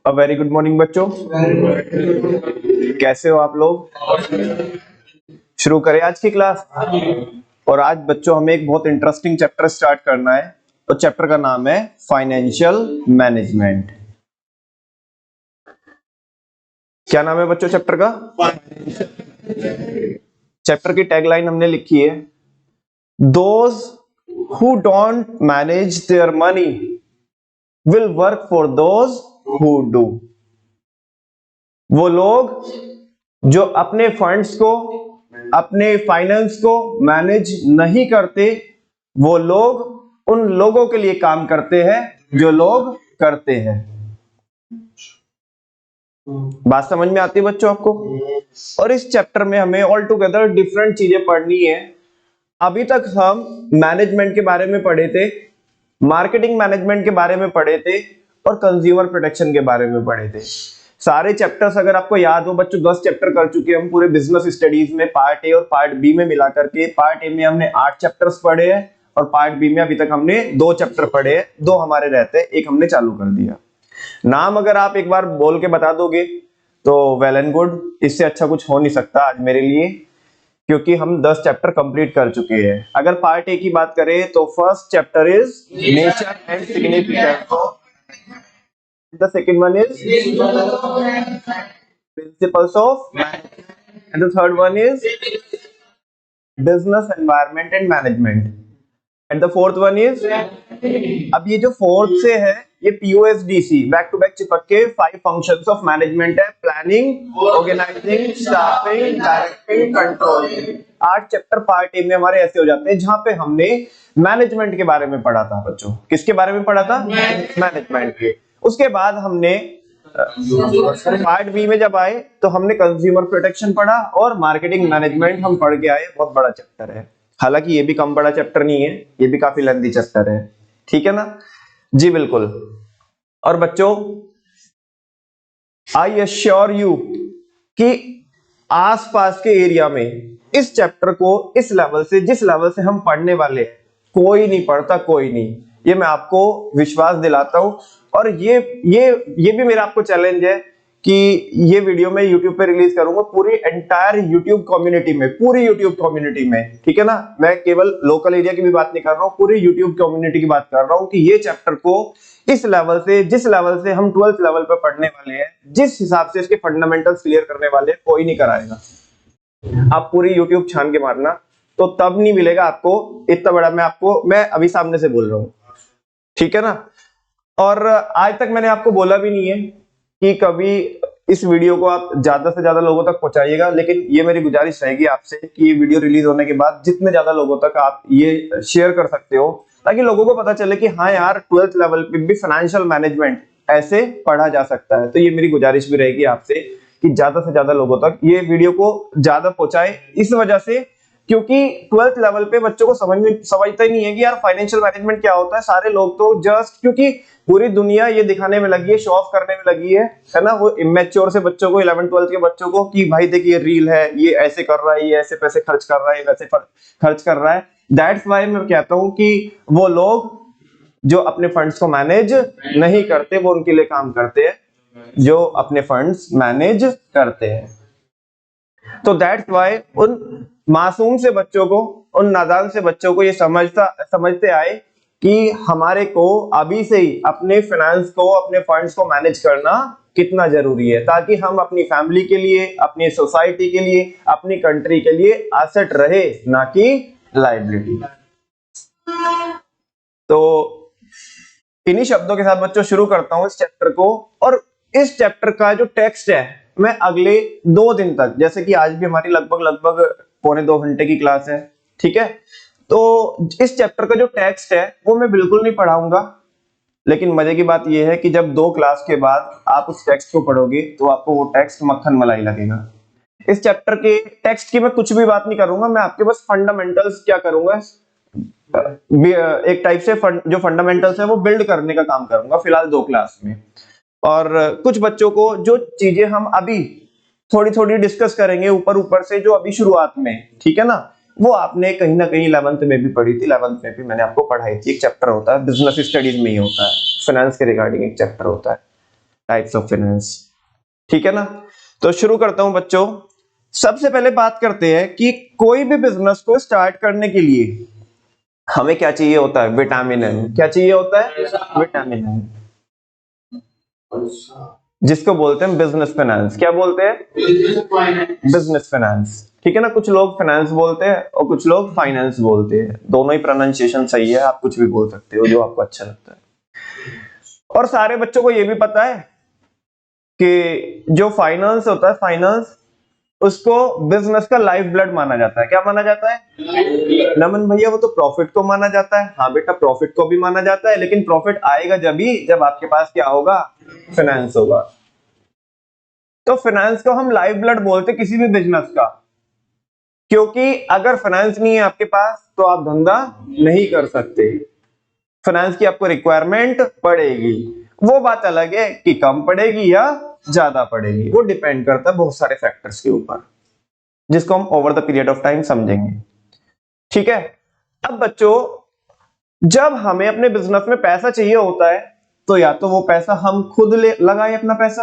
A very good morning बच्चों, कैसे हो आप लोग। शुरू करें आज की क्लास। और आज बच्चों हमें एक बहुत इंटरेस्टिंग चैप्टर स्टार्ट करना है। तो चैप्टर का नाम है फाइनेंशियल मैनेजमेंट। क्या नाम है बच्चों चैप्टर का? चैप्टर की टैगलाइन हमने लिखी है, those who don't manage their money will work for those who do. वो लोग जो अपने फंड्स को, अपने फाइनेंस को मैनेज नहीं करते, वो लोग उन लोगों के लिए काम करते हैं जो लोग करते हैं। बात समझ में आती है बच्चों आपको? और इस चैप्टर में हमें ऑल टुगेदर डिफरेंट चीजें पढ़नी है। अभी तक हम मैनेजमेंट के बारे में पढ़े थे, मार्केटिंग मैनेजमेंट के बारे में पढ़े थे और कंज्यूमर प्रोटेक्शन के बारे में पढ़े थे। सारे चैप्टर्स अगर आपको याद हो बच्चों, 10 चैप्टर कर चुके हैं हम पूरे बिजनेस स्टडीज में, पार्ट ए और पार्ट बी में मिला करके। पार्ट ए में हमने 8 चैप्टर्स पढ़े हैं और पार्ट बी में अभी तक हमने 2 चैप्टर पढ़े हैं। 2 हमारे रहते हैं, एक हमने चालू कर दिया। नाम अगर आप एक बार बोल के बता दोगे तो वेल एंड गुड, इससे अच्छा कुछ हो नहीं सकता आज मेरे लिए, क्योंकि हम 10 चैप्टर कंप्लीट कर चुके हैं। अगर पार्ट ए की बात करें तो first chapter is nature and significance of, the second one is principles of management, and the third one is business environment and management, and the fourth one is, अब ये जो फोर्थ से है ये POSDC बैक टू बैक चिपक के 5 functions of management है, planning, organising, staffing, directing, controlling. 8 chapter part A में हमारे ऐसे हो जाते हैं जहां पे हमने मैनेजमेंट के बारे में पढ़ा था बच्चों। किसके बारे में पढ़ा था? मैनेजमेंट के। उसके बाद हमने पार्ट बी में जब आए तो हमने कंज्यूमर प्रोटेक्शन पढ़ा और मार्केटिंग मैनेजमेंट हम पढ़ के आए। बहुत बड़ा चैप्टर है, हालांकि ये भी कम बड़ा चैप्टर नहीं है, ये भी काफी लेंथी चैप्टर है, ठीक है ना जी? बिल्कुल। और बच्चों आई एश्योर यू कि आसपास के एरिया में इस चैप्टर को इस लेवल से, जिस लेवल से हम पढ़ने वाले हैं, कोई नहीं पढ़ता, कोई नहीं। ये मैं आपको विश्वास दिलाता हूं। और ये भी मेरा आपको चैलेंज है कि ये वीडियो मैं YouTube पे रिलीज करूंगा पूरी एंटायर YouTube कम्युनिटी में, पूरी YouTube कम्युनिटी में, ठीक है ना? मैं केवल लोकल एरिया की भी बात नहीं कर रहा हूं, पूरी YouTube कम्युनिटी की बात कर रहा हूं कि ये चैप्टर को इस लेवल से, जिस लेवल से हम 12th लेवल पे पढ़ने वाले हैं, जिस हिसाब से इसके फंडामेंटल्स क्लियर करने वाले हैं, कोई नहीं कराएगा। आप पूरी YouTube छान के मारना, तो तब नहीं मिलेगा आपको इतना बड़ा। मैं अभी सामने से बोल रहा हूं, ठीक है ना? और आज तक मैंने आपको बोला भी नहीं है कि कभी इस वीडियो को आप ज्यादा से ज्यादा लोगों तक पहुंचाइएगा, लेकिन ये मेरी गुजारिश रहेगी आपसे कि ये वीडियो रिलीज होने के बाद जितने ज्यादा लोगों तक आप ये शेयर कर सकते हो, ताकि लोगों को पता चले कि हाँ यार, 12th लेवल पे भी फाइनेंशियल मैनेजमेंट ऐसे पढ़ा जा सकता है। तो ये मेरी गुजारिश भी रहेगी आपसे कि ज्यादा से ज्यादा लोगों तक ये वीडियो को ज्यादा पहुंचाए, इस वजह से क्योंकि 12th लेवल पे बच्चों को समझता ही नहीं है कि यार फाइनेंशियल मैनेजमेंट क्या होता है। सारे लोग तो जस्ट, क्योंकि पूरी दुनिया ये दिखाने में लगी है, शो ऑफ करने में लगी है ना? वो इमेच्योर से बच्चों को, 11th 12th के बच्चों को, कि भाई देखिए ये रील है, ये ऐसे कर रहा है, ये ऐसे पैसे खर्च कर रहा है, वैसे खर्च कर रहा है। दैट्स व्हाई मैं कहता हूं कि वो लोग जो अपने फंड्स को मैनेज नहीं करते, वो उनके लिए काम करते हैं जो अपने फंड्स मैनेज करते हैं। तो दैट्स व्हाई उन मासूम से बच्चों को, उन नादान से बच्चों को ये समझते आए कि हमारे को अभी से ही अपने फाइनेंस को, अपने फंड्स को मैनेज करना कितना जरूरी है, ताकि हम अपनी फैमिली के लिए, अपनी सोसाइटी के लिए, अपनी कंट्री के लिए एसेट रहे, ना कि लायबिलिटी। तो इन्हीं शब्दों के साथ बच्चों शुरू करता हूं इस चैप्टर को। और इस चैप्टर का जो टेक्स्ट है, मैं अगले 2 दिन तक, जैसे कि आज भी हमारी लगभग पौने 2 घंटे की क्लास है, ठीक है? तो इस चैप्टर का जो टेक्स्ट है वो मैं बिल्कुल नहीं पढ़ाऊंगा, लेकिन मजे की बात यह है कि जब 2 क्लास के बाद आप उस टेक्स्ट को पढ़ोगे तो आपको वो टेक्स्ट मक्खन मलाई लगेगा। इस चैप्टर के टेक्स्ट की मैं कुछ भी बात नहीं करूंगा, मैं आपके बस फंडामेंटल्स क्या करूंगा, एक टाइप से जो फंडामेंटल्स है वो बिल्ड करने का काम करूंगा फिलहाल 2 क्लास में। और कुछ बच्चों को जो चीजें हम अभी थोड़ी थोड़ी डिस्कस करेंगे ऊपर से, जो अभी शुरुआत में, ठीक है ना, वो आपने कहीं ना कहीं 11th में भी पढ़ी थी। 11th में भी मैंने आपको पढ़ाई थी। एक चैप्टर होता है बिजनेस स्टडीज में ही होता है, फाइनेंस के रिगार्डिंग एक चैप्टर होता है, टाइप्स ऑफ फाइनेंस। ठीक है ना, तो शुरू करता हूं बच्चों। सबसे पहले बात करते हैं कि कोई भी बिजनेस को स्टार्ट करने के लिए हमें क्या चाहिए होता है? Vitamin M. क्या चाहिए होता है? विटामिन एम, जिसको बोलते हैं बिजनेस फाइनेंस। क्या बोलते हैं? Business finance. ठीक है ना, कुछ लोग फाइनेंस बोलते हैं और कुछ लोग फाइनेंस बोलते हैं, दोनों ही प्रोनाउंसिएशन सही है, आप कुछ भी बोल सकते हो जो आपको अच्छा लगता है। और सारे बच्चों को यह भी पता है कि जो फाइनेंस होता है, फाइनेंस, उसको बिजनेस का लाइफ ब्लड माना जाता है। क्या माना जाता है? नमन भैया, वो तो प्रॉफिट को माना जाता है। हाँ बेटा, प्रॉफिट को भी माना जाता है, लेकिन प्रॉफिट आएगा जब आपके पास क्या होगा? फाइनेंस होगा। तो फाइनेंस को हम लाइफ ब्लड बोलते किसी भी बिजनेस का, क्योंकि अगर फाइनेंस नहीं है आपके पास तो आप धंधा नहीं कर सकते। फाइनेंस की आपको रिक्वायरमेंट पड़ेगी। वो बात अलग है कि कम पड़ेगी या ज्यादा पड़ेगी, वो डिपेंड करता है बहुत सारे फैक्टर्स के ऊपर, जिसको हम over the period of time समझेंगे। ठीक है, अब बच्चों, जब हमें अपने बिजनेस में पैसा चाहिए होता है तो या तो वो पैसा हम खुद ले लगाए, अपना पैसा,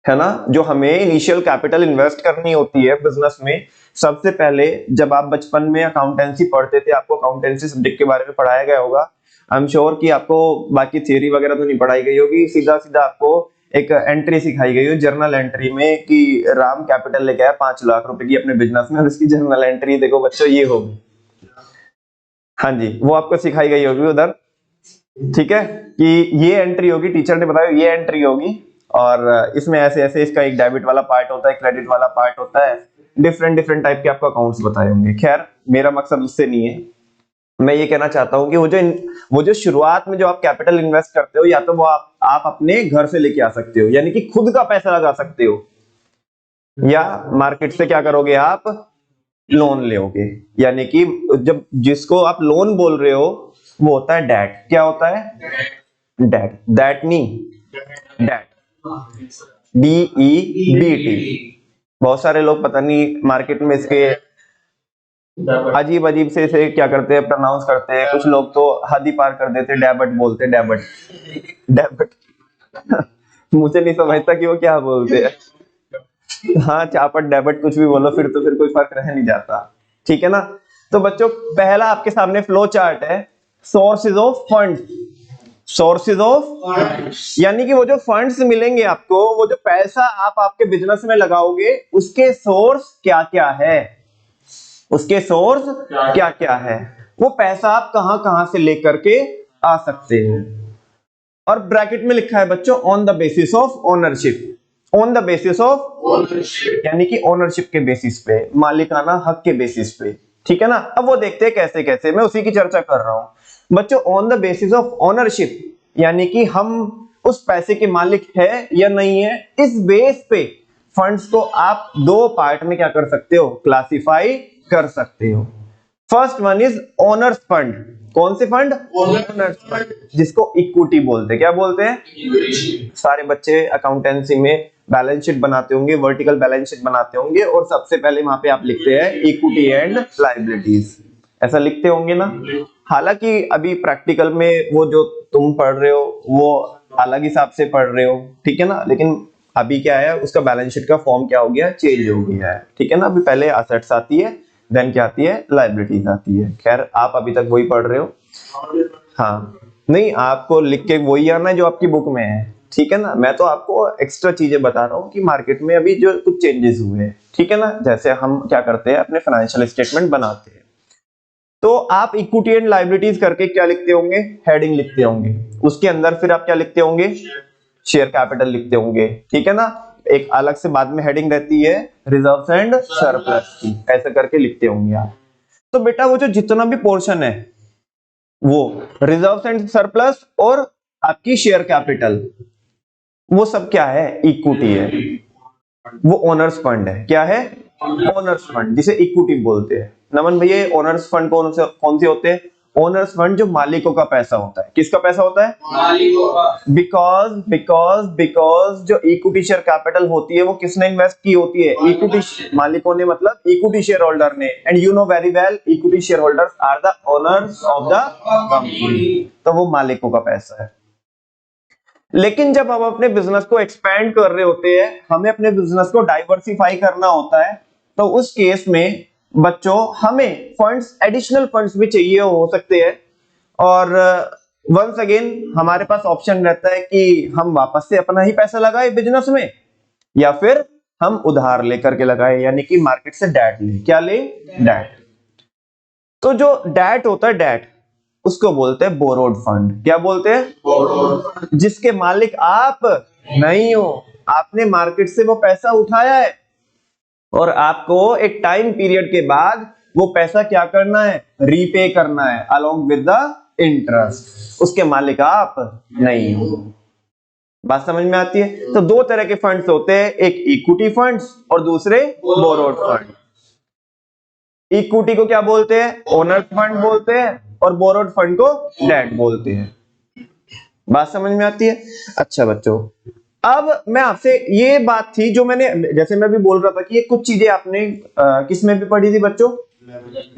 है ना, जो हमें इनिशियल कैपिटल इन्वेस्ट करनी होती है बिजनेस में। सबसे पहले जब आप बचपन में अकाउंटेंसी पढ़ते थे, आपको अकाउंटेंसी सब्जेक्ट के बारे में पढ़ाया गया होगा। आई एम श्योर कि आपको बाकी थियरी वगैरह तो नहीं पढ़ाई गई होगी, सीधा सीधा आपको एक एंट्री सिखाई गई हो जर्नल एंट्री में कि राम कैपिटल लेके आया 5 लाख रुपए की अपने बिजनेस में, और इसकी जर्नल एंट्री देखो बच्चों ये होगी। हाँ जी, वो आपको सिखाई गई होगी उधर। ठीक है, कि ये एंट्री होगी, टीचर ने बताया ये एंट्री होगी, और इसमें ऐसे ऐसे इसका एक डेबिट वाला पार्ट होता है, क्रेडिट वाला पार्ट होता है, डिफरेंट डिफरेंट टाइप के आपको अकाउंट्स बताए होंगे। खैर, मेरा मकसद उससे नहीं है। मैं ये कहना चाहता हूं कि वो जो शुरुआत में जो आप कैपिटल इन्वेस्ट करते हो, या तो वो आप अपने घर से लेके आ सकते हो, यानी कि खुद का पैसा लगा सकते हो, या मार्केट से क्या करोगे आप? लोन लोगे। यानी कि जब जिसको आप लोन बोल रहे हो वो होता है डेट। क्या होता है? डेट। दैट नहीं, डेट, DEBT। बहुत सारे लोग पता नहीं मार्केट में इसके अजीब अजीब से क्या करते हैं, प्रोनाउंस करते हैं। कुछ लोग तो हद ही पार कर देते, डेबिट बोलते, डेबिट डेबिट मुझे नहीं समझता कि वो क्या बोलते हैं। हाँ, चापट डेबिट कुछ भी बोलो, फिर तो फिर कोई फर्क रह नहीं जाता। ठीक है ना, तो बच्चों पहला आपके सामने फ्लो चार्ट है, sources of fund. Sources of, यानी कि वो जो फंड्स मिलेंगे आपको, वो जो पैसा आप आपके बिजनेस में लगाओगे, उसके सोर्स क्या क्या है, उसके सोर्स क्या क्या है, वो पैसा आप कहां कहां से लेकर के आ सकते हो। और ब्रैकेट में लिखा है बच्चों, on the basis of ownership. On the basis of ownership, यानी कि ओनरशिप के बेसिस पे, मालिकाना हक के बेसिस पे। ठीक है ना, अब वो देखते हैं कैसे कैसे, मैं उसी की चर्चा कर रहा हूं बच्चों। On the basis of ownership, यानी कि हम उस पैसे के मालिक है या नहीं है, इस बेस पे फंड्स को आप दो पार्ट में क्या कर सकते हो? क्लासिफाई कर सकते हो। First one is owner's fund. कौन से फंड? ओनर्स फंड, जिसको इक्विटी बोलते हैं। क्या बोलते हैं? सारे बच्चे अकाउंटेंसी में बैलेंस शीट बनाते होंगे, वर्टिकल बैलेंस शीट बनाते होंगे, और सबसे पहले वहां पे आप लिखते हैं इक्विटी एंड लायबिलिटीज, ऐसा लिखते होंगे ना। हालांकि अभी प्रैक्टिकल में वो जो तुम पढ़ रहे हो वो अलग हिसाब से पढ़ रहे हो, ठीक है ना, लेकिन अभी क्या है, उसका बैलेंस शीट का फॉर्म क्या हो गया? चेंज हो गया है। ठीक है ना, अभी पहले असेट्स आती है, देन क्या आती है? लायबिलिटीज आती है। खैर, आप अभी तक वही पढ़ रहे हो। हाँ, नहीं, आपको लिख के वही आना है जो आपकी बुक में है। ठीक है ना, मैं तो आपको एक्स्ट्रा चीजें बता रहा हूँ कि मार्केट में अभी जो कुछ चेंजेस हुए हैं। ठीक है ना, जैसे हम क्या करते हैं, अपने फाइनेंशियल स्टेटमेंट बनाते हैं, तो आप इक्विटी एंड लायबिलिटीज करके क्या लिखते होंगे? हेडिंग लिखते होंगे। उसके अंदर फिर आप क्या लिखते होंगे? शेयर कैपिटल लिखते होंगे। ठीक है ना, एक अलग से बाद में हेडिंग रहती है रिजर्व्स एंड सरप्लस की, ऐसा करके लिखते होंगे आप। तो बेटा वो जो जितना भी पोर्शन है, वो रिजर्व्स एंड सरप्लस और आपकी शेयर कैपिटल, वो सब क्या है? इक्विटी है। वो ओनर्स फंड है। क्या है? ओनर्स फंड, जिसे इक्विटी बोलते हैं। नमन भैया, ओनर्स फंड कौन से होते हैं? ओनर्स फंड जो मालिकों का पैसा होता है। किसका पैसा होता है? मालिकों का। बिकॉज जो इक्विटी शेयर कैपिटल होती है वो किसने इन्वेस्ट की होती है? इक्विटी मालिकों ने, मतलब इक्विटी शेयर होल्डर ने। And you know very well, equity shareholders are the owners of the company. तो वो मालिकों का पैसा है। लेकिन जब हम अपने बिजनेस को एक्सपेंड कर रहे होते हैं, हमें अपने बिजनेस को डाइवर्सिफाई करना होता है, तो उस केस में बच्चों हमें फंड्स, एडिशनल फंड्स भी चाहिए हो सकते हैं। और वंस अगेन हमारे पास ऑप्शन रहता है कि हम वापस से अपना ही पैसा लगाए बिजनेस में, या फिर हम उधार लेकर के लगाए, यानी कि मार्केट से डेट ले। क्या ले? डेट। तो जो डेट होता है, डेट, उसको बोलते हैं बोरोड फंड। क्या बोलते हैं? बोरोड। जिसके मालिक आप नहीं हो, आपने मार्केट से वो पैसा उठाया है और आपको एक टाइम पीरियड के बाद वो पैसा क्या करना है? रीपे करना है अलोंग विद द इंटरेस्ट। उसके मालिक आप नहीं हो। बात समझ में आती है? तो दो तरह के फंड्स होते हैं, एक इक्विटी फंड्स और दूसरे बोरोड फंड। इक्विटी को क्या बोलते हैं? ओनर्स फंड बोलते हैं, और बोरोड फंड को डेट बोलते हैं। बात समझ में आती है? अच्छा बच्चों, अब मैं आपसे, ये बात थी जो मैंने, जैसे मैं भी बोल रहा था कि ये कुछ चीजें आपने किस में भी पढ़ी थी बच्चों?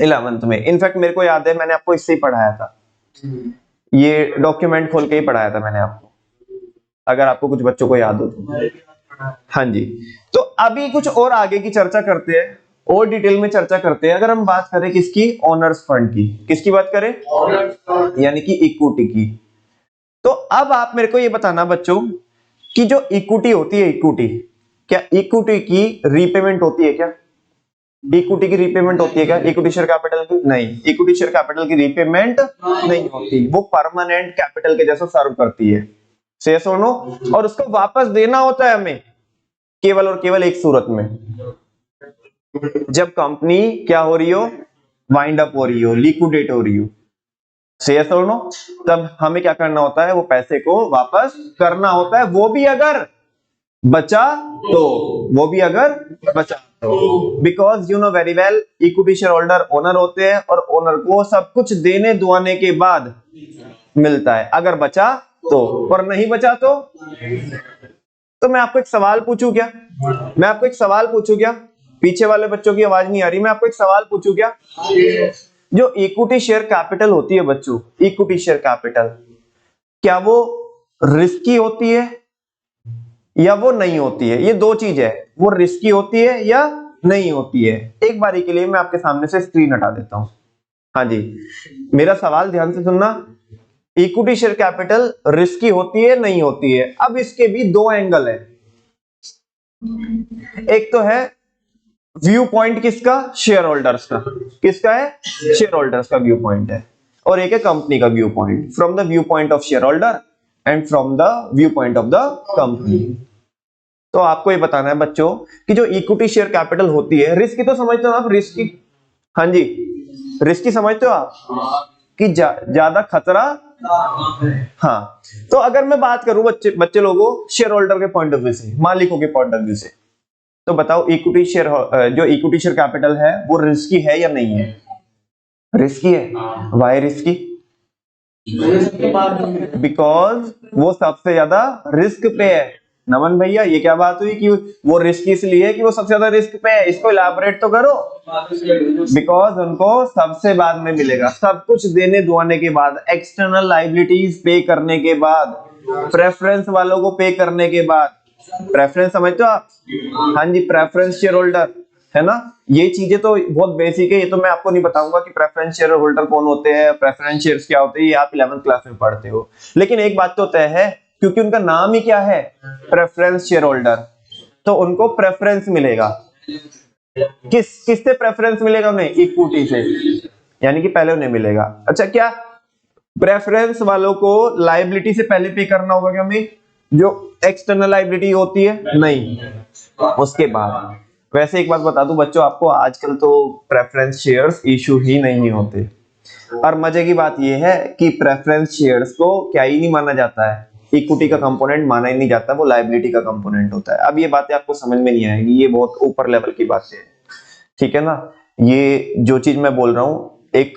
11th में। इनफैक्ट मेरे को याद है मैंने आपको इससे ही पढ़ाया था, ये डॉक्यूमेंट खोल के ही पढ़ाया था मैंने आपको, अगर आपको कुछ बच्चों को याद हो तो। हाँ जी। तो अभी कुछ और आगे की चर्चा करते हैं, और डिटेल में चर्चा करते हैं। अगर हम बात करें किसकी? ओनर्स फंड की। किसकी बात करें? यानी कि इक्विटी की। तो अब आप मेरे को ये बताना बच्चों कि जो इक्विटी होती है, इक्विटी, क्या इक्विटी की रीपेमेंट होती है? क्या इक्विटी की रीपेमेंट होती है? क्या इक्विटी शेयर कैपिटल की? नहीं, इक्विटी शेयर कैपिटल की रीपेमेंट नहीं होती। वो परमानेंट कैपिटल के जैसा सर्व करती है, से सुनो, और उसको वापस देना होता है हमें केवल और केवल एक सूरत में, जब कंपनी क्या हो रही हो? वाइंड अप हो रही हो, लिक्विडेट हो रही हो। से सुनो, तब हमें क्या करना होता है? वो पैसे को वापस करना होता है, वो भी अगर बचा तो, वो भी अगर बचा तो। Because you know very well, equity share holder owner होते हैं, और ओनर को सब कुछ देने दुआने के बाद मिलता है, अगर बचा तो, और नहीं बचा तो मैं आपको एक सवाल पूछूं क्या? मैं आपको एक सवाल पूछूं क्या? पीछे वाले बच्चों की आवाज नहीं आ रही, मैं आपको एक सवाल पूछूं क्या? जो इक्विटी शेयर कैपिटल होती है बच्चों, इक्विटी शेयर कैपिटल, क्या वो रिस्की होती है या वो नहीं होती है? ये दो चीज है, वो रिस्की होती है या नहीं होती है। एक बारी के लिए मैं आपके सामने से स्क्रीन हटा देता हूं। हाँ जी, मेरा सवाल ध्यान से सुनना। इक्विटी शेयर कैपिटल रिस्की होती है, नहीं होती है? अब इसके भी दो एंगल है। एक तो है व्यू पॉइंट किसका? शेयर होल्डर्स का। किसका है? शेयर होल्डर्स का व्यू पॉइंट है। और एक है कंपनी का view point, from the view point of share holder and from the view point of the company. तो आपको ये बताना है बच्चों कि जो इक्विटी शेयर कैपिटल होती है, रिस्क तो समझते हो आप? रिस्क, हाँ जी, रिस्क समझते हो आप कि ज्यादा खतरा। हाँ, तो अगर मैं बात करूं बच्चे लोगों, शेयर होल्डर के पॉइंट ऑफ व्यू से, मालिकों के पॉइंट ऑफ व्यू से, तो बताओ इक्विटी शेयर, जो इक्विटी शेयर कैपिटल है वो रिस्की है या नहीं है? रिस्की है। Y risky? बिकॉज वो सबसे ज्यादा रिस्क पे है। नमन भैया, ये क्या बात हुई कि वो रिस्क इसलिए है कि वो सबसे ज्यादा रिस्क पे है? इसको इलैबोरेट तो करो। बिकॉज उनको सबसे बाद में मिलेगा, सब कुछ देने दुआने के बाद, एक्सटर्नल लाइबिलिटीज पे करने के बाद, प्रेफरेंस वालों को पे करने के बाद। प्रेफरेंस समझते हो आप? हाँ जी, प्रेफरेंस शेयर होल्डर है ना। ये चीजें तो बहुत बेसिक है, ये तो मैं आपको नहीं बताऊंगा कि प्रेफरेंस शेयर होल्डर कौन होते हैं, प्रेफरेंस शेयर्स क्या होते हैं, ये आप 11th क्लास में पढ़ते हो। लेकिन एक बात तो तय है, क्योंकि उनका नाम ही क्या है? प्रेफरेंस शेयर होल्डर, तो उनको प्रेफरेंस मिलेगा। किससे प्रेफरेंस मिलेगा उन्हें? इक्विटी से, यानी कि पहले उन्हें मिलेगा। अच्छा, क्या प्रेफरेंस वालों को लायबिलिटी से पहले पे करना होगा क्या हमें, जो एक्सटर्नल लायबिलिटी होती है? नहीं, उसके बाद। वैसे एक बात बता दूं बच्चों आपको, आजकल तो प्रेफरेंस शेयर्स इशू ही नहीं होते। और मजे की बात यह है कि प्रेफरेंस शेयर्स को क्या ही नहीं माना जाता है, इक्विटी का कंपोनेंट माना ही नहीं जाता, वो लायबिलिटी का कंपोनेंट होता है। अब ये बातें आपको समझ में नहीं आएगी, ये बहुत ऊपर लेवल की बातें हैं, ठीक है ना। ये जो चीज मैं बोल रहा हूँ, एक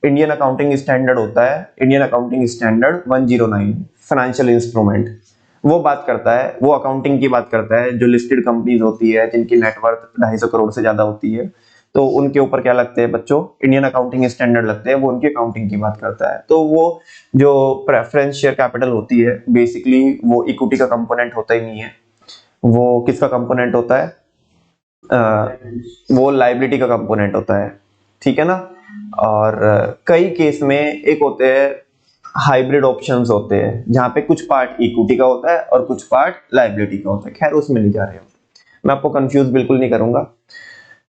इंडियन अकाउंटिंग स्टैंडर्ड होता है, Indian accounting standard 109 financial instrument, वो बात करता है, वो अकाउंटिंग की बात करता है, जो लिस्टेड कंपनीज होती है जिनकी नेटवर्थ 250 करोड़ से ज्यादा होती है, तो उनके ऊपर क्या लगते हैं बच्चों, इंडियन अकाउंटिंग स्टैंडर्ड लगते हैं, वो उनकी अकाउंटिंग की बात करता है। तो वो जो प्रेफरेंस शेयर कैपिटल होती है बेसिकली वो इक्विटी का कंपोनेंट होता ही नहीं है, वो किसका कंपोनेंट होता है, वो लाइबिलिटी का कंपोनेंट होता है, ठीक है ना। और कई केस में एक होते हैं हाइब्रिड ऑप्शंस होते हैं जहां पे कुछ पार्ट इक्विटी का होता है और कुछ पार्ट लाइबिलिटी का होता है। खैर उसमें नहीं जा रहे हम, मैं आपको कंफ्यूज बिल्कुल नहीं करूंगा।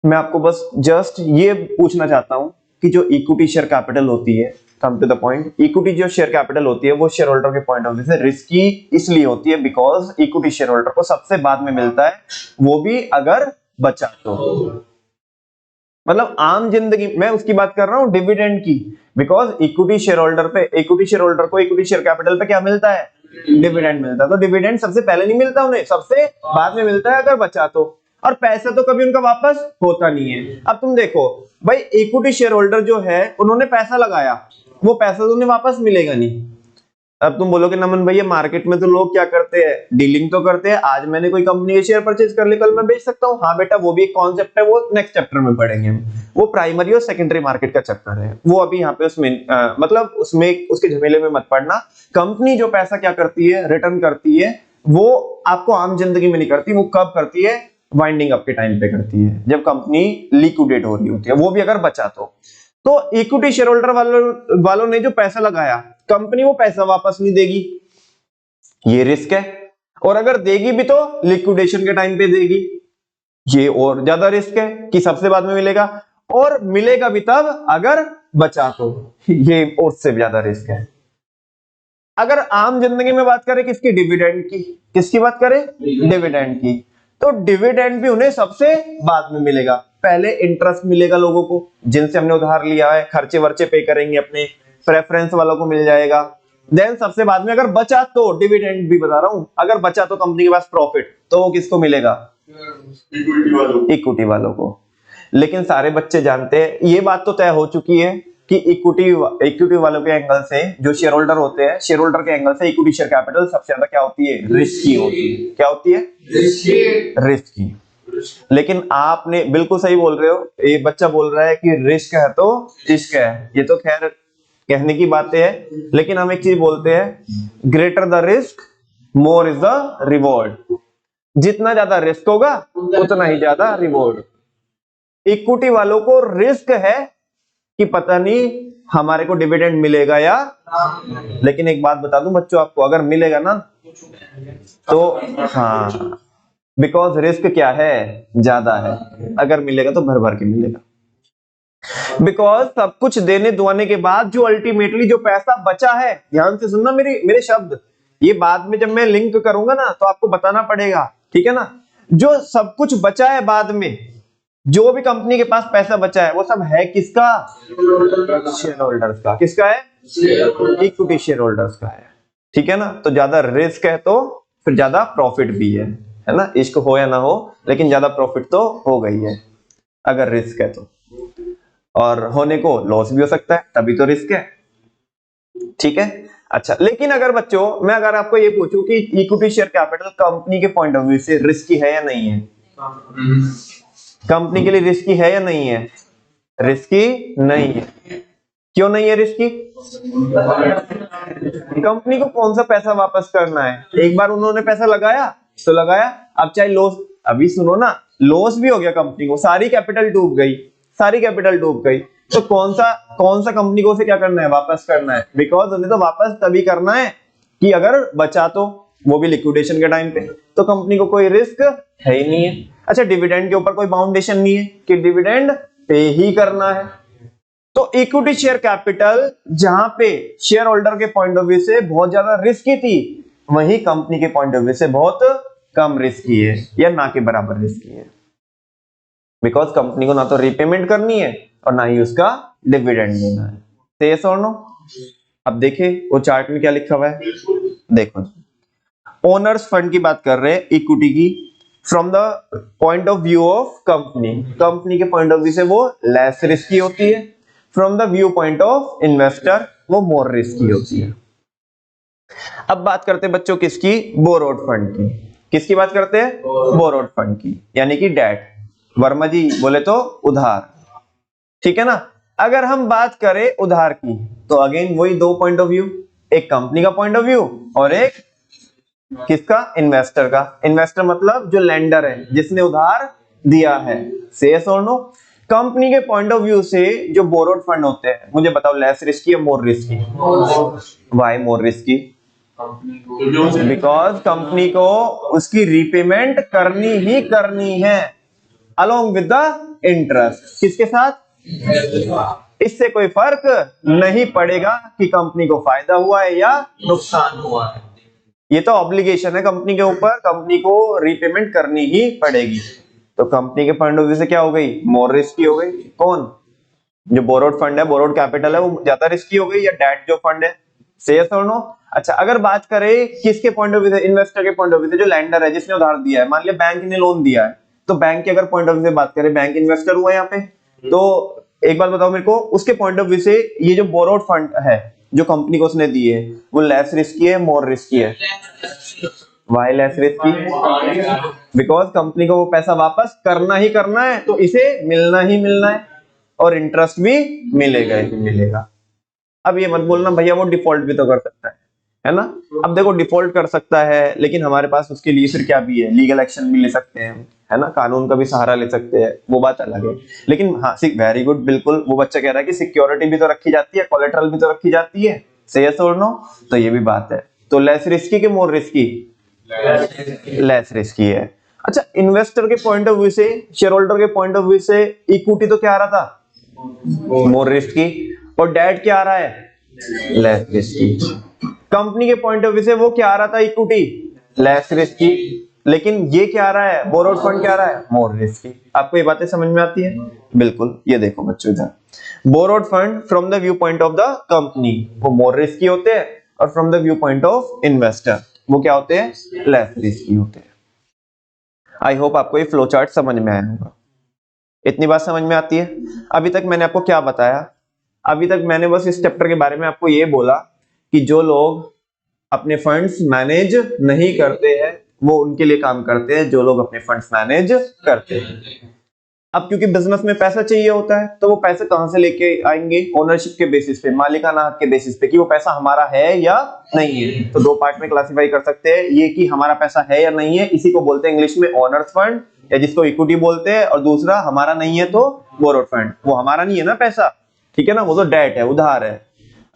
मैं आपको बस जस्ट ये पूछना चाहता हूं कि जो इक्विटी शेयर कैपिटल होती है, come to the point, equity जो शेयर कैपिटल होती है वो शेयर होल्डर के पॉइंट ऑफ व्यू से रिस्की इसलिए होती है बिकॉज इक्विटी शेयर होल्डर को सबसे बाद में मिलता है, वो भी अगर बचा तो। मतलब आम जिंदगी में उसकी बात कर रहा हूं डिविडेंड की, बिकॉज इक्विटी शेयर होल्डर पे, इक्विटी शेयर होल्डर को इक्विटी शेयर कैपिटल पे क्या मिलता है, डिविडेंड मिलता है। तो डिविडेंड सबसे पहले नहीं मिलता उन्हें, सबसे बाद में मिलता है अगर बचा तो, और पैसा तो कभी उनका वापस होता नहीं है। अब तुम देखो भाई, इक्विटी शेयर होल्डर जो है उन्होंने पैसा लगाया, वो पैसा तो उन्हें वापस मिलेगा नहीं। अब तुम बोलोगे नमन भैया मार्केट में तो लोग क्या करते हैं, डीलिंग तो करते हैं, आज मैंने कोई कंपनी के शेयर परचेज कर लिए कल मैं बेच सकता हूँ। हाँ बेटा वो भी एक कॉन्सेप्ट है, वो नेक्स्ट चैप्टर में पढ़ेंगे हम, वो प्राइमरी और सेकेंडरी मार्केट का चैप्टर है, वो अभी यहाँ पे उसमें मतलब उसमें उसके झमेले में मत पड़ना। कंपनी जो पैसा क्या करती है, रिटर्न करती है, वो आपको आम जिंदगी में नहीं करती, वो कब करती है, वाइंडिंग अप के टाइम पे करती है, जब कंपनी लिक्विडेट हो रही होती है, वो भी अगर बचा तो इक्विटी शेयर होल्डर वालों ने जो पैसा लगाया, कंपनी वो पैसा वापस नहीं देगी, ये रिस्क है। और अगर देगी भी तो लिक्विडेशन के टाइम पे देगी, ये और ज्यादा रिस्क है कि सबसे बाद में मिलेगा, और मिलेगा भी तब अगर बचा तो, ये और से ज्यादा रिस्क है। अगर आम जिंदगी में बात करें किसकी, डिविडेंड की, किसकी बात करें, डिविडेंड की, तो डिविडेंड भी उन्हें सबसे बाद में मिलेगा। पहले इंटरेस्ट मिलेगा लोगों को जिनसे हमने उधार लिया है, खर्चे वर्चे पे करेंगे अपने, प्रेफरेंस वालों को मिल जाएगा, देन सबसे बाद में अगर बचा तो, डिविडेंड भी बता रहा हूं, अगर बचा तो कंपनी के पास प्रॉफिट, तो वो किसको मिलेगा, इक्विटी वालों को। लेकिन सारे बच्चे जानते हैं, ये बात तो तय हो चुकी है कि इक्विटी वालों के एंगल से, जो शेयर होल्डर होते हैं, शेयर होल्डर के एंगल से इक्विटी शेयर कैपिटल सबसे ज्यादा क्या होती है, रिस्की होती है। क्या होती है, रिस्की। लेकिन आपने बिल्कुल सही बोल रहे हो, ये बच्चा बोल रहा है कि रिस्क है तो इश्क है, ये तो खैर कहने की बातें है, लेकिन हम एक चीज बोलते हैं, greater the risk more is the reward. जितना ज्यादा रिस्क होगा उतना ही ज्यादा रिवॉर्ड। इक्विटी वालों को रिस्क है कि पता नहीं हमारे को डिविडेंड मिलेगा या, लेकिन एक बात बता दूं बच्चों आपको, अगर मिलेगा ना तो हाँ, बिकॉज रिस्क क्या है, ज्यादा है, अगर मिलेगा तो भर भर के मिलेगा। बिकॉज सब कुछ देने दुआने के बाद जो अल्टीमेटली जो पैसा बचा है, ध्यान से सुनना मेरे शब्द, ये बाद में जब मैं लिंक करूंगा ना तो आपको बताना पड़ेगा, ठीक है ना। जो सब कुछ बचा है बाद में, जो भी कंपनी के पास पैसा बचा है, वो सब है किसका, शेयर होल्डर्स का। किसका है, इक्विटी शेयर होल्डर्स का है, ठीक है ना। तो ज्यादा रिस्क है तो फिर ज्यादा प्रॉफिट भी है ना, इश्क हो या ना हो, लेकिन ज्यादा प्रॉफिट तो हो गई है अगर रिस्क है तो, और होने को लॉस भी हो सकता है, तभी तो रिस्क है, ठीक है। अच्छा, लेकिन अगर बच्चों मैं अगर आपको ये पूछूं कि इक्विटी शेयर कैपिटल कंपनी के पॉइंट ऑफ व्यू से रिस्की है या नहीं है, कंपनी के लिए रिस्की है या नहीं है, रिस्की नहीं है। क्यों नहीं है रिस्की, कंपनी को कौन सा पैसा वापस करना है, एक बार उन्होंने पैसा लगाया तो लगाया, अब चाहे लॉस, अभी सुनो ना, लॉस भी हो गया कंपनी को, सारी कैपिटल डूब गई, सारी कैपिटल डूब गई, तो कौन सा कंपनी को उसे क्या करना है, वापस करना है, बिकॉज उन्हें तो वापस तभी करना है कि अगर बचा तो, वो भी लिक्विडेशन के टाइम पे, तो कंपनी को कोई रिस्क है ही नहीं है। अच्छा, डिविडेंड के ऊपर कोई बाउंडेशन नहीं है कि डिविडेंड पे ही करना है, तो इक्विटी शेयर कैपिटल जहां पे शेयर होल्डर के पॉइंट ऑफ व्यू से बहुत ज्यादा रिस्की थी, वही कंपनी के पॉइंट ऑफ व्यू से बहुत कम रिस्की है या ना के बराबर रिस्की है, बिकॉज कंपनी को ना तो रीपेमेंट करनी है और ना ही उसका डिविडेंड देना है। यस और नो। अब देखें वो चार्ट में क्या लिखा हुआ है, देखो ओनर्स फंड की बात कर रहे हैं, इक्विटी की, from the point of view of company, company के पॉइंट ऑफ व्यू से वो लेस रिस्की होती है, from the view point of investor वो मोर रिस्की होती है। अब बात करते हैं बच्चों किसकी, बोरोड फंड की, किसकी बात करते हैं, बोरोड फंड की, यानी कि डेट, वर्मा जी बोले तो उधार, ठीक है ना। अगर हम बात करें उधार की तो अगेन वही दो पॉइंट ऑफ व्यू, एक कंपनी का पॉइंट ऑफ व्यू और एक किसका, इन्वेस्टर का। इन्वेस्टर मतलब जो लेंडर है, जिसने उधार दिया है। से यस और नो। कंपनी के पॉइंट ऑफ व्यू से जो बोरोड फंड होते हैं, मुझे बताओ लेस रिस्की या more risky? Why more risky? Because company को उसकी रीपेमेंट करनी ही करनी है अलोंग विद द इंटरेस्ट। किसके साथ? इससे कोई फर्क नहीं पड़ेगा कि कंपनी को फायदा हुआ है या नुकसान हुआ है। ये तो ऑब्लिगेशन है कंपनी के ऊपर, कंपनी को रीपेमेंट करनी ही पड़ेगी। तो कंपनी के पॉइंट ऑफ व्यू से क्या हो गई? मोर रिस्की हो गई। कौन? जो बोरोड फंड है, बोरोड कैपिटल है, वो ज्यादा रिस्की हो गई, या डेट जो फंड है? से यस और नो। अच्छा, अगर बात करें किसके पॉइंट ऑफ व्यू से, इन्वेस्टर के पॉइंट ऑफ व्यू से, जो लैंडर है, जिसने उधार दिया है, मान लिया बैंक ने लोन दिया है, तो बैंक के अगर पॉइंट ऑफ व्यू से बात करें, बैंक इन्वेस्टर हुआ यहाँ पे। तो एक बात बताओ मेरे को, उसके पॉइंट ऑफ व्यू से ये जो बोरोड फंड है जो कंपनी को उसने दी है, वो लेस रिस्की है मोर रिस्की है? Why less risky? Because company को वो पैसा वापस करना ही करना है, तो इसे मिलना ही मिलना है और इंटरेस्ट भी मिलेगा ही मिलेगा। अब ये मत बोलना भैया वो डिफॉल्ट भी तो कर सकता है ना। अब देखो डिफॉल्ट कर सकता है, लेकिन हमारे पास उसके लिए फिर क्या भी है, लीगल एक्शन भी ले सकते हैं, है ना, कानून का भी सहारा ले सकते हैं, वो बात अलग है। लेकिन हाँ, वेरी गुड, बिल्कुल वो बच्चा कह रहा है कि सिक्योरिटी भी तो रखी जाती है, कोलेटरल भी तो रखी जाती है। से यस और नो। तो ये भी बात है। तो लेस रिस्की कि मोर रिस्की? लेस रिस्की है। अच्छा, इन्वेस्टर के पॉइंट ऑफ व्यू से, शेयर होल्डर के पॉइंट ऑफ व्यू से इक्विटी तो क्या आ रहा था? More risky. और डेट क्या आ रहा है? Less risky. कंपनी के पॉइंट ऑफ व्यू से वो क्या आ रहा था? Equity, less risky. लेकिन ये क्या आ रहा है? बोरोड फंड क्या आ रहा है? More risky. आपको ये बातें समझ में आती है? बिल्कुल। ये देखो बच्चों, इधर borrowed fund from the view point of the company वो मोर रिस्की होते हैं, और from the view point of investor वो क्या होते हैं? लेस रिस्की होते हैं। आई होप आपको ये फ्लो चार्ट समझ में आया होगा। इतनी बात समझ में आती है? अभी तक मैंने आपको क्या बताया? अभी तक मैंने बस इस चैप्टर के बारे में आपको ये बोला कि जो लोग अपने फंड्स मैनेज नहीं करते हैं, वो उनके लिए काम करते हैं जो लोग अपने फंड्स मैनेज करते हैं। अब क्योंकि बिजनेस में पैसा चाहिए होता है, तो वो पैसे कहां से लेके आएंगे? ओनरशिप के बेसिस पे, मालिकाना हक के बेसिस पे, कि वो पैसा हमारा है या नहीं है। तो दो पार्ट में क्लासिफाई कर सकते हैं, ये कि हमारा पैसा है या नहीं है, इसी को बोलते हैं इंग्लिश में ओनर्स फंड, या जिसको इक्विटी बोलते हैं। और दूसरा हमारा नहीं है तो बोरोड फंड, वो हमारा नहीं है ना पैसा, ठीक है ना, वो तो डेट है, उधार है।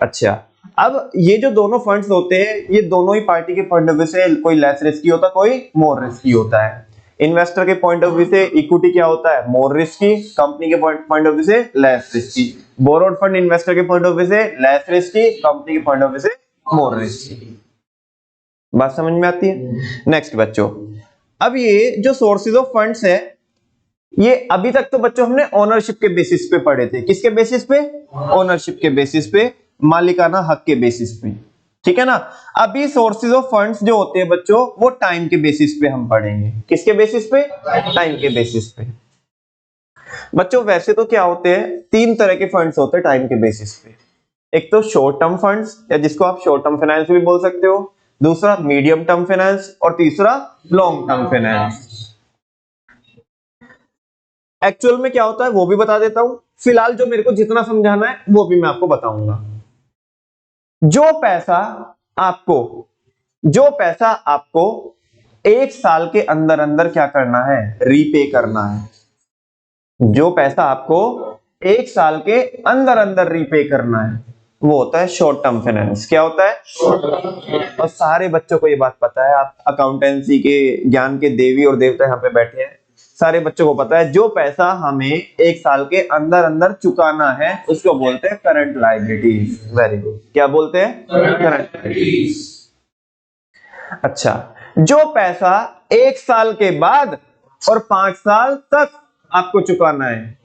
अच्छा, अब ये जो दोनों फंड्स होते हैं, ये दोनों ही पार्टी के पॉइंट ऑफ व्यू से कोई लेस रिस्की होता है, कोई मोर रिस्की होता है। इन्वेस्टर के पॉइंट ऑफ व्यू से इक्विटी क्या होता है? More risky. कंपनी के पॉइंट ऑफ व्यू से less risky. Borrowed fund investor के पॉइंट ऑफ व्यू से लेस रिस्की, कंपनी के पॉइंट ऑफ व्यू से मोर रिस्की। बात समझ में आती है? नेक्स्ट बच्चों, अब ये जो सोर्सेज ऑफ फंड्स है, ये अभी तक तो बच्चों हमने ओनरशिप के बेसिस पे पढ़े थे। किसके बेसिस पे? ओनरशिप के बेसिस पे, मालिकाना हक के बेसिस पे, ठीक है ना। अभी सोर्सेज ऑफ फंड्स जो होते हैं बच्चों, वो टाइम के बेसिस पे हम पढ़ेंगे। किसके बेसिस पे? टाइम के बेसिस पे। बच्चों वैसे तो क्या होते हैं, तीन तरह के फंड्स होते हैं टाइम के बेसिस पे। एक तो शॉर्ट टर्म फंड्स, या जिसको आप शॉर्ट टर्म फाइनेंस भी बोल सकते हो, दूसरा मीडियम टर्म फाइनेंस, और तीसरा लॉन्ग टर्म फाइनेंस। एक्चुअल में क्या होता है वो भी बता देता हूं, फिलहाल जो मेरे को जितना समझाना है वो भी मैं आपको बताऊंगा। जो पैसा आपको एक साल के अंदर अंदर क्या करना है? रीपे करना है। जो पैसा आपको एक साल के अंदर अंदर रीपे करना है, वो होता है शॉर्ट टर्म फाइनेंस। क्या होता है? और सारे बच्चों को ये बात पता है, आप अकाउंटेंसी के ज्ञान के देवी और देवता यहाँ पे बैठे हैं, सारे बच्चों को पता है जो पैसा हमें एक साल के अंदर अंदर चुकाना है उसको बोलते हैं करंट लायबिलिटीज। Very good. क्या बोलते हैं? Current liabilities. अच्छा, जो पैसा एक साल के बाद और 5 साल तक आपको चुकाना है,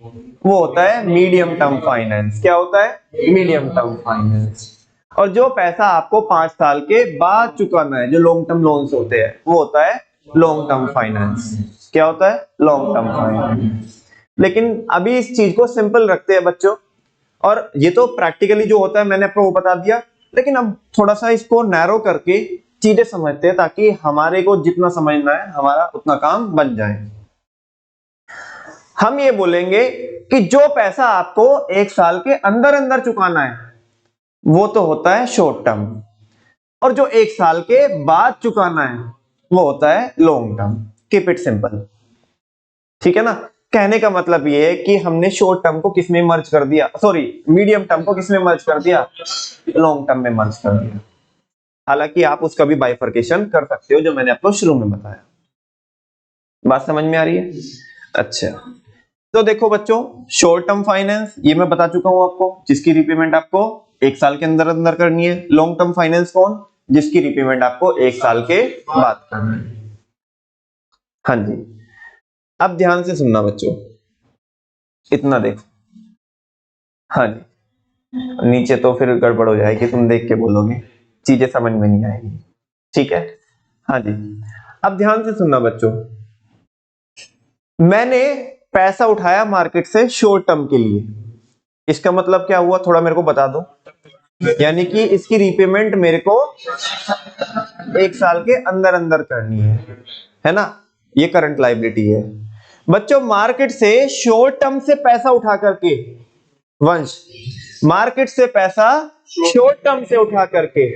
वो होता है मीडियम टर्म फाइनेंस। क्या होता है? Medium term finance. और जो पैसा आपको 5 साल के बाद चुकाना है, जो लॉन्ग टर्म लोन्स होते हैं, वो होता है लॉन्ग टर्म फाइनेंस। क्या होता है? Long term finance. लेकिन अभी इस चीज को सिंपल रखते हैं बच्चों, और ये तो प्रैक्टिकली जो होता है मैंने आपको वो बता दिया, लेकिन अब थोड़ा सा इसको नैरो करके चीजें समझते हैं, ताकि हमारे को जितना समझना है हमारा उतना काम बन जाए। हम ये बोलेंगे कि जो पैसा आपको 1 साल के अंदर अंदर चुकाना है वो तो होता है शॉर्ट टर्म, और जो 1 साल के बाद चुकाना है वो होता है long term. Keep it simple, ठीक है ना। कहने का मतलब ये है कि हमने शॉर्ट टर्म को किस में मर्ज कर दिया, सॉरी मीडियम टर्म को किस में मर्ज कर दिया, लॉन्ग टर्म में मर्ज कर दिया। हालांकि आप उसका भी बाइफर्केशन कर सकते हो जो मैंने आपको शुरू में बताया। बात समझ में आ रही है? अच्छा, तो देखो बच्चों, शॉर्ट टर्म फाइनेंस ये मैं बता चुका हूं आपको, जिसकी रिपेमेंट आपको 1 साल के अंदर अंदर करनी है। लॉन्ग टर्म फाइनेंस कौन, जिसकी रिपेमेंट आपको 1 साल के बाद करनी है। हाँ जी, अब ध्यान से सुनना बच्चों, इतना देखो। हाँ जी, नीचे तो फिर गड़बड़ हो जाएगी, तुम देख के बोलोगे, चीजें समझ में नहीं आएगी, ठीक है। हाँ जी, अब ध्यान से सुनना बच्चों, मैंने पैसा उठाया मार्केट से शॉर्ट टर्म के लिए, इसका मतलब क्या हुआ, थोड़ा मेरे को बता दो। यानी कि इसकी रिपेमेंट मेरे को 1 साल के अंदर अंदर करनी है ना, ये करंट लायबिलिटी है। बच्चों मार्केट से शॉर्ट टर्म से पैसा उठा करके, वंश मार्केट से पैसा शॉर्ट टर्म से उठा करके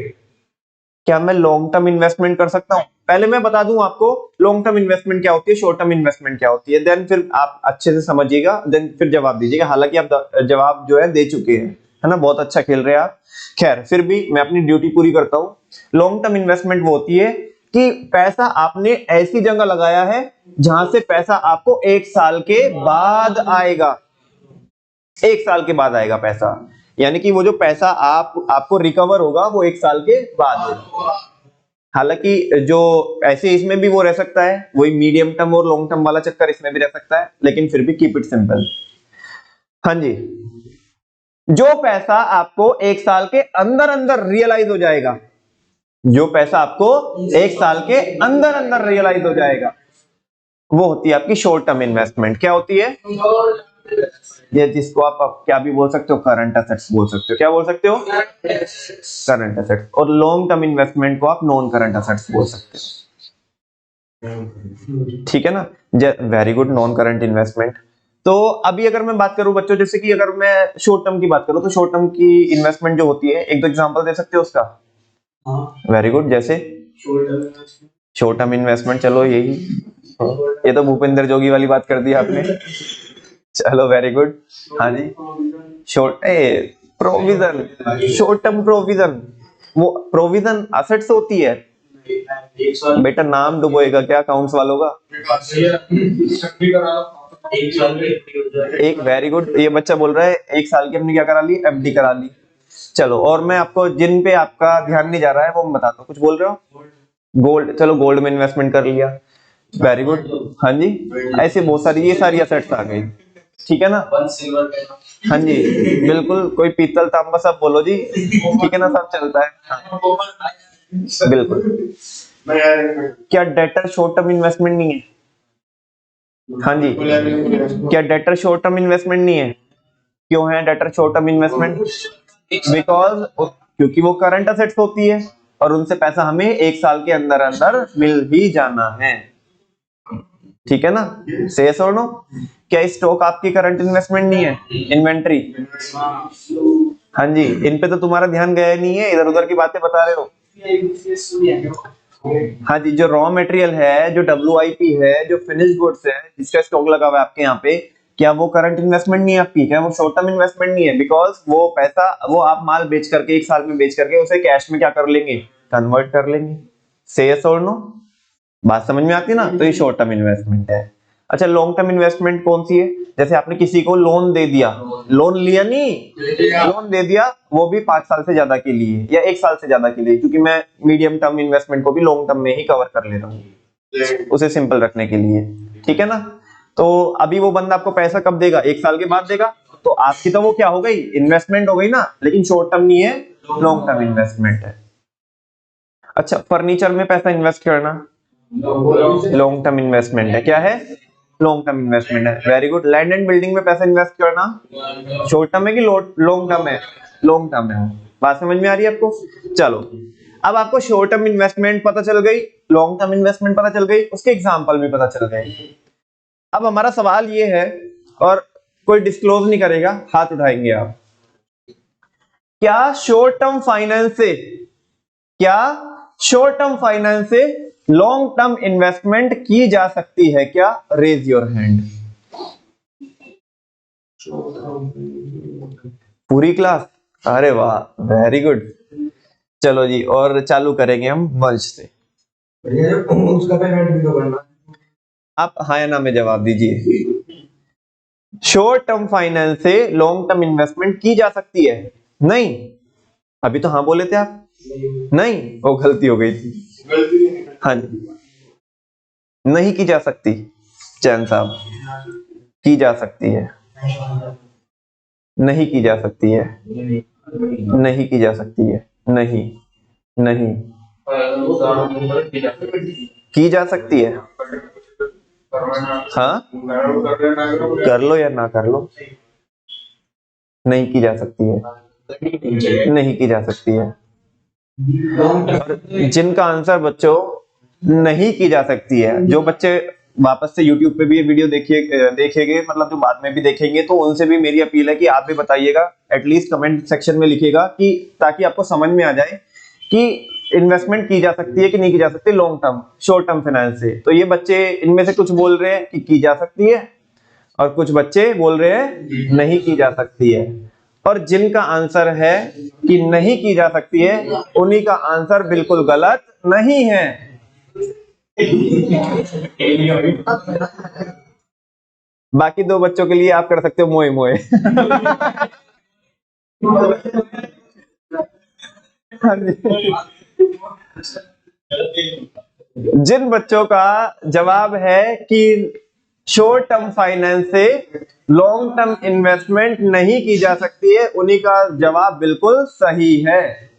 क्या मैं लॉन्ग टर्म इन्वेस्टमेंट कर सकता हूं? पहले मैं बता दूं आपको लॉन्ग टर्म इन्वेस्टमेंट क्या होती है, शॉर्ट टर्म इन्वेस्टमेंट क्या होती है, देन फिर आप अच्छे से समझिएगा, देन फिर जवाब दीजिएगा। हालांकि आप जवाब जो है दे चुके हैं, है ना, बहुत अच्छा खेल रहे हैं आप। खैर फिर भी मैं अपनी ड्यूटी पूरी करता हूं। लॉन्ग टर्म इन्वेस्टमेंट वो होती है कि पैसा आपने ऐसी जगह लगाया है जहां से पैसा आपको 1 साल के बाद आएगा, 1 साल के बाद आएगा पैसा, यानी कि वो जो पैसा आपको रिकवर होगा वो 1 साल के बाद होगा। हालांकि जो ऐसे इसमें भी वो रह सकता है, वही मीडियम टर्म और लॉन्ग टर्म वाला चक्कर इसमें भी रह सकता है, लेकिन फिर भी कीप इट सिंपल। हाँ जी, जो पैसा आपको 1 साल के अंदर अंदर रियलाइज हो जाएगा, जो पैसा आपको 1 साल के अंदर अंदर रियलाइज हो जाएगा, वो होती है आपकी शॉर्ट टर्म इन्वेस्टमेंट। क्या होती है ये, जिसको आप क्या भी बोल सकते हो, करंट एसेट्स बोल सकते हो। क्या बोल सकते हो? Current assets. और लॉन्ग टर्म इन्वेस्टमेंट को आप नॉन करंट एसेट्स बोल सकते हो, ठीक है ना। Very good, non current investment. तो अभी अगर मैं बात करूं बच्चों, जैसे कि अगर मैं शॉर्ट टर्म की बात करूं, तो शॉर्ट टर्म की इन्वेस्टमेंट जो होती है, एक दो एग्जांपल दे सकते हो उसका? वेरी गुड, जैसे शॉर्ट टर्म इन्वेस्टमेंट, चलो यही, ये तो भूपेंद्र जोगी वाली बात कर दी आपने। चलो वेरी गुड। हाँ जी, short provision, short term provision, वो प्रोविजन असेट्स होती है। बेटा नाम डुबोएगा क्या अकाउंट्स वालों का? एक वेरी गुड, ये बच्चा बोल रहा है 1 साल की हमने क्या करा ली, एफडी करा ली। चलो, और मैं आपको जिन पे आपका ध्यान नहीं जा रहा है वो मैं बताता हूँ। कुछ बोल रहे हो? गोल्ड, चलो गोल्ड में इन्वेस्टमेंट कर लिया, वेरी गुड। हाँ जी, ऐसे बहुत सारी, ये सारी असेट्स आ गई, ठीक है ना। हाँ जी बिल्कुल, कोई पीतल तांबा सब बोलो जी, ठीक है ना, सब चलता है। हाँ, बिल्कुल। क्या डेटर शॉर्ट टर्म इन्वेस्टमेंट नहीं है? हाँ जी, क्या डेटर शॉर्ट टर्म इन्वेस्टमेंट नहीं है? क्यों है debtor short term investment? Because क्योंकि वो करंट असेट्स होती है और उनसे पैसा हमें 1 साल के अंदर अंदर मिल ही जाना है, ठीक है ना। से यस और नो? क्या स्टॉक आपकी करंट इन्वेस्टमेंट नहीं है, इन्वेंट्री? हाँ जी, इन पे तो तुम्हारा ध्यान गया नहीं है, इधर उधर की बातें बता रहे हो। हाँ जी, जो रॉ मटेरियल है, जो WIP है, जो फिनिश्ड गुड्स है, जिसका स्टॉक लगा हुआ है आपके यहाँ पे, क्या वो करंट इन्वेस्टमेंट नहीं है आपकी? क्या वो शॉर्ट टर्म इन्वेस्टमेंट नहीं है? बिकॉज वो पैसा, वो आप माल बेच करके 1 साल में बेच करके उसे कैश में क्या कर लेंगे, कन्वर्ट कर लेंगे। से यस और नो? बात समझ में आती है ना? तो ये शॉर्ट टर्म इन्वेस्टमेंट है। अच्छा, लॉन्ग टर्म इन्वेस्टमेंट कौन सी है? जैसे आपने किसी को लोन दे दिया, लोन लिया नहीं, लोन दे दिया, वो भी 5 साल से ज्यादा के लिए या 1 साल से ज्यादा के लिए, क्योंकि मैं मीडियम टर्म इन्वेस्टमेंट को भी लॉन्ग टर्म में ही कवर कर ले रहा हूँ उसे सिंपल रखने के लिए, ठीक है ना। तो अभी वो बंदा आपको पैसा कब देगा? 1 साल के बाद देगा। तो आपकी तो वो क्या हो गई, इन्वेस्टमेंट हो गई ना, लेकिन शॉर्ट टर्म नहीं है, लॉन्ग टर्म इन्वेस्टमेंट है। अच्छा, फर्नीचर में पैसा इन्वेस्ट करना लॉन्ग टर्म इन्वेस्टमेंट है। क्या है? लॉन्ग टर्म इन्वेस्टमेंट है, very good. Land and building में पैसा इन्वेस्ट करना शॉर्ट टर्म है कि लॉन्ग टर्म है? लॉन्ग टर्म है। बात समझ में आ रही है आपको? चलो, अब आपको शॉर्ट टर्म इन्वेस्टमेंट पता चल गई, लॉन्ग टर्म इन्वेस्टमेंट पता चल गई, उसके एग्जांपल भी पता चल गए। अब हमारा सवाल ये है और कोई डिस्क्लोज नहीं करेगा, हाथ उठाएंगे आप। क्या शॉर्ट टर्म फाइनेंस से लॉन्ग टर्म इन्वेस्टमेंट की जा सकती है क्या? Raise your hand. पूरी क्लास, अरे वाह, वेरी गुड। चलो जी, और चालू करेंगे हम वंश से। उसका पेमेंट भी तो करना। आप हाँ या ना में जवाब दीजिए। शॉर्ट टर्म फाइनेंस से लॉन्ग टर्म इन्वेस्टमेंट की जा सकती है? नहीं, अभी तो हाँ बोले थे आप। नहीं, वो गलती हो गई थी। हाँ जी, नहीं की जा सकती। चैन साहब, की जा सकती है, नहीं की जा सकती है, नहीं की जा सकती है, नहीं नहीं की जा सकती है। हाँ, कर लो या ना कर लो, नहीं की जा सकती है, नहीं की जा सकती है। और जिनका आंसर बच्चों नहीं की जा सकती है, जो बच्चे वापस से YouTube पे भी ये वीडियो देखेंगे, मतलब जो बाद में भी देखेंगे, तो उनसे भी मेरी अपील है कि आप भी बताइएगा, एटलीस्ट कमेंट सेक्शन में लिखिएगा, कि ताकि आपको समझ में आ जाए कि इन्वेस्टमेंट की जा सकती है कि नहीं की जा सकती long term short term finance से। तो ये बच्चे इनमें से कुछ बोल रहे हैं कि की जा सकती है, और कुछ बच्चे बोल रहे हैं नहीं की जा सकती है। और जिनका आंसर है कि नहीं की जा सकती है, उन्हीं का आंसर बिल्कुल गलत नहीं है। बाकी दो बच्चों के लिए आप कर सकते हो मोए मोए। जिन बच्चों का जवाब है कि शॉर्ट टर्म फाइनेंस से लॉन्ग टर्म इन्वेस्टमेंट नहीं की जा सकती है, उन्हीं का जवाब बिल्कुल सही है।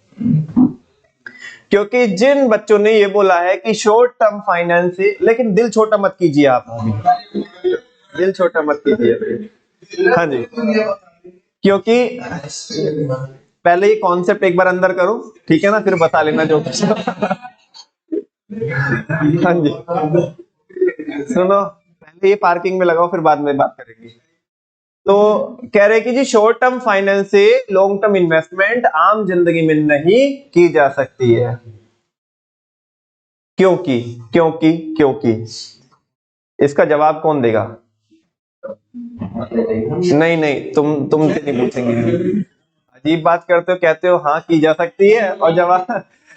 क्योंकि जिन बच्चों ने ये बोला है कि शॉर्ट टर्म फाइनेंस से, लेकिन दिल छोटा मत कीजिए आप, दिल छोटा मत कीजिए। हाँ जी, क्योंकि पहले ये कॉन्सेप्ट एक बार अंदर करो, ठीक है ना, फिर बता लेना जो कुछ। हाँ जी, सुनो, पहले ये पार्किंग में लगाओ, फिर बाद में बात करेंगे। तो कह रहे कि जी शॉर्ट टर्म फाइनेंस से लॉन्ग टर्म इन्वेस्टमेंट आम जिंदगी में नहीं की जा सकती है। क्योंकि क्योंकि क्योंकि इसका जवाब कौन देगा? नहीं नहीं, तुमसे नहीं पूछेंगे। अजीब बात करते हो, कहते हो हाँ की जा सकती है, और जवाब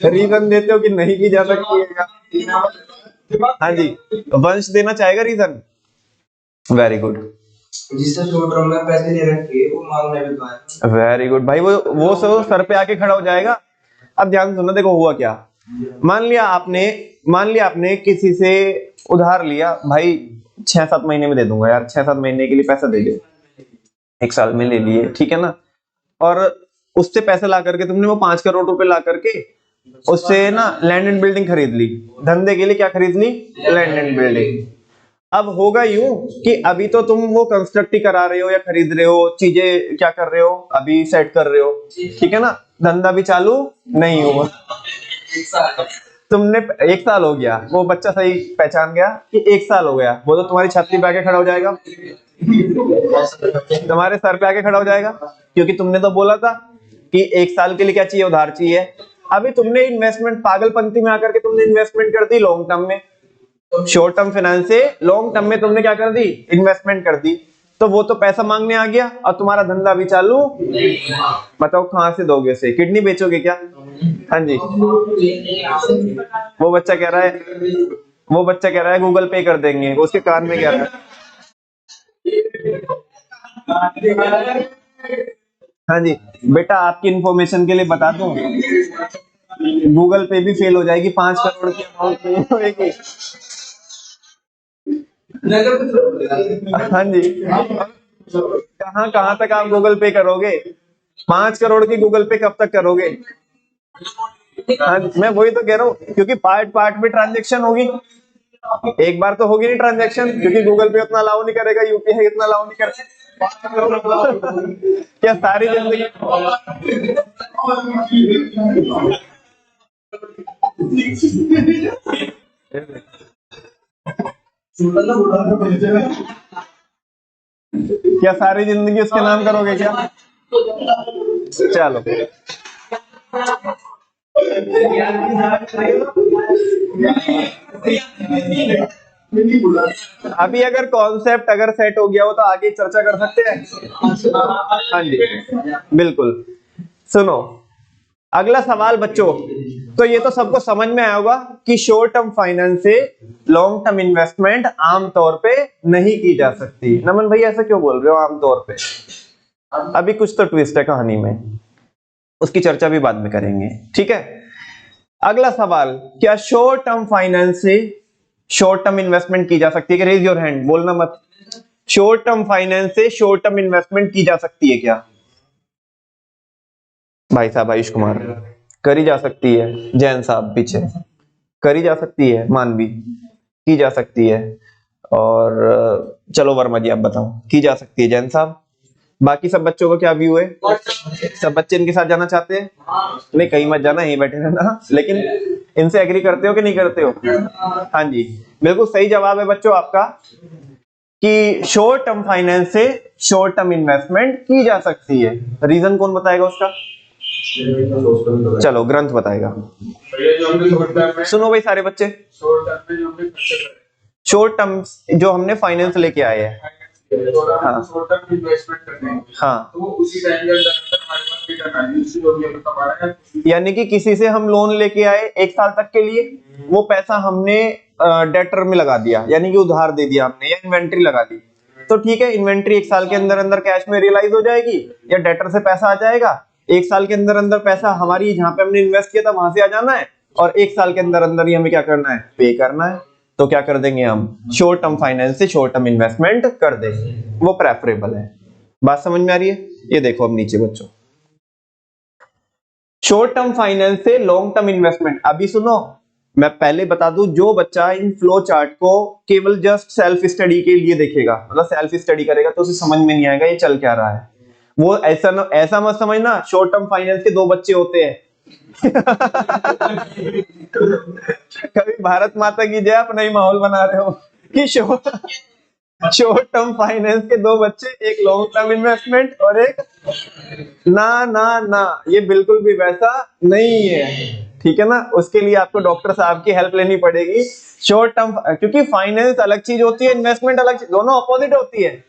रीजन देते हो कि नहीं की जा सकती है। हाँ जी, वंश देना चाहेगा रीजन। Very good. जिससे शॉर्ट टर्म में पैसे नहीं रखे वो मांगने भी तो है। वेरी गुड भाई, वो सर पे आके खड़ा हो जाएगा। अब ध्यान सुनो, देखो हुआ क्या। मान लिया आपने किसी से उधार लिया, भाई 6-7 महीने में दे दूंगा यार, 6-7 महीने के लिए पैसा दे दे, 1 साल में ले लिए, ठीक है ना। और उससे पैसे ला करके तुमने वो 5 करोड़ रुपए ला करके उससे ना लैंड एंड बिल्डिंग खरीद ली। धंधे के लिए क्या खरीद ली? Land and building. अब होगा यूं कि अभी तो तुम वो कंस्ट्रक्ट ही करा रहे हो या खरीद रहे हो, चीजें क्या कर रहे हो, अभी सेट कर रहे हो, ठीक है ना, धंधा भी चालू नहीं हुआ। तुमने 1 साल हो गया, वो बच्चा सही पहचान गया कि 1 साल हो गया, वो तो तुम्हारी छाती पे आके खड़ा हो जाएगा, तुम्हारे सर पे आके खड़ा हो जाएगा, क्योंकि तुमने तो बोला था कि 1 साल के लिए क्या चाहिए, उधार चाहिए। अभी तुमने इन्वेस्टमेंट पागलपंती में आकर के तुमने इन्वेस्टमेंट कर दी लॉन्ग टर्म में, शॉर्ट टर्म फाइनेंस से लॉन्ग टर्म में तुमने क्या कर दी? इन्वेस्टमेंट कर दी। तो वो तो पैसा मांगने आ गया, और तुम्हारा धंधा भी चालू। बताओ कहां से दोगे उसे? किडनी बेचोगे क्या? हाँ जी, वो बच्चा कह रहा है गूगल पे कर देंगे, उसके कान में कह रहा है। हाँ जी बेटा, आपकी इंफॉर्मेशन के लिए बता दूं, गूगल पे भी फेल हो जाएगी, 5 करोड़ की अमाउंट नहीं होगी। हाँ जी, कहाँ कहाँ तक आप गूगल पे करोगे? 5 करोड़ की गूगल पे कब तक करोगे? हाँ, मैं वही तो कह रहा हूँ, क्योंकि पार्ट पार्ट में ट्रांजेक्शन होगी, एक बार तो होगी नहीं ट्रांजेक्शन, क्योंकि गूगल पे उतना अलाउ नहीं करेगा, यूपीआई इतना अलाउ नहीं करेगा। क्या सारी जिंदगी क्या सारी जिंदगी उसके नाम करोगे क्या? चलो अभी अगर कॉन्सेप्ट अगर सेट हो गया हो तो आगे चर्चा कर सकते हैं। हाँ जी बिल्कुल। सुनो अगला सवाल बच्चों, तो ये तो सबको समझ में आया होगा कि शॉर्ट टर्म फाइनेंस से लॉन्ग टर्म इन्वेस्टमेंट आमतौर पे नहीं की जा सकती। नमन भाई ऐसा क्यों बोल रहे हो आमतौर पे? अभी कुछ तो ट्विस्ट है कहानी में, उसकी चर्चा भी बाद में करेंगे, ठीक है। अगला सवाल, क्या शॉर्ट टर्म फाइनेंस से शॉर्ट टर्म इन्वेस्टमेंट की जा सकती है? रेज योर हैंड, बोलना मत। शॉर्ट टर्म फाइनेंस से शॉर्ट टर्म इन्वेस्टमेंट की जा सकती है क्या? भाई साहब आयुष कुमार, करी जा सकती है। जैन साहब पीछे, करी जा सकती है। मानवी, की जा सकती है। और चलो वर्मा जी आप बताओ, की जा सकती है। जैन साहब, बाकी सब बच्चों का क्या व्यू है? सब बच्चे इनके साथ जाना चाहते हैं? नहीं कहीं मत जाना, यहीं बैठे रहना। लेकिन इनसे एग्री करते हो कि नहीं करते हो? हाँ जी बिल्कुल सही जवाब है बच्चों आपका कि शॉर्ट टर्म फाइनेंस से शॉर्ट टर्म इन्वेस्टमेंट की जा सकती है। रीजन कौन बताएगा उसका? चलो ग्रंथ बताएगा। सुनो भाई सारे बच्चे, शॉर्ट टर्म जो हमने फाइनेंस लेके आए हैं, हाँ हाँ, यानी कि किसी से हम लोन लेके आए 1 साल तक के लिए, वो पैसा हमने डेटर में लगा दिया, यानी कि उधार दे दिया हमने, या इन्वेंट्री लगा दी। तो ठीक है, इन्वेंट्री 1 साल के अंदर अंदर कैश में रियलाइज हो जाएगी, या डेटर से पैसा आ जाएगा। 1 साल के अंदर अंदर पैसा हमारी जहां पे हमने इन्वेस्ट किया था वहां से आ जाना है, और 1 साल के अंदर अंदर ही हमें क्या करना है? पे करना है। तो क्या कर देंगे हम? शॉर्ट टर्म फाइनेंस से शॉर्ट टर्म इन्वेस्टमेंट कर देंगे, वो प्रेफरेबल है। बात समझ में आ रही है? ये देखो अब नीचे बच्चों, शॉर्ट टर्म फाइनेंस से लॉन्ग टर्म इन्वेस्टमेंट। अभी सुनो, मैं पहले बता दूं, जो बच्चा इन फ्लो चार्ट को केवल जस्ट सेल्फ स्टडी के लिए देखेगा, मतलब सेल्फ स्टडी करेगा, तो उसे समझ में नहीं आएगा ये चल क्या रहा है। वो ऐसा मत समझना शॉर्ट टर्म फाइनेंस के 2 बच्चे होते हैं। कभी भारत माता की जय अपना ही माहौल बना रहे हो कि शॉर्ट टर्म फाइनेंस के 2 बच्चे, एक लॉन्ग टर्म इन्वेस्टमेंट और एक, ना ना ना, ये बिल्कुल भी वैसा नहीं है, ठीक है ना। उसके लिए आपको डॉक्टर साहब की हेल्प लेनी पड़ेगी। शॉर्ट टर्म, क्योंकि फाइनेंस अलग चीज होती है, इन्वेस्टमेंट अलग चीज, दोनों अपोजिट होती है।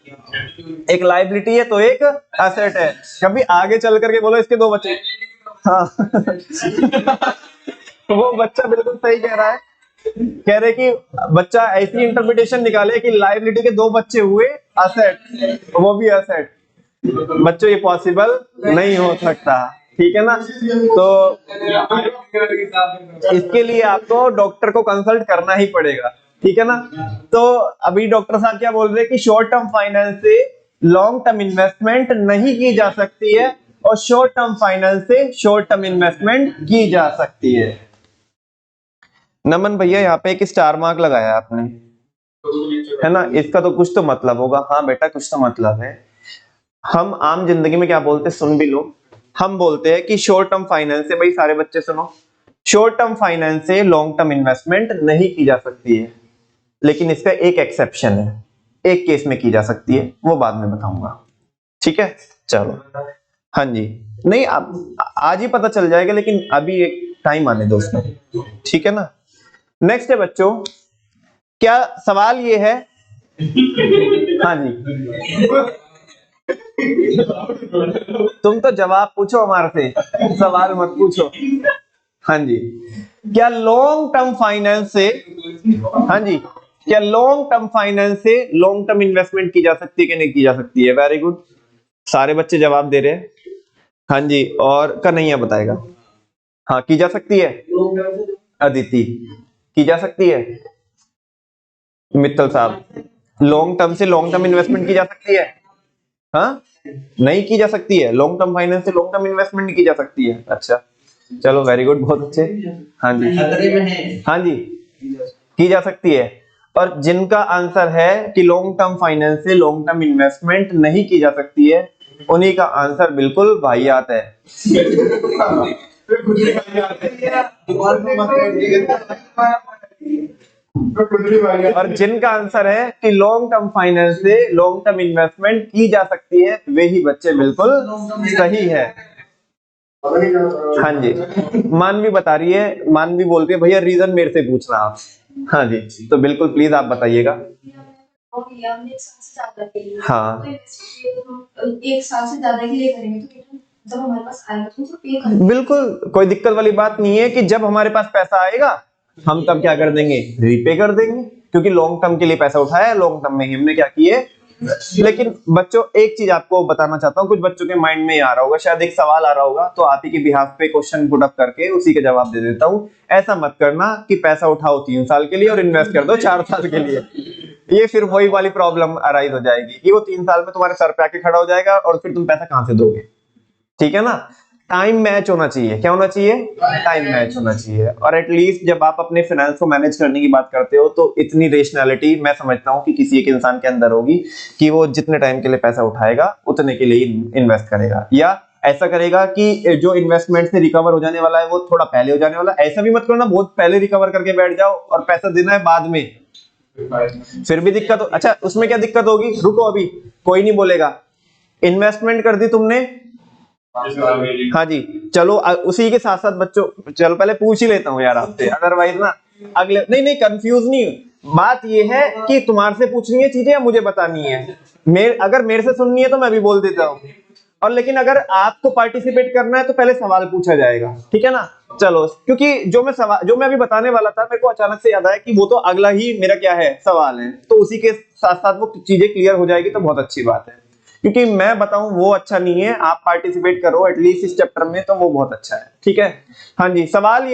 एक लायबिलिटी है तो एक एसेट है। कभी आगे चल करके बोलो इसके 2 बच्चे, हाँ। वो बच्चा बिल्कुल सही कह रहा है, कह रहे कि बच्चा ऐसी इंटरप्रिटेशन निकाले कि लायबिलिटी के 2 बच्चे हुए एसेट, वो भी एसेट। बच्चों ये पॉसिबल नहीं हो सकता, ठीक है ना। तो इसके लिए आपको डॉक्टर को कंसल्ट करना ही पड़ेगा, ठीक है ना। तो अभी डॉक्टर साहब क्या बोल रहे हैं कि शॉर्ट टर्म फाइनेंस से लॉन्ग टर्म इन्वेस्टमेंट नहीं की जा सकती है, और शॉर्ट टर्म फाइनेंस से शॉर्ट टर्म इन्वेस्टमेंट की जा सकती है। नमन भैया यहाँ पे एक स्टार मार्क लगाया आपने, है ना, इसका तो कुछ तो मतलब होगा। हाँ बेटा कुछ तो मतलब है। हम आम जिंदगी में क्या बोलते, सुन भी लो, हम बोलते हैं कि शॉर्ट टर्म फाइनेंस से, भाई सारे बच्चे सुनो, शॉर्ट टर्म फाइनेंस से लॉन्ग टर्म इन्वेस्टमेंट नहीं की जा सकती है, लेकिन इसका एक एक्सेप्शन है, एक केस में की जा सकती है, वो बाद में बताऊंगा, ठीक है। चलो हाँ जी, नहीं अब आज ही पता चल जाएगा, लेकिन अभी एक टाइम आने दो उसमें, ठीक है ना। नेक्स्ट है बच्चों, क्या सवाल ये है, हाँ जी, तुम तो जवाब पूछो हमारे से, सवाल मत पूछो। हाँ जी, क्या लॉन्ग टर्म फाइनेंस से, हाँ जी, क्या लॉन्ग टर्म फाइनेंस से लॉन्ग टर्म इन्वेस्टमेंट की जा सकती है कि नहीं की जा सकती है? वेरी गुड, सारे बच्चे जवाब दे रहे हैं। हाँ जी, और कन्हैया बताएगा। हाँ की जा सकती है। अदिति, की जा सकती है। मित्तल साहब, लॉन्ग टर्म से लॉन्ग टर्म इन्वेस्टमेंट की जा सकती है? हाँ नहीं की जा सकती है, लॉन्ग टर्म फाइनेंस से लॉन्ग टर्म इन्वेस्टमेंट नहीं की जा सकती है। अच्छा चलो वेरी गुड, बहुत अच्छे। हाँ जी, हाँ जी की जा सकती है। और जिनका आंसर है कि लॉन्ग टर्म फाइनेंस से लॉन्ग टर्म इन्वेस्टमेंट नहीं की जा सकती है, उन्हीं का आंसर बिल्कुल वाहियात है। और जिनका आंसर है कि लॉन्ग टर्म फाइनेंस से लॉन्ग टर्म इन्वेस्टमेंट की जा सकती है, वे ही बच्चे बिल्कुल सही है। हाँ जी, मानवी बता रही है, मानवी बोल रही है भैया रीजन मेरे से पूछना आप। हाँ जी, तो बिल्कुल प्लीज आप बताइएगा। हाँ, एक साल से ज्यादा के लिए करेंगे तो जब हमारे पास आएगा तो पे कर बिल्कुल कोई दिक्कत वाली बात नहीं है कि जब हमारे पास पैसा आएगा हम तब क्या कर देंगे, रीपे कर देंगे, क्योंकि लॉन्ग टर्म के लिए पैसा उठाया, लॉन्ग टर्म में हमने क्या किए। लेकिन बच्चों एक चीज आपको बताना चाहता हूँ, कुछ बच्चों के माइंड में आ रहा होगा, शायद एक सवाल आ रहा होगा, तो आप ही के बिहाफ पे क्वेश्चन पुट अप करके उसी के जवाब दे देता हूँ। ऐसा मत करना कि पैसा उठाओ 3 साल के लिए और इन्वेस्ट कर दो 4 साल के लिए, ये फिर वही वाली प्रॉब्लम अराइज हो जाएगी कि वो 3 साल में तुम्हारे सर पे आके खड़ा हो जाएगा और फिर तुम पैसा कहां से दोगे। ठीक है ना, टाइम मैच होना चाहिए। क्या होना चाहिए, टाइम मैच होना चाहिए। और एटलीस्ट जब आप अपने फाइनेंस को मैनेज करने की बात करते हो तो इतनी रेशनैलिटी मैं समझता हूँ कि किसी एक इंसान के अंदर होगी कि वो जितने टाइम के लिए पैसा उठाएगा उतने के लिए इन्वेस्ट करेगा, या ऐसा करेगा कि जो इन्वेस्टमेंट से रिकवर हो जाने वाला है वो थोड़ा पहले हो जाने वाला है। ऐसा भी मत करना बहुत पहले रिकवर करके बैठ जाओ और पैसा देना है बाद में, फिर भी दिक्कत हो। अच्छा उसमें क्या दिक्कत होगी, रुको अभी कोई नहीं बोलेगा। इन्वेस्टमेंट कर दी तुमने, हाँ जी, चलो उसी के साथ साथ बच्चों, चलो पहले पूछ ही लेता हूँ यार आपसे, अदरवाइज ना अगले नहीं कंफ्यूज नहीं। बात ये है कि तुम्हारे से पूछनी है चीजें या मुझे बतानी है। अगर मेरे से सुननी है तो मैं भी बोल देता हूँ, और लेकिन अगर आपको पार्टिसिपेट करना है तो पहले सवाल पूछा जाएगा, ठीक है ना। चलो, क्योंकि जो मैं अभी बताने वाला था मेरे को अचानक से याद आया कि वो तो अगला ही मेरा क्या है सवाल है, तो उसी के साथ साथ वो चीजें क्लियर हो जाएगी तो बहुत अच्छी बात है। क्योंकि मैं बताऊं वो अच्छा नहीं है, आप पार्टिसिपेट करो एटलीस्ट इस चैप्टर में तो वो बहुत अच्छा है। ठीक है, हाँ जी, सवाल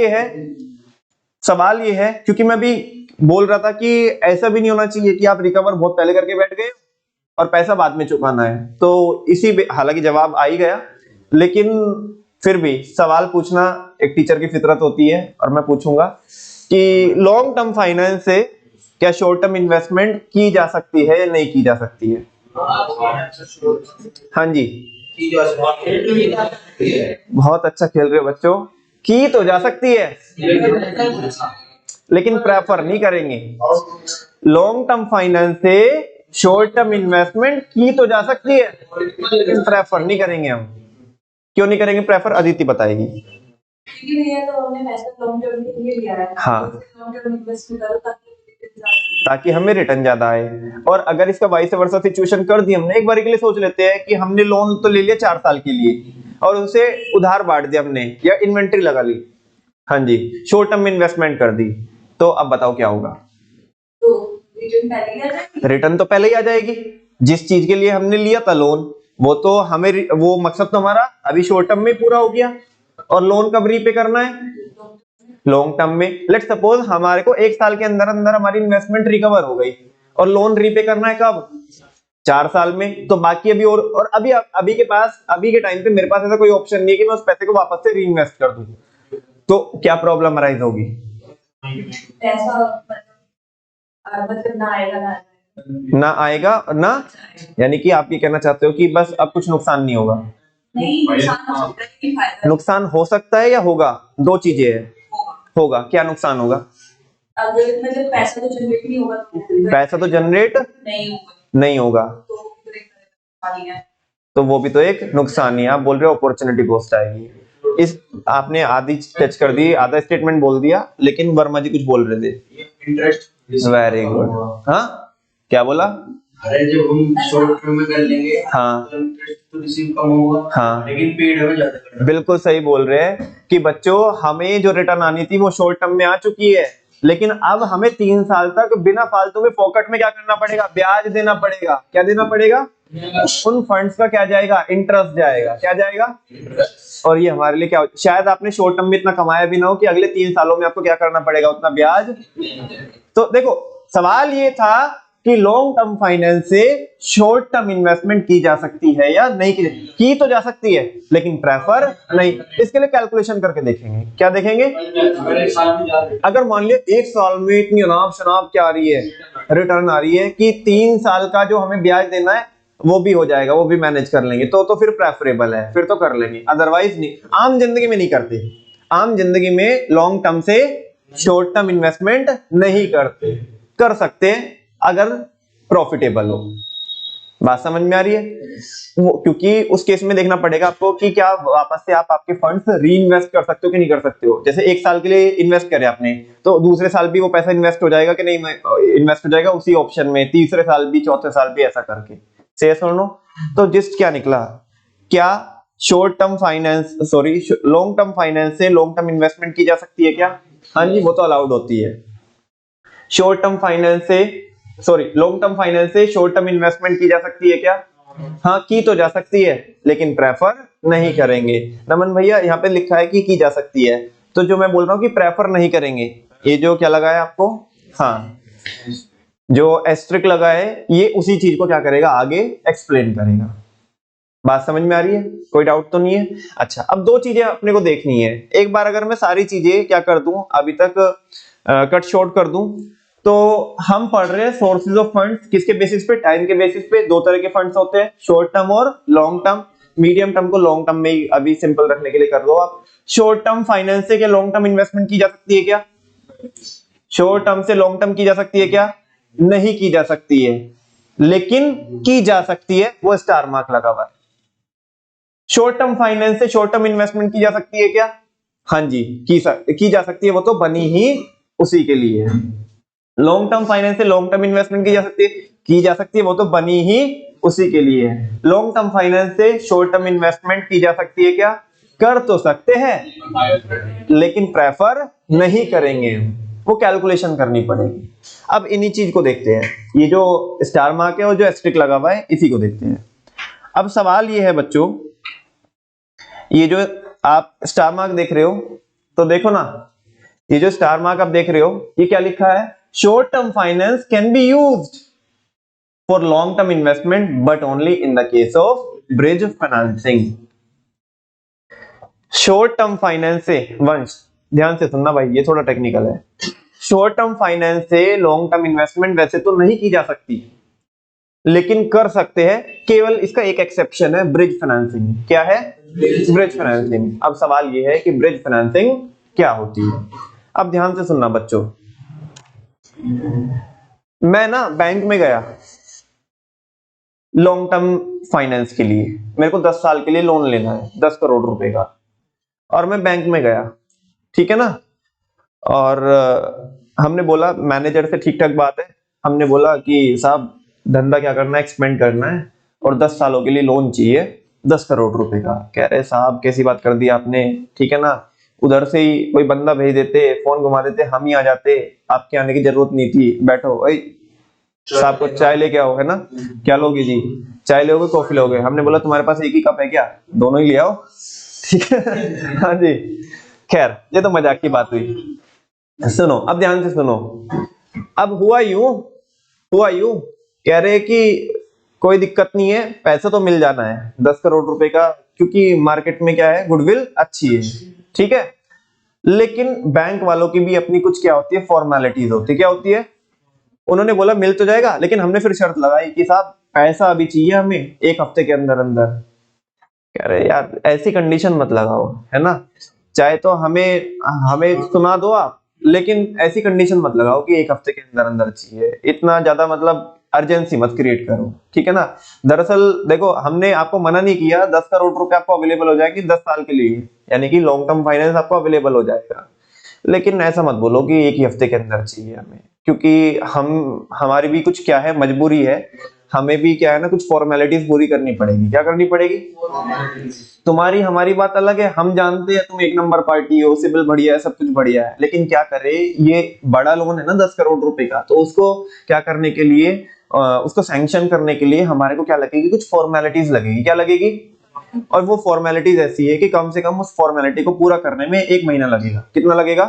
ये है क्योंकि मैं भी बोल रहा था कि ऐसा भी नहीं होना चाहिए कि आप रिकवर बहुत पहले करके बैठ गए और पैसा बाद में चुकाना है, तो हालांकि जवाब आ ही गया, लेकिन फिर भी सवाल पूछना एक टीचर की फितरत होती है। और मैं पूछूंगा कि लॉन्ग टर्म फाइनेंस से क्या शॉर्ट टर्म इन्वेस्टमेंट की जा सकती है या नहीं की जा सकती है। हाँ जी, बहुत अच्छा खेल रहे हो बच्चों, की तो जा सकती है लेकिन प्रेफर नहीं करेंगे। लॉन्ग टर्म फाइनेंस से शॉर्ट टर्म इन्वेस्टमेंट की तो जा सकती है लेकिन प्रेफर नहीं करेंगे हम। क्यों नहीं करेंगे प्रेफर, अदिति बताएगी। हाँ, ताकि हमें रिटर्न ज्यादा आए। और अगर इसका वाइस वर्सा सिचुएशन कर दी हमने, एक बार के लिए सोच लेते हैं कि हमने लोन तो ले लिया 4 साल के लिए और उसे उधार बांट दिया हमने या इन्वेंट्री लगा ली, हाँ जी, शॉर्ट टर्म इन्वेस्टमेंट कर दी, तो अब बताओ क्या होगा। रिटर्न तो पहले ही आ जाएगी। जिस चीज के लिए हमने लिया था लोन, वो तो हमें वो मकसद तो हमारा अभी शॉर्ट टर्म में पूरा हो गया, और लोन कब रीपे करना है, लॉन्ग टर्म में। लेट्स सपोज हमारे को 1 साल के अंदर अंदर हमारी इन्वेस्टमेंट रिकवर हो गई और लोन रीपे करना है कब, 4 साल में। तो बाकी अभी और अभी के पास, अभी के टाइम पे मेरे पास ऐसा कोई ऑप्शन नहीं है कि मैं उस पैसे को वापस से रीइन्वेस्ट कर दूं, तो क्या प्रॉब्लम अराइज होगी। मतलब ना आएगा ना, यानी कि आप ये कहना चाहते हो कि बस अब कुछ नुकसान नहीं होगा। नहीं, नुकसान हो सकता है या होगा, दो चीजें है। होगा, क्या नुकसान होगा। अगर मतलब पैसा तो जनरेट नहीं होगा, पैसा तो जनरेट नहीं होगा तो वो भी तो एक नुकसान ही है। आप बोल रहे हो अपॉर्चुनिटी कॉस्ट आएगी। इस आपने आधी टच कर दी, आधा स्टेटमेंट बोल दिया, लेकिन वर्मा जी कुछ बोल रहे थे। Interest, very good. हाँ, क्या बोला। अरे जब हम शॉर्ट टर्म में कर लेंगे, हाँ, तो इंटरेस्ट तो रिसीव कम होगा, हाँ, लेकिन पेड हमें ज्यादा करना है। बिल्कुल सही बोल रहे हैं कि बच्चों हमें जो रिटर्न आनी थी वो शॉर्ट टर्म में आ चुकी है, लेकिन अब हमें 3 साल तक बिना फालतू में पॉकेट में क्या करना पड़ेगा, ब्याज देना पड़ेगा। क्या देना पड़ेगा, उन फंड्स का क्या जाएगा, इंटरेस्ट जाएगा। क्या जाएगा, और ये हमारे लिए क्या, शायद आपने शॉर्ट टर्म में इतना कमाया भी ना हो कि अगले 3 सालों में आपको क्या करना पड़ेगा, उतना ब्याज। तो देखो सवाल ये था कि लॉन्ग टर्म फाइनेंस से शॉर्ट टर्म इन्वेस्टमेंट की जा सकती है या नहीं की तो जा सकती है लेकिन प्रेफर नहीं। इसके लिए कैलकुलेशन करके देखेंगे। क्या देखेंगे, अगर मान लिया 1 साल में इतनी अनाप शनाप क्या आ रही है, रिटर्न आ रही है कि 3 साल का जो हमें ब्याज देना है वो भी हो जाएगा, वो भी मैनेज कर लेंगे, तो फिर प्रेफरेबल है, फिर तो कर लेंगे, अदरवाइज नहीं। आम जिंदगी में नहीं करते, आम जिंदगी में लॉन्ग टर्म से शॉर्ट टर्म इन्वेस्टमेंट नहीं करते, कर सकते हैं अगर प्रॉफिटेबल हो। बात समझ में आ रही है? वो क्योंकि उस केस में देखना पड़ेगा आपको कि क्या वापस से आप आपके फंड्स री इन्वेस्ट कर सकते हो कि नहीं कर सकते हो। जैसे एक साल के लिए इन्वेस्ट करे आपने, तो दूसरे साल भी वो पैसा इन्वेस्ट हो जाएगा कि नहीं इन्वेस्ट हो जाएगा उसी ऑप्शन में, तीसरे साल भी, चौथे साल भी, ऐसा करके। से सुनो, तो जिस्ट क्या निकला, क्या short term finance sorry long term finance से लॉन्ग टर्म इन्वेस्टमेंट की जा सकती है क्या? हाँ जी, वो तो अलाउड होती है। शॉर्ट टर्म फाइनेंस से सॉरी लॉन्ग टर्म फाइनेंस से शॉर्ट टर्म इन्वेस्टमेंट की जा सकती है क्या? हाँ, की तो जा सकती है, लेकिन प्रेफर नहीं करेंगे। नमन भैया यहाँ पे लिखा है कि की जा सकती है, तो जो मैं बोल रहा हूँ कि प्रेफर नहीं करेंगे, ये जो क्या लगा है आपको, हाँ जो एस्ट्रिक लगा है, ये उसी चीज को क्या करेगा, आगे एक्सप्लेन करेगा। बात समझ में आ रही है? कोई डाउट तो नहीं है? अच्छा, अब दो चीजें अपने को देखनी है। एक बार अगर मैं सारी चीजें क्या कर दूं, अभी तक कट शॉर्ट कर दूं, तो हम पढ़ रहे हैं सोर्सेज ऑफ फंड्स किसके बेसिस पे, टाइम के बेसिस पे। दो तरह के फंड्स होते हैं, शॉर्ट टर्म और लॉन्ग टर्म। मीडियम टर्म को लॉन्ग टर्म में ही अभी सिंपल रखने के लिए कर दो आप। शॉर्ट टर्म फाइनेंस से क्या लॉन्ग टर्म इन्वेस्टमेंट की जा सकती है क्या? शॉर्ट टर्म से लॉन्ग टर्म की जा सकती है क्या? नहीं की जा सकती है, लेकिन की जा सकती है, वो स्टार मार्क लगा हुआ है। शॉर्ट टर्म फाइनेंस से शॉर्ट टर्म इन्वेस्टमेंट की जा सकती है क्या? हाँ जी, की जा सकती है, वो तो बनी ही उसी के लिए है। लॉन्ग टर्म फाइनेंस से लॉन्ग टर्म इन्वेस्टमेंट की जा सकती है, वो तो बनी ही उसी के लिए है। लॉन्ग टर्म फाइनेंस से शॉर्ट टर्म इन्वेस्टमेंट की जा सकती है क्या? कर तो सकते हैं, लेकिन प्रेफर नहीं करेंगे, वो कैलकुलेशन करनी पड़ेगी। अब इन्हीं चीज को देखते हैं, ये जो स्टार मार्क है और जो एस्टेरिक लगा हुआ है, इसी को देखते हैं। अब सवाल ये है बच्चों, ये जो आप स्टार मार्क देख रहे हो, तो देखो ना, ये जो स्टार मार्क आप देख रहे हो, ये क्या लिखा है, short term finance can be used for long term investment but only in the case of bridge financing. Short term finance से, वंश ध्यान से सुनना भाई, ये थोड़ा टेक्निकल है। शॉर्ट टर्म फाइनेंस से लॉन्ग टर्म इन्वेस्टमेंट वैसे तो नहीं की जा सकती, लेकिन कर सकते हैं, केवल इसका एक एक्सेप्शन है, ब्रिज फाइनेंसिंग। क्या है? Bridge financing. अब सवाल ये है कि ब्रिज फाइनेंसिंग क्या होती है। अब ध्यान से सुनना बच्चों, मैं ना बैंक में गया लॉन्ग टर्म फाइनेंस के लिए, मेरे को 10 साल के लिए लोन लेना है 10 करोड़ रुपए का, और मैं बैंक में गया, ठीक है ना, और हमने बोला मैनेजर से, ठीक ठाक बात है, हमने बोला कि साहब धंधा क्या करना है, एक्सपेंड करना है, और 10 सालों के लिए लोन चाहिए 10 करोड़ रुपए का। कह रहे साहब कैसी बात कर दी आपने, ठीक है ना, उधर से ही कोई बंदा भेज देते, फोन घुमा देते, हम ही आ जाते, आपके आने की जरूरत नहीं थी, बैठो भाई साहब को चाय लेके आओ, है ना, क्या लोगे जी, चाय लोगे कॉफी लोगे? हमने बोला तुम्हारे पास एक ही कप है क्या, दोनों ही ले आओ, ठीक है। हाँ जी, खैर ये तो मजाक की बात हुई। सुनो, अब ध्यान से सुनो। अब हुआ यूं, कह रहे कि कोई दिक्कत नहीं है, पैसा तो मिल जाना है 10 करोड़ रुपए का, क्योंकि मार्केट में क्या है, गुडविल अच्छी है, ठीक है, लेकिन बैंक वालों की भी अपनी कुछ क्या होती है, फॉर्मेलिटीज होती है। क्या होती है? उन्होंने बोला मिल तो जाएगा, लेकिन हमने फिर शर्त लगाई कि साहब पैसा अभी चाहिए हमें 1 हफ्ते के अंदर अंदर। कह रहे यार ऐसी कंडीशन मत लगाओ, है ना, चाहे तो हमें सुना दो आप, लेकिन ऐसी कंडीशन मत लगाओ कि 1 हफ्ते के अंदर अंदर चाहिए, इतना ज्यादा मतलब अर्जेंसी मत क्रिएट करो, ठीक है ना। दरअसल देखो, हमने आपको मना नहीं किया, 10 करोड़ रुपए आपको अवेलेबल हो जाएगी 10 साल के लिए, यानी कि लॉन्ग टर्म फाइनेंस आपको अवेलेबल हो जाएगा, लेकिन ऐसा मत बोलो कि 1 ही हफ्ते के अंदर चाहिए हमें, क्योंकि हमारी भी कुछ क्या है, मजबूरी है, हमें भी क्या है ना, कुछ फॉर्मेलिटीज पूरी करनी पड़ेगी। क्या करनी पड़ेगी? तुम्हारी हमारी बात अलग है, हम जानते हैं तुम एक नंबर पार्टी हो, सिविल बढ़िया है, सब कुछ बढ़िया है, लेकिन क्या करे, ये बड़ा लोन है ना 10 करोड़ रुपए का, तो उसको क्या करने के लिए, उसको सैंक्शन करने के लिए हमारे को क्या लगेगी, कुछ फॉर्मेलिटीज लगेगी। क्या लगेगी? और वो फॉर्मेलिटीज ऐसी है कि कम से कम उस फॉर्मेलिटी को पूरा करने में 1 महीना लगेगा। कितना लगेगा?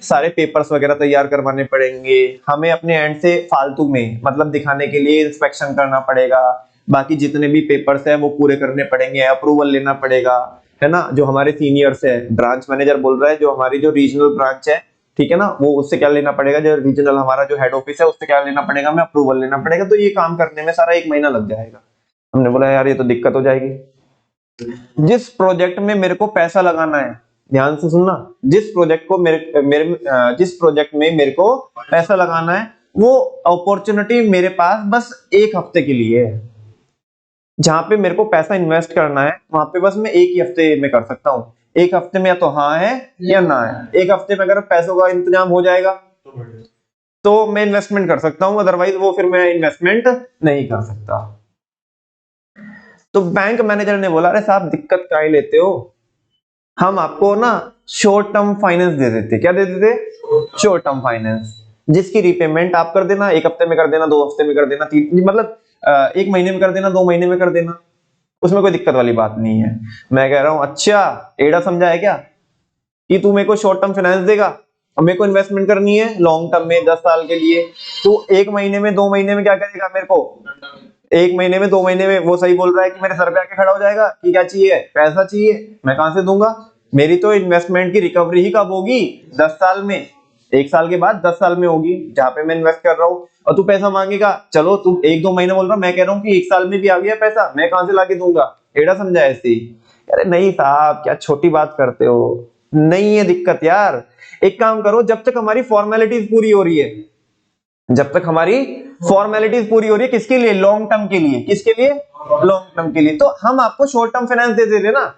सारे पेपर्स वगैरह तैयार करवाने पड़ेंगे हमें, अपने एंड से फालतू में मतलब दिखाने के लिए इंस्पेक्शन करना पड़ेगा, बाकी जितने भी पेपर्स है वो पूरे करने पड़ेंगे, अप्रूवल लेना पड़ेगा, है ना। जो हमारे सीनियर्स है, ब्रांच मैनेजर बोल रहा है, जो हमारी जो रीजनल ब्रांच है, ठीक है ना, वो उससे क्या लेना पड़ेगा, जो रीजनल हमारा जो हेड ऑफिस है उससे क्या लेना पड़ेगा, हमें अप्रूवल लेना पड़ेगा, तो ये काम करने में सारा 1 महीना लग जाएगा। हमने बोला यार ये तो दिक्कत हो जाएगी, जिस प्रोजेक्ट में मेरे को पैसा लगाना है ध्यान से सुनना, जिस प्रोजेक्ट को जिस प्रोजेक्ट में मेरे को पैसा लगाना है वो अपॉर्चुनिटी मेरे पास बस 1 हफ्ते के लिए है। जहां पे मेरे को पैसा इन्वेस्ट करना है वहां पे बस मैं 1 ही हफ्ते में कर सकता हूँ। 1 हफ्ते में या तो हाँ है या ना है। 1 हफ्ते में अगर पैसों का इंतजाम हो जाएगा तो मैं इन्वेस्टमेंट कर सकता हूँ, अदरवाइज वो फिर मैं इन्वेस्टमेंट नहीं कर सकता। तो बैंक मैनेजर ने बोला, अरे साहब दिक्कत काहे लेते हो, हम आपको ना शॉर्ट टर्म फाइनेंस दे देते। क्या दे देते? शॉर्ट टर्म फाइनेंस, जिसकी रिपेमेंट आप कर देना 1 हफ्ते में कर देना, 2 हफ्ते में कर देना, 3 मतलब 1 महीने में कर देना, 2 महीने में कर देना, उसमें कोई दिक्कत वाली बात नहीं है। मैं कह रहा हूं अच्छा एड़ा समझा है क्या कि तू मेरे को शॉर्ट टर्म फाइनेंस देगा और मेरे को इन्वेस्टमेंट करनी है लॉन्ग टर्म में 10 साल के लिए, तू 1 महीने में 2 महीने में क्या करेगा मेरे को? 1 महीने में 2 महीने में वो सही बोल रहा है कि मेरे सर पे आके खड़ा हो जाएगा कि क्या चाहिए? पैसा चाहिए। मैं कहां से दूंगा? मेरी तो इन्वेस्टमेंट की रिकवरी ही कब होगी? 10 साल में। 1 साल के बाद 10 साल में होगी जहां पे मैं इन्वेस्ट कर रहा हूँ। और तू पैसा मांगेगा, चलो तू 1-2 महीने बोल रहा, मैं कह रहा हूँ कि 1 साल में भी आ गया पैसा, मैं कहां से लाके दूंगा? एड़ा समझा ऐसे ही। अरे नहीं साहब क्या छोटी बात करते हो, नहीं है दिक्कत यार। एक काम करो, जब तक हमारी फॉर्मेलिटीज पूरी हो रही है, जब तक हमारी फॉर्मेलिटीज पूरी हो रही है, किसके लिए? लॉन्ग टर्म के लिए। किसके लिए? लॉन्ग टर्म के लिए। तो हम आपको शॉर्ट टर्म फाइनेंस दे रहे ना,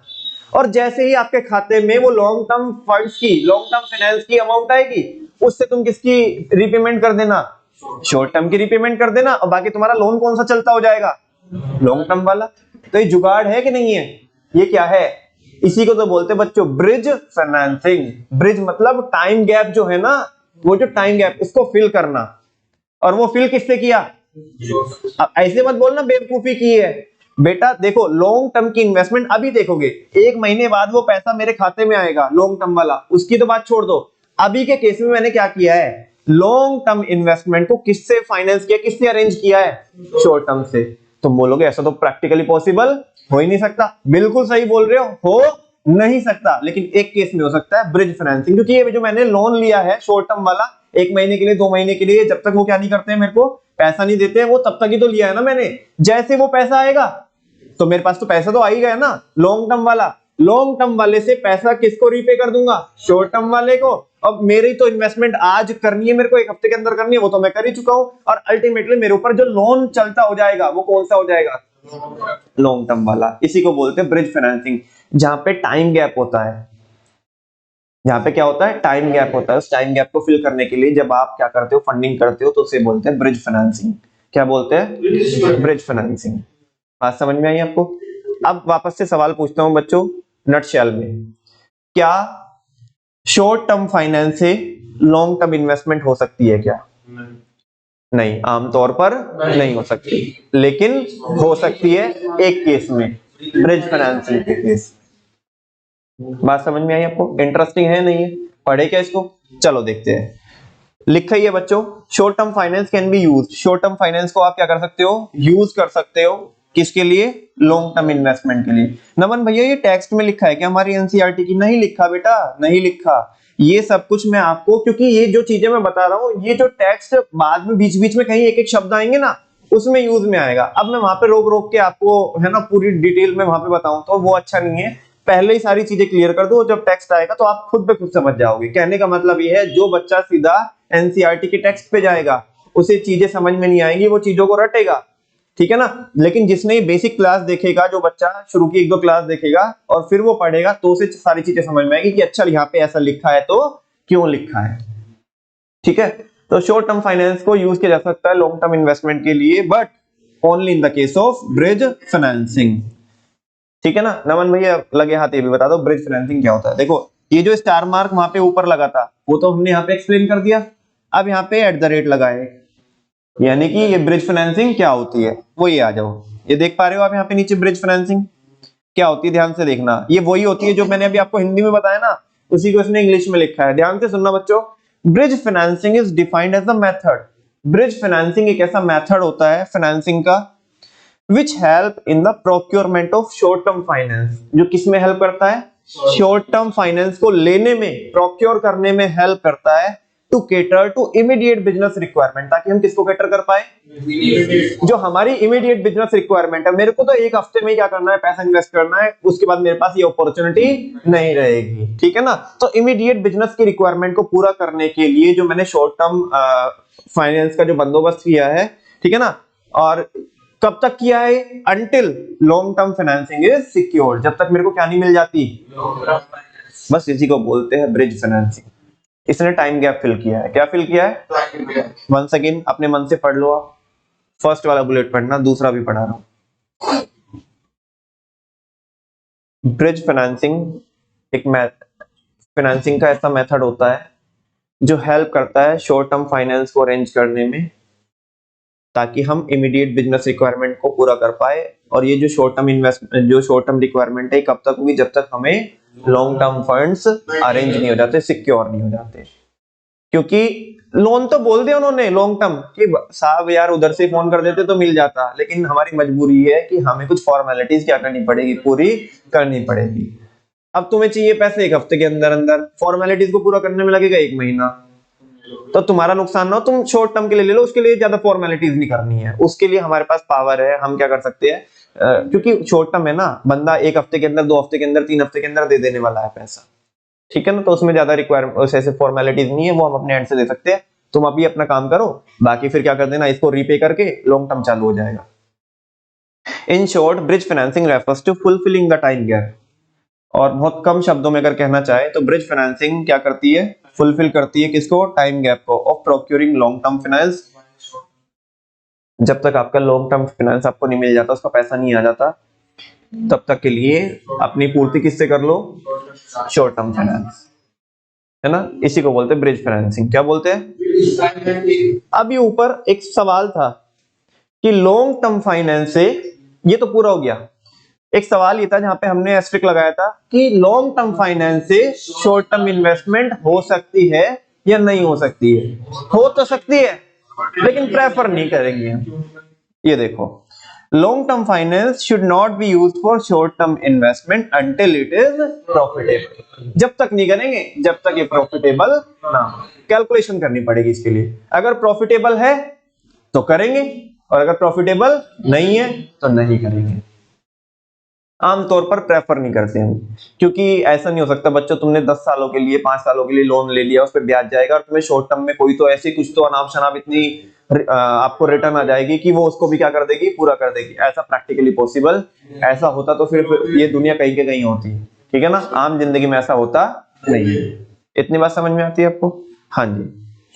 और जैसे ही आपके खाते में वो लॉन्ग टर्म फंड्स की, लॉन्ग टर्म फाइनेंस की अमाउंट आएगी, उससे तुम किसकी रिपेमेंट कर देना? शॉर्ट टर्म की रिपेमेंट कर देना, और बाकी तुम्हारा लोन कौन सा चलता हो जाएगा? लॉन्ग टर्म वाला। तो ये जुगाड़ है कि नहीं है? ये क्या है? इसी को तो बोलते हैं बच्चों ब्रिज फाइनेंसिंग। ब्रिज मतलब टाइम गैप जो है ना, वो जो टाइम गैप उसको फिल करना। और वो फिल किससे किया? अब ऐसे मत बोलना बेवकूफी की है बेटा। देखो लॉन्ग टर्म की इन्वेस्टमेंट अभी देखोगे, 1 महीने बाद वो पैसा मेरे खाते में आएगा लॉन्ग टर्म वाला, उसकी तो बात छोड़ दो। अभी के केस में मैंने क्या किया है? लॉन्ग टर्म इन्वेस्टमेंट को किससे फाइनेंस किया, किससे अरेंज किया है? शॉर्ट टर्म से। तुम बोलोगे ऐसा तो प्रैक्टिकली पॉसिबल हो ही नहीं सकता। बिल्कुल सही बोल रहे हो नहीं सकता, लेकिन एक केस में हो सकता है, ब्रिज फाइनेंसिंग। क्योंकि ये जो मैंने लोन लिया है शॉर्ट टर्म वाला, 1 महीने के लिए, 2 महीने के लिए, जब तक वो क्या नहीं करते हैं, मेरे को पैसा नहीं देते हैं, वो तब तक ही तो लिया है ना मैंने। जैसे वो पैसा आएगा तो मेरे पास तो पैसा तो आ ही गया ना लॉन्ग टर्म वाला। लॉन्ग टर्म वाले से पैसा किसको रीपे कर दूंगा? शॉर्ट टर्म वाले को। अब मेरी तो इन्वेस्टमेंट आज करनी है, मेरे को 1 हफ्ते के अंदर करनी है, वो तो मैं कर ही चुका हूं। और अल्टीमेटली मेरे ऊपर जो लोन चलता हो जाएगा वो कौन सा हो जाएगा? लॉन्ग टर्म वाला। इसी को बोलते हैं ब्रिज फाइनेंसिंग, जहां पे टाइम गैप होता है। यहाँ पे क्या होता है? टाइम गैप होता है। उस टाइम गैप को फिल करने के लिए जब आप क्या करते हो? फंडिंग करते हो, तो उसे बोलते हैं ब्रिज फाइनेंसिंग। क्या बोलते हैं? Bridge financing. बात समझ में आई आपको? अब वापस से सवाल पूछता हूं बच्चों नटशेल में, क्या शॉर्ट टर्म फाइनेंस से लॉन्ग टर्म इन्वेस्टमेंट हो सकती है क्या? नहीं, आमतौर पर नहीं हो सकती, लेकिन हो सकती है एक केस में, ब्रिज फाइनेंसिंग के केस। बात समझ में आई आपको? इंटरेस्टिंग है नहीं है? पढ़े क्या इसको? चलो देखते हैं। लिखा ही है बच्चों, short term finance can be used. Short term finance को आप क्या कर सकते हो? यूज कर सकते हो। किसके लिए? लॉन्ग टर्म इन्वेस्टमेंट के लिए। नमन भैया ये टेक्स्ट में लिखा है क्या हमारी एनसीईआरटी की? नहीं लिखा बेटा, नहीं लिखा। ये सब कुछ मैं आपको, क्योंकि ये जो चीजें मैं बता रहा हूँ, ये जो टेक्स्ट बाद में बीच बीच में कहीं एक एक शब्द आएंगे ना, उसमें यूज में आएगा। अब मैं वहां पे रोक रोक के आपको है ना पूरी डिटेल में वहां पे बताऊं तो वो अच्छा नहीं है। पहले ही सारी चीजें क्लियर कर दो, जब टेक्स्ट आएगा तो आप खुद पे खुद समझ जाओगे। कहने का मतलब ये है, जो बच्चा सीधा एनसीईआरटी के टेक्स्ट पे जाएगा उसे चीजें समझ में नहीं आएंगी, वो चीजों को रटेगा, ठीक है ना। लेकिन जिसने ये बेसिक क्लास देखेगा, जो बच्चा शुरू की 1-2 क्लास देखेगा और फिर वो पढ़ेगा, तो उसे सारी चीजें समझ में आएगी कि अच्छा यहाँ पे ऐसा लिखा है तो क्यों लिखा है, ठीक है। तो शॉर्ट टर्म फाइनेंस को यूज किया जा सकता है लॉन्ग टर्म इन्वेस्टमेंट के लिए, but only in the case of bridge financing, ठीक है ना। नमन भैया लगे हाथ ये भी बता दो ब्रिज फाइनेंसिंग क्या होता है। देखो ये जो स्टार मार्क वहां पे ऊपर लगा था वो तो हमने यहाँ पे एक्सप्लेन कर दिया। अब यहाँ पे @ लगाए, यानी कि ये ब्रिज फाइनेंसिंग क्या होती है वो ये आ जाओ। ये देख पा रहे हो आप यहाँ पे नीचे ब्रिज फाइनेंसिंग क्या होती है? ध्यान से देखना, ये वही होती है जो मैंने अभी आपको हिंदी में बताया ना, उसी को इसने इंग्लिश में लिखा है। ध्यान से सुनना बच्चों। Bridge financing is defined as a method. Bridge financing एक ऐसा मेथड होता है फाइनेंसिंग का which help in the procurement of short term finance, जो किसमें हेल्प करता है? शॉर्ट टर्म फाइनेंस को लेने में, प्रोक्योर करने में हेल्प करता है। To cater to immediate business requirement, ताकि हम किसको कैटर कर पाए, जो हमारी इमीडिएट बिजनेस रिक्वायरमेंट है। मेरे को तो एक हफ्ते में क्या करना है, पैसा इन्वेस्ट करना है, उसके बाद मेरे पास ये अपॉर्चुनिटी नहीं रहेगी, ठीक है ना। तो इमीडिएट बिजनेस की रिक्वायरमेंट को पूरा करने के लिए जो मैंने शॉर्ट टर्म फाइनेंस का जो बंदोबस्त किया है, ठीक है ना, और कब तक किया है, until long term financing is secured, जब तक मेरे को क्या नहीं मिल जाती, बस इसी को बोलते हैं ब्रिज फाइनेंसिंग। इसने टाइम गैप फिल किया है। क्या फिल किया है, वंस अगेन अपने मन से पढ़ लो आप, फर्स्ट वाला बुलेट पढ़ना, दूसरा भी पढ़ा रहा हूं। ब्रिज फाइनेंसिंग एक फाइनेंसिंग का ऐसा मेथड होता है जो हेल्प करता है शॉर्ट टर्म फाइनेंस को अरेंज करने में, ताकि हम इमीडिएट बिजनेस रिक्वायरमेंट को पूरा कर पाए। और ये जो शॉर्ट टर्म इन्वेस्टमेंट, जो शॉर्ट टर्म रिक्वायरमेंट है, कब तक होगी, जब तक हमें लॉन्ग टर्म फंड्स अरेंज नहीं हो जाते, सिक्योर नहीं हो जाते। क्योंकि लोन तो बोल दिया उन्होंने लॉन्ग टर्म कि साहब यार उधर से फोन कर देते तो मिल जाता, लेकिन हमारी मजबूरी है कि हमें कुछ फॉर्मेलिटीज क्या करनी पड़ेगी, पूरी करनी पड़ेगी। अब तुम्हें चाहिए पैसे एक हफ्ते के अंदर अंदर, फॉर्मेलिटीज को पूरा करने में लगेगा 1 महीना, तो तुम्हारा नुकसान ना हो, तुम शॉर्ट टर्म के लिए ले लो, उसके लिए ज्यादा फॉर्मेलिटीज नहीं करनी है। उसके लिए हमारे पास पावर है, हम क्या कर सकते हैं, क्योंकि शॉर्ट टर्म है ना, बंदा 1 हफ्ते के अंदर, 2 हफ्ते के अंदर, 3 हफ्ते के अंदर दे देने वाला है पैसा, ठीक है ना। तो उसमें ज्यादा रिक्वायरमेंट ऐसे फॉर्मेलिटीज नहीं है, वो हम अपने एंड से दे सकते हैं। तुम अभी अपना काम करो, बाकी फिर क्या कर देना, इसको रीपे करके लॉन्ग टर्म चालू हो जाएगा। In short bridge financing refers to fulfilling the time gap. और बहुत कम शब्दों में अगर कहना चाहे तो ब्रिज फाइनेंसिंग क्या करती है, फुलफिल करती है किसको, टाइम गैप को, of procuring long term finance. जब तक आपका लॉन्ग टर्म फाइनेंस आपको नहीं मिल जाता, उसका पैसा नहीं आ जाता, तब तक के लिए अपनी पूर्ति किससे कर लो, शॉर्ट टर्म फाइनेंस, है ना। इसी को बोलते हैं ब्रिज फाइनेंसिंग। क्या बोलते हैं। अभी ऊपर एक सवाल था कि लॉन्ग टर्म फाइनेंस से, ये तो पूरा हो गया, एक सवाल ये था जहां पे हमने एस्टेरिक लगाया था कि लॉन्ग टर्म फाइनेंस से शॉर्ट टर्म इन्वेस्टमेंट हो सकती है या नहीं हो सकती है। हो तो सकती है, लेकिन प्रेफर नहीं करेंगे हम। ये देखो, long term finance should not be used for short term investment until it is profitable. जब तक नहीं करेंगे जब तक ये प्रॉफिटेबल ना हो। कैलकुलेशन करनी पड़ेगी इसके लिए, अगर प्रॉफिटेबल है तो करेंगे, और अगर प्रॉफिटेबल नहीं है तो नहीं करेंगे। आमतौर पर प्रेफर नहीं करते हैं, क्योंकि ऐसा नहीं हो सकता बच्चों, तुमने 10 सालों के लिए, 5 सालों के लिए लोन ले लिया, उस पर ब्याज जाएगा, और तुम्हें शॉर्ट टर्म में कोई तो ऐसी कुछ तो अनाप शनाप इतनी आपको रिटर्न आ जाएगी कि वो उसको भी क्या कर देगी, पूरा कर देगी। ऐसा प्रैक्टिकली पॉसिबल, ऐसा होता तो फिर ये दुनिया कहीं के कहीं होती, ठीक है ना। आम जिंदगी में ऐसा होता नहीं है। इतनी बात समझ में आती है आपको। हाँ जी।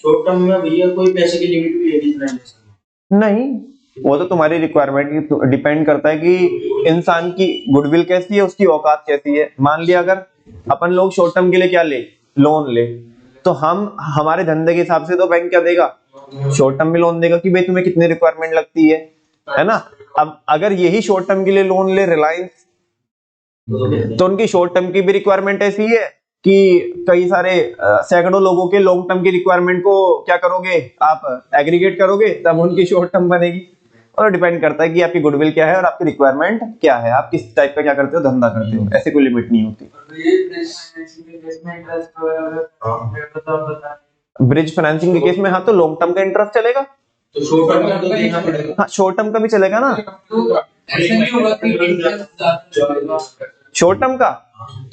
शॉर्ट टर्म में भैया कोई पैसे की लिमिट भी है नहीं, वो तो तुम्हारी रिक्वायरमेंट डिपेंड करता है कि इंसान की गुडविल कैसी है, उसकी औकात कैसी है। मान लिया अगर अपन लोग शॉर्ट टर्म के लिए क्या ले, लोन ले, तो हम हमारे धंधे के हिसाब से तो बैंक क्या देगा, शॉर्ट टर्म में लोन देगा कि भाई तुम्हें कितनी रिक्वायरमेंट लगती है ना। अब अगर यही शॉर्ट टर्म के लिए लोन ले रिलायंस, तो उनकी शॉर्ट टर्म की भी रिक्वायरमेंट ऐसी है कि कई सारे सैकड़ों लोगों के लॉन्ग टर्म की रिक्वायरमेंट को क्या करोगे आप, एग्रीगेट करोगे, तब उनकी शॉर्ट टर्म बनेगी। और डिपेंड करता है कि आपकी गुडविल क्या है और आपकी रिक्वायरमेंट क्या है, आप किस टाइप का क्या करते हो, धंधा करते हो। ऐसे कोई लिमिट नहीं होती। ब्रिज फाइनेंसिंग के केस में हाँ, तो लॉन्ग टर्म का इंटरेस्ट चलेगा, तो शॉर्ट टर्म का तो देखना पड़ेगा। हाँ शॉर्ट टर्म का भी चलेगा ना। शॉर्ट टर्म का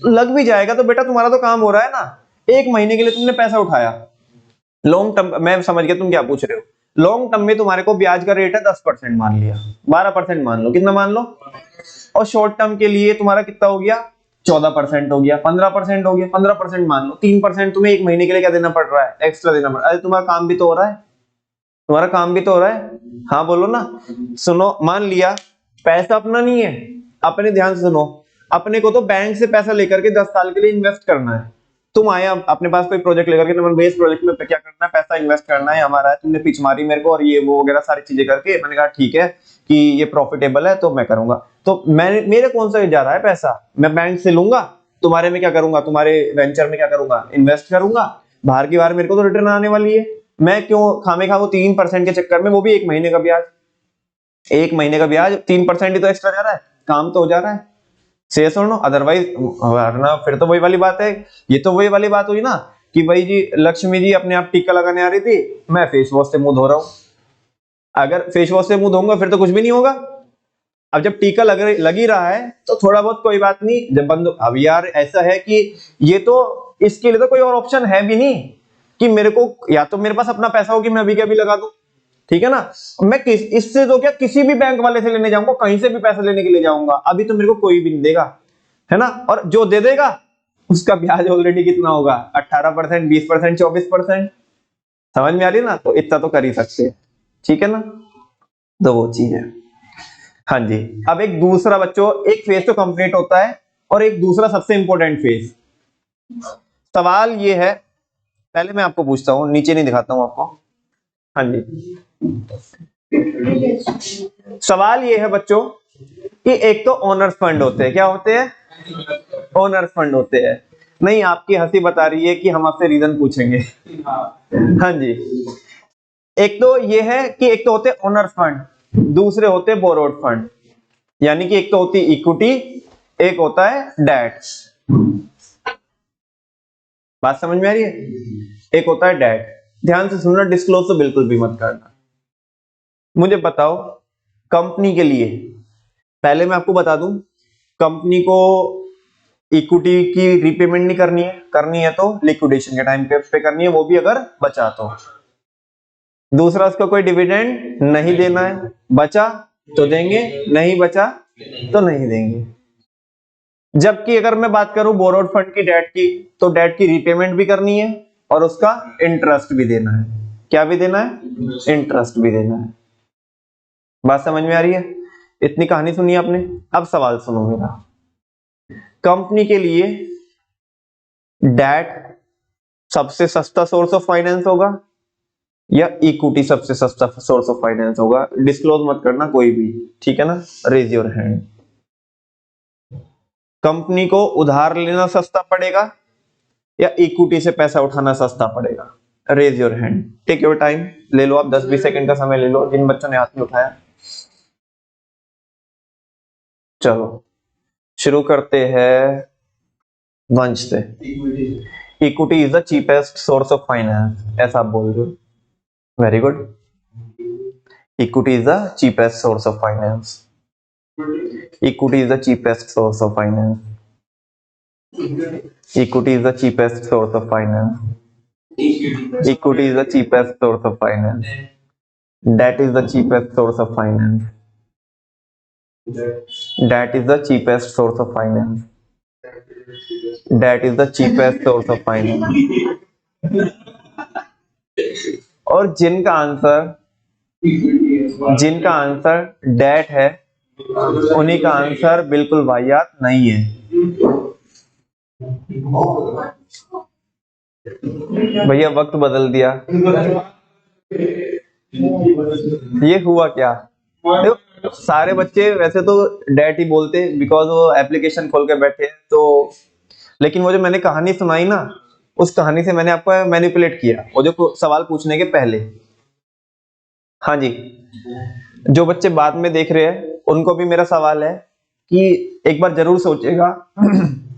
लग भी जाएगा तो बेटा तुम्हारा तो काम हो रहा है ना। 1 महीने के लिए तुमने पैसा उठाया, लॉन्ग टर्म, मैं समझ गया तुम क्या पूछ रहे हो। लॉन्ग टर्म में तुम्हारे को ब्याज का रेट है 10% मान लिया, 12% मान लो, कितना मान लो, और शॉर्ट टर्म के लिए तुम्हारा कितना हो गया, 14% हो गया, 15% हो गया, 15% मान लो, 3% तुम्हें 1 महीने के लिए क्या देना पड़ रहा है, एक्स्ट्रा देना पड़ रहा है। अरे तुम्हारा काम भी तो हो रहा है, तुम्हारा काम भी तो हो रहा है। हाँ बोलो ना। सुनो, मान लिया पैसा अपना नहीं है, अपने ध्यान से सुनो, अपने को तो बैंक से पैसा लेकर के 10 साल के लिए इन्वेस्ट करना है। तुम आया अपने पास कोई प्रोजेक्ट लेकर के, नंबर बेस प्रोजेक्ट में क्या करना है, पैसा इन्वेस्ट करना है हमारा है, तुमने पिच मारी मेरे को और ये वो वगैरह सारी चीजें करके, मैंने कहा ठीक है कि ये प्रॉफिटेबल है तो मैं करूंगा। तो मेरे कौन सा जा रहा है पैसा, मैं बैंक से लूंगा, तुम्हारे में क्या करूंगा, तुम्हारे वेंचर में क्या करूंगा, इन्वेस्ट करूंगा, बाहर की बार मेरे को तो रिटर्न आने वाली है। मैं क्यों खामे खा वो 3% के चक्कर में, वो भी 1 महीने का ब्याज, 1 महीने का ब्याज 3% ही तो एक्स्ट्रा जा रहा है, काम तो हो जा रहा है। से सुनो, अदरवाइज वरना फिर तो वही वाली बात है, ये तो वही वाली बात हुई ना कि भाई जी लक्ष्मी जी अपने आप टीका लगाने आ रही थी, मैं फेस वॉश से मुंह धो रहा हूं। अगर फेस वॉश से मुंह धोऊंगा फिर तो कुछ भी नहीं होगा। अब जब टीका लग ही रहा है तो थोड़ा बहुत कोई बात नहीं। जब बंद, अब यार ऐसा है कि ये तो, इसके लिए तो कोई और ऑप्शन है भी नहीं कि मेरे को, या तो मेरे पास अपना पैसा हो कि मैं अभी के अभी लगा दूं, ठीक है ना। मैं इससे तो क्या किसी भी बैंक वाले से लेने जाऊंगा, कहीं से भी पैसा लेने के लिए जाऊंगा, अभी तो मेरे को कोई भी नहीं देगा, है ना। और जो दे देगा उसका ब्याज ऑलरेडी कितना होगा, 18%, 20%, 24%। समझ में आ रही है ना, तो इतना तो कर ही सकते हैं, ठीक है ना। तो वो चीज है। हाँ जी, अब एक दूसरा बच्चों, एक फेज तो कंप्लीट होता है और एक दूसरा सबसे इंपॉर्टेंट फेज। सवाल ये है, पहले मैं आपको पूछता हूं, नीचे नहीं दिखाता हूं आपको। हाँ जी, सवाल ये है बच्चों कि एक तो ओनर्स फंड होते हैं, क्या होते हैं, ओनर्स फंड होते हैं। नहीं, आपकी हंसी बता रही है कि हम आपसे रीजन पूछेंगे। हाँ जी, एक तो ये है कि एक तो होते हैं ओनर्स फंड, दूसरे होते हैं बोरोड फंड। यानी कि एक तो होती है इक्विटी, एक होता है डेट। बात समझ में आ रही है, एक होता है डेट। ध्यान से सुनना, डिस्क्लोज तो बिल्कुल भी मत करना। मुझे बताओ, कंपनी के लिए, पहले मैं आपको बता दूं, कंपनी को इक्विटी की रीपेमेंट नहीं करनी है तो लिक्विडेशन के टाइम पे करनी है, वो भी अगर बचा तो। दूसरा, उसका कोई डिविडेंड नहीं देना है, बचा तो देंगे, नहीं बचा तो नहीं देंगे। जबकि अगर मैं बात करूं बोरोड फंड की, डेट की, तो डेट की रीपेमेंट भी करनी है और उसका इंटरेस्ट भी देना है। क्या भी देना है, इंटरेस्ट भी देना है। बात समझ में आ रही है, इतनी कहानी सुनी आपने। अब सवाल सुनो मेरा, कंपनी के लिए डेट सबसे सस्ता सोर्स ऑफ फाइनेंस होगा या इक्विटी सबसे सस्ता सोर्स ऑफ फाइनेंस होगा? डिस्क्लोज मत करना कोई भी, ठीक है ना। Raise your hand. कंपनी को उधार लेना सस्ता पड़ेगा या इक्विटी से पैसा उठाना सस्ता पड़ेगा? Raise your hand, take your time, ले लो आप 10-20 सेकंड का समय ले लो, जिन बच्चों ने हाथ में उठाया। चलो शुरू करते हैं वंश से। Equity is the cheapest source of finance, ऐसा आप बोल रहे हो, very good. Equity is the cheapest source of finance, equity is the cheapest source of finance, equity is the cheapest source of finance, equity is the cheapest source of finance, debt is the cheapest source of finance, debt is the cheapest source of finance, debt is the cheapest source of finance। और जिनका answer date है उन्हीं का answer बिल्कुल वाहियात नहीं है। भैया वक्त बदल दिया, ये हुआ क्या? देखो सारे बच्चे वैसे तो डेट ही बोलते बिकॉज वो एप्लीकेशन खोल के बैठे हैं, तो लेकिन वो जो मैंने कहानी सुनाई ना, उस कहानी से मैंने आपको मैनिपुलेट किया, वो जो सवाल पूछने के पहले। हाँ जी, जो बच्चे बाद में देख रहे हैं उनको भी मेरा सवाल है कि एक बार जरूर सोचेगा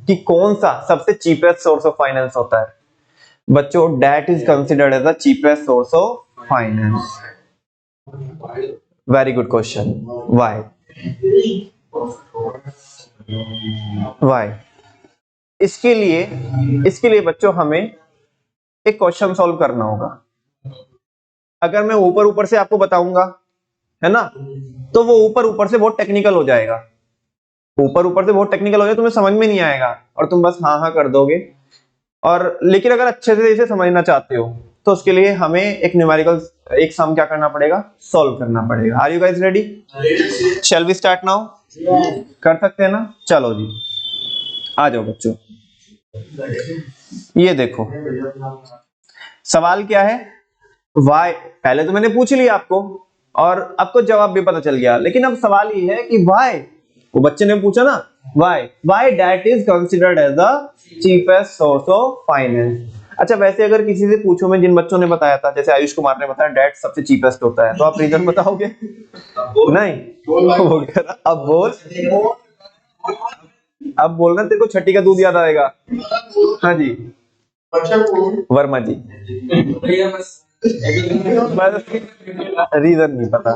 कि कौन सा सबसे चीपेस्ट सोर्स ऑफ फाइनेंस होता है। बच्चों, debt is considered as the cheapest source of finance. Very good question, why? Why? इसके लिए बच्चों हमें एक क्वेश्चन सॉल्व करना होगा। अगर मैं ऊपर से आपको बताऊंगा, है ना, तो वो ऊपर से बहुत टेक्निकल हो जाएगा, तुम्हें समझ में नहीं आएगा और तुम बस हाँ कर दोगे। और लेकिन अगर अच्छे से इसे समझना चाहते हो तो उसके लिए हमें एक न्यूमेरिकल, एक सम क्या करना पड़ेगा, सॉल्व करना पड़ेगा। Are you guys ready? Shall we start now? कर सकते हैं ना? चलो जी, आ जाओ बच्चों। ये देखो सवाल क्या है, वाई। पहले तो मैंने पूछ लिया आपको और आपको जवाब भी पता चल गया, लेकिन अब सवाल ये है कि वाई, वो बच्चे ने पूछा ना, why debt is considered as the cheapest source of finance. अच्छा, वैसे अगर किसी से पूछो, मैं जिन बच्चों ने बताया था, जैसे आयुष कुमार ने बताया डेट सबसे चीपेस्ट होता है, तो आप रीजन बताओगे? नहीं, अब बोलना, तेरे को छठी का दूध याद आएगा। हाँ जी, वर्मा जी, भैया बस रीजन नहीं पता,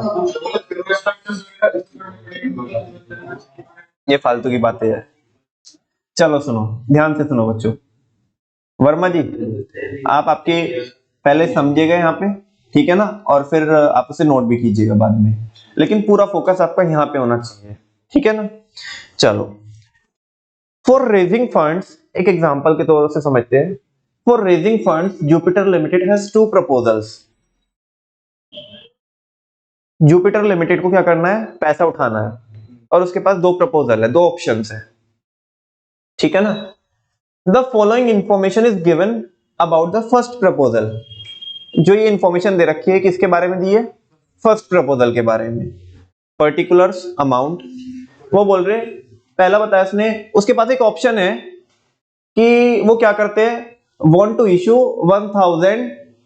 ये फालतू की बातें है। चलो सुनो, ध्यान से सुनो बच्चों। वर्मा जी, आप आपके पहले समझिएगा यहाँ पे, ठीक है ना, और फिर आप उसे नोट भी कीजिएगा बाद में, लेकिन पूरा फोकस आपका यहाँ पे होना चाहिए, ठीक है ना। चलो, फॉर रेजिंग फंड्स, एक एग्जांपल के तौर से समझते हैं। For raising funds, Jupiter limited has 2 proposals. Jupiter limited को क्या करना है? पैसा उठाना है, और उसके पास 2 प्रपोजल है, 2 ऑप्शंस है, ठीक है ना। The following information is given about the first proposal. जो ये इंफॉर्मेशन दे रखी है किसके बारे में दी है? फर्स्ट प्रपोजल के बारे में। पर्टिकुलर्स, अमाउंट, वो बोल रहे, पहला बताया उसने, उसके पास एक ऑप्शन है कि वो क्या करते हैं, want to issue 1000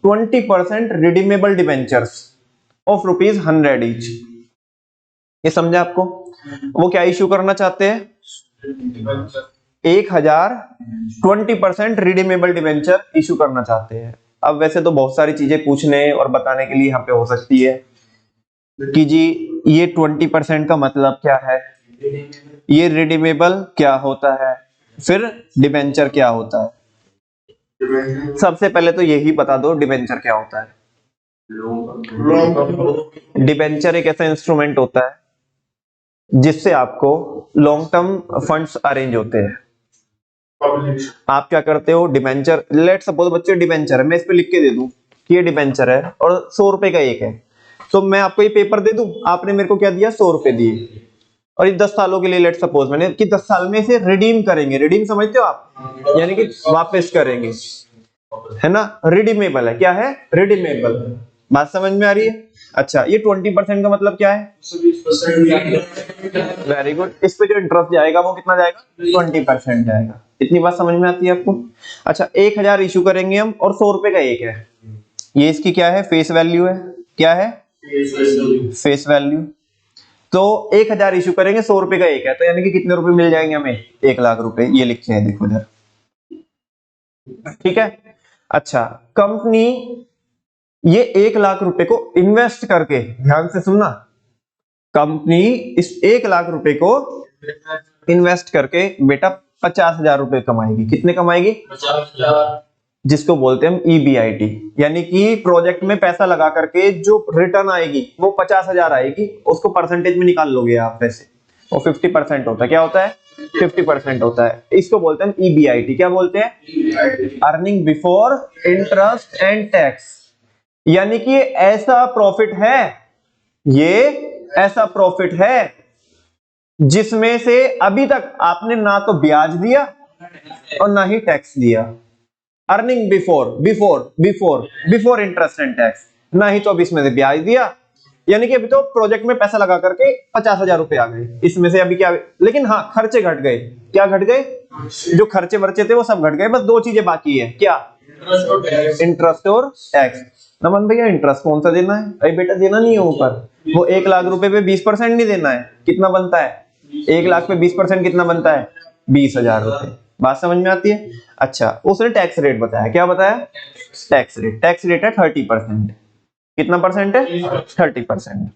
20% redeemable debentures of ₹100 each. ये समझा आपको? वो क्या इशू करना चाहते हैं? 1000 20% रिडीमेबल डिबेंचर इशू करना चाहते हैं। अब वैसे तो बहुत सारी चीजें पूछने और बताने के लिए यहाँ पे हो सकती है कि जी ये 20% का मतलब क्या है, ये रिडीमेबल क्या होता है, फिर डिबेंचर क्या होता है। सबसे पहले तो यही बता दो डिबेंचर क्या होता है। डिबेंचर एक ऐसा इंस्ट्रूमेंट होता है जिससे आपको लॉन्ग टर्म फंड्स अरेंज होते हैं। आप क्या करते हो, डिबेंचर, लेट सपोज बच्चे डिबेंचर है, मैं इस पे लिख के दे दूं कि ये डिबेंचर है और 100 रुपए का एक है, तो मैं आपको ये पेपर दे दूं, आपने मेरे को क्या दिया, 100 रुपए दिए, और ये 10 सालों के लिए लेट सपोज मैंने कि 10 साल में इसे रिडीम करेंगे। रिडीम समझते हो आप, यानी कि वापस करेंगे, है ना। रिडीमेबल है, क्या है? रिडीमेबल। बात समझ में आ रही है? अच्छा, ये 20% का मतलब क्या है? Very good. इस पे जो इंटरेस्ट जाएगा वो कितना जाएगा? 20% जाएगा। इतनी बात समझ में आती है आपको? अच्छा, 1000 इशू करेंगे हम और 100 रुपए का एक है, ये इसकी क्या है? फेस वैल्यू है। क्या है? Face value. तो 1000 इशू करेंगे, 100 रुपए का एक है, तो यानी कि कितने रुपए मिल जाएंगे हमें? 1 लाख रुपए। ये लिखे हैं देखो इधर, ठीक है। अच्छा, कंपनी ये 1 लाख रुपए को इन्वेस्ट करके, ध्यान से सुनना, कंपनी इस 1 लाख रुपए को इन्वेस्ट करके बेटा 50,000 रुपए कमाएगी। कितने कमाएगी? 50,000। जिसको बोलते हैं हम EBIT, यानी कि प्रोजेक्ट में पैसा लगा करके जो रिटर्न आएगी वो 50,000 आएगी। उसको परसेंटेज में निकाल लोगे आप वैसे, वो 50% होता है। क्या होता है? 50% होता है। इसको बोलते हैं EBIT। क्या बोलते हैं? Earning before interest and tax. यानी कि ऐसा प्रॉफिट है, ये ऐसा प्रॉफिट है जिसमें से अभी तक आपने ना तो ब्याज दिया और ना ही टैक्स दिया। Earning before interest and tax, ना ही तो अभी इसमें से ब्याज दिया, यानी कि अभी तो प्रोजेक्ट में पैसा लगा करके 50,000 रुपए आ गए, इसमें से अभी क्या, लेकिन हाँ खर्चे घट गए। क्या घट गए? जो खर्चे वर्चे थे वो सब घट गए, बस 2 चीजें बाकी है। क्या? इंटरेस्ट और टैक्स। नमन भैया इंटरेस्ट कौन सा देना है? अरे बेटा देना नहीं है ऊपर, वो 1 लाख रुपए पे 20% नहीं देना है। कितना बनता है? 1 लाख पे 20% कितना बनता है? 20,000 रुपए। बात समझ में आती है? अच्छा, उसने टैक्स रेट बताया। क्या बताया? Tax rate. टैक्स रेट है 30%। कितना परसेंट है? 30%।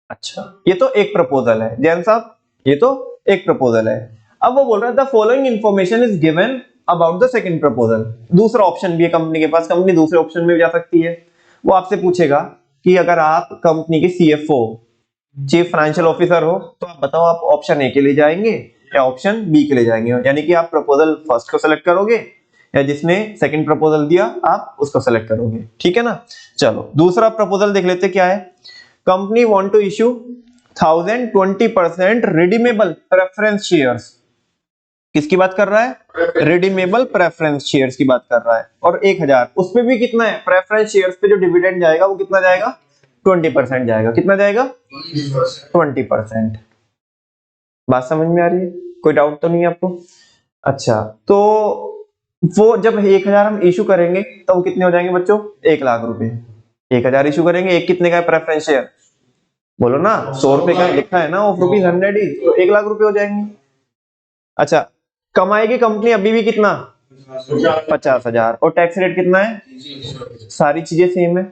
अच्छा, ये तो एक प्रपोजल है जैन साहब, ये तो एक प्रपोजल है। अब वो बोल रहा है the following information is given about the second proposal. दूसरा ऑप्शन भी है कंपनी के पास, कंपनी दूसरे ऑप्शन में भी जा सकती है। वो आपसे पूछेगा कि अगर आप कंपनी के CFO, चीफ फाइनेंशियल ऑफिसर हो, तो आप बताओ आप ऑप्शन ए के लिए जाएंगे या ऑप्शन बी के लिए जाएंगे। यानी कि आप प्रपोजल फर्स्ट को सेलेक्ट करोगे या जिसने सेकंड प्रपोजल दिया आप उसको सेलेक्ट करोगे, ठीक है ना। चलो दूसरा प्रपोजल देख लेते क्या है। Company want to issue 1000 20% redeemable preference shares. किसकी बात कर रहा है? रिडीमेबल प्रेफरेंस शेयर्स की बात कर रहा है। और 1000, उसपे भी कितना है? प्रेफरेंस शेयर्स पे जो डिविडेंड जाएगा वो कितना जाएगा? 20% जाएगा। कितना जाएगा? 20%। बात समझ में आ रही है? कोई डाउट तो नहीं है आपको? अच्छा, तो वो जब 1000 हम इशू करेंगे तो वो कितने हो जाएंगे बच्चों? 1 लाख रुपए। 1000 इशू करेंगे, एक कितने का है प्रेफरेंस शेयर? बोलो ना, 100 रुपए का लिखा है ना, ऑफ ₹100 ही, तो 1 लाख रुपए हो जाएंगे। अच्छा, कमाएगी कंपनी अभी भी कितना? 50,000। और टैक्स रेट कितना है? सारी चीजें सेम है,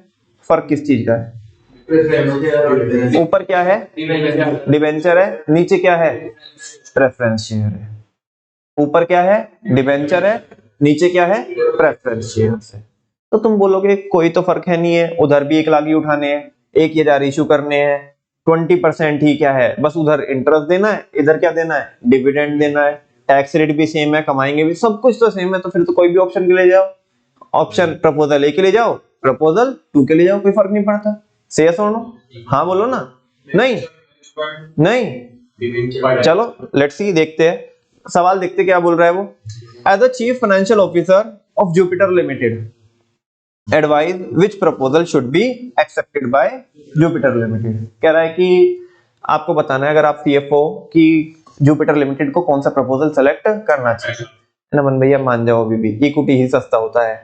फर्क किस चीज का है? ऊपर क्या है? डिबेंचर है, नीचे क्या है? प्रेफरेंस शेयर है। ऊपर क्या है? डिबेंचर है, नीचे क्या है? प्रेफरेंस शेयर है। तो तुम बोलोगे कोई तो फर्क है नहीं है, उधर भी 1 लाख ही उठाने हैं, 1,000 इशू करने हैं, 20% ही क्या है, बस उधर इंटरेस्ट देना है, इधर क्या देना है? डिविडेंड देना है, टैक्स रेट भी सेम है, कमाएंगे भी, सब कुछ तो सेम है, तो फिर तो कोई भी ऑप्शन के ले जाओ। ऑप्शन प्रपोजल ए के ले जाओ, प्रपोजल 2 के ले जाओ, कोई फर्क नहीं पड़ता। से यस और नो? हाँ बोलो ना। नहीं नहीं, चलो लेट्स सी, देखते हैं सवाल, देखते क्या बोल रहा है वो। As a chief financial officer of Jupiter Limited, advise which proposal should be accepted by Jupiter Limited. कह रहा है कि आपको बताना है, अगर आप सीएफओ की जुपिटर लिमिटेड को कौन सा प्रपोजल सेलेक्ट करना चाहिए। नमन भैया मान जाओ, अभी भी इक्विटी ही सस्ता होता है,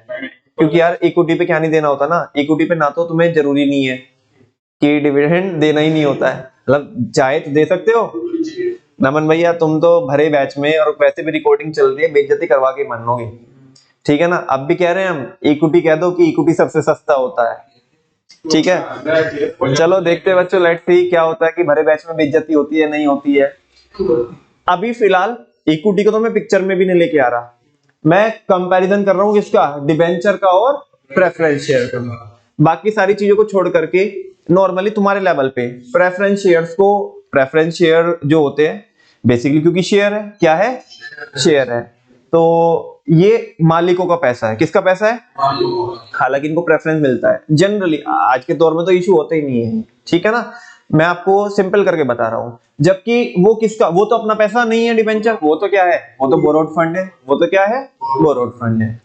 क्योंकि यार इक्विटी पे क्या नहीं देना होता ना, इक्विटी पे ना तो तुम्हें जरूरी नहीं है कि डिविडेंड देना ही नहीं होता है, मतलब चाहे तो दे सकते हो। नमन भैया तुम तो भरे बैच में, और वैसे भी रिकॉर्डिंग चल रही है, बेइज्जती करवा के मानोगे, ठीक है ना। अब भी कह रहे हैं हम, इक्विटी कह दो कि इक्विटी सबसे सस्ता होता है, ठीक है। चलो देखते हैं बच्चों, लेट्स सी क्या होता है कि भरे बैच में बेइज्जती होती है नहीं होती है। अभी फिलहाल इक्विटी को तो मैं पिक्चर में भी नहीं लेके आ रहा, मैं कंपैरिजन कर रहा हूं किसका? डिबेंचर का और प्रेफरेंस शेयर का। बाकी सारी चीजों को छोड़ करके नॉर्मली तुम्हारे लेवल पे प्रेफरेंस शेयर्स को, प्रेफरेंस शेयर जो होते हैं बेसिकली, क्योंकि शेयर है, क्या है? शेयर है, तो ये मालिकों का पैसा है। किसका पैसा है? हालांकि इनको प्रेफरेंस मिलता है जनरली, आज के दौर में तो इशू होते ही नहीं है, ठीक है ना। मैं आपको सिंपल करके बता रहा हूं, जबकि वो किसका, वो तो अपना पैसा नहीं है डिबेंचर, वो तो क्या है? वो तो बोरोड फंड है, वो तो क्या है? बोरोड फंड है।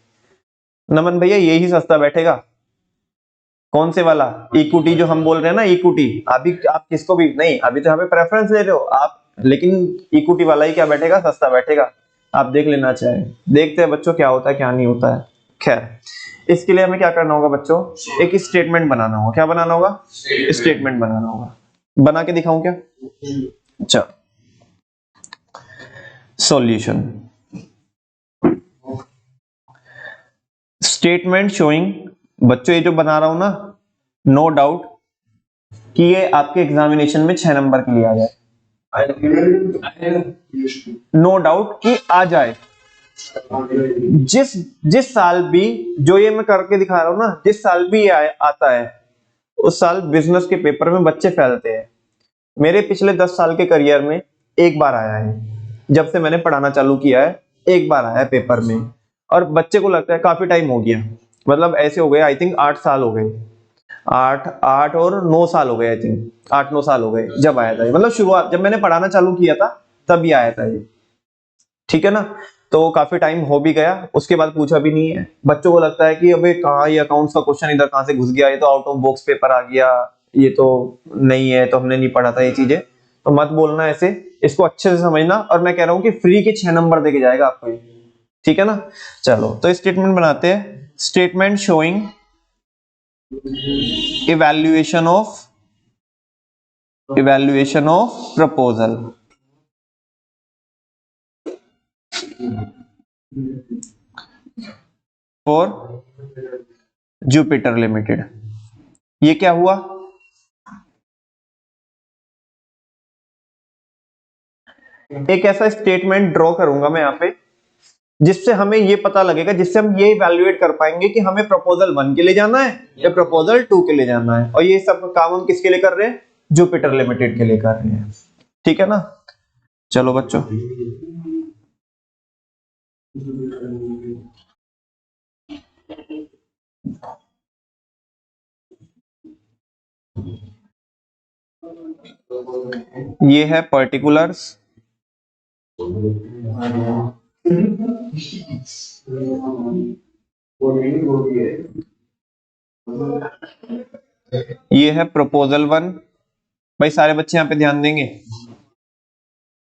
नमन भैया यही सस्ता बैठेगा, कौन से वाला? इक्विटी जो हम बोल रहे हैं ना, इक्विटी। अभी आप किसको भी नहीं, अभी तो यहाँ पे प्रेफरेंस ले रहे हो आप, लेकिन इक्विटी वाला ही क्या बैठेगा? सस्ता बैठेगा। आप देख लेना चाहे, देखते हैं बच्चों क्या होता है क्या नहीं होता है। खैर, इसके लिए हमें क्या करना होगा बच्चों? एक स्टेटमेंट बनाना होगा। क्या बनाना होगा? स्टेटमेंट बनाना होगा। बना के दिखाऊं क्या? चलो, सॉल्यूशन। स्टेटमेंट शोइंग, बच्चों ये जो बना रहा हूं ना, नो डाउट कि ये आपके एग्जामिनेशन में 6 नंबर के लिए आ जाए, नो डाउट कि आ जाए। जिस साल भी जो ये मैं करके दिखा रहा हूं ना, जिस साल भी ये आता है, उस साल बिजनेस के पेपर में बच्चे फैलते हैं। मेरे पिछले 10 साल के करियर में एक बार आया है, जब से मैंने पढ़ाना चालू किया है, एक बार आया है पेपर में, और बच्चे को लगता है काफी टाइम हो गया, मतलब ऐसे हो गए, आई थिंक 8 साल हो गए, 8 और 9 साल हो गए, आई थिंक 8-9 साल हो गए जब आया था, मतलब शुरुआत जब मैंने पढ़ाना चालू किया था तब ये आया था ये, ठीक है ना। तो काफी टाइम हो भी गया, उसके बाद पूछा भी नहीं है। बच्चों को लगता है कि अबे कहाँ ये अकाउंट्स का क्वेश्चन इधर कहाँ से घुस गया, ये तो आउट ऑफ बॉक्स पेपर आ गया, ये तो नहीं है, तो हमने नहीं पढ़ा था ये चीजें। तो मत बोलना ऐसे, इसको अच्छे से समझना, और मैं कह रहा हूँ कि फ्री के 6 नंबर देके जाएगा आपको ये, ठीक है ना। चलो तो स्टेटमेंट बनाते हैं। Statement showing evaluation of proposal for Jupiter limited. ये क्या हुआ? एक ऐसा स्टेटमेंट ड्रॉ करूंगा मैं यहाँ पे, जिससे हमें ये पता लगेगा, जिससे हम ये इवैल्यूएट कर पाएंगे कि हमें प्रपोजल 1 के लिए जाना है या प्रपोजल 2 के लिए जाना है। और ये सब काम हम किसके लिए कर रहे हैं? जुपिटर लिमिटेड के लिए कर रहे हैं, ठीक है ना। चलो बच्चों, ये है पर्टिकुलर्स, ये है प्रपोजल 1, भाई सारे बच्चे यहां पे ध्यान देंगे,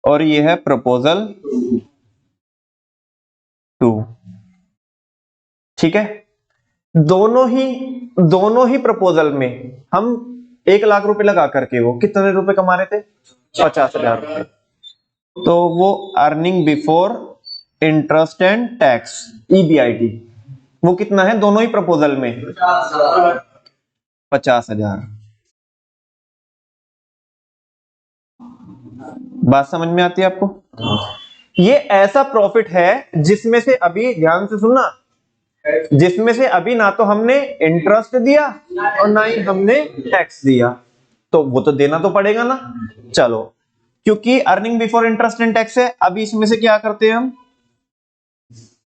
और ये है प्रपोजल 2, ठीक है। दोनों ही प्रपोजल में हम 1 लाख रुपए लगा करके वो कितने रुपए कमा रहे थे? 50,000 रुपए। तो वो earning before interest and tax EBIT, वो कितना है दोनों ही प्रपोजल में? 50,000। बात समझ में आती है आपको? ये ऐसा प्रॉफिट है जिसमें से अभी ध्यान से सुनना, जिसमें से अभी ना तो हमने इंटरेस्ट दिया और ना ही हमने टैक्स दिया, तो वो तो देना तो पड़ेगा ना। चलो, क्योंकि earning before interest and tax है, अभी इसमें से क्या करते हैं हम?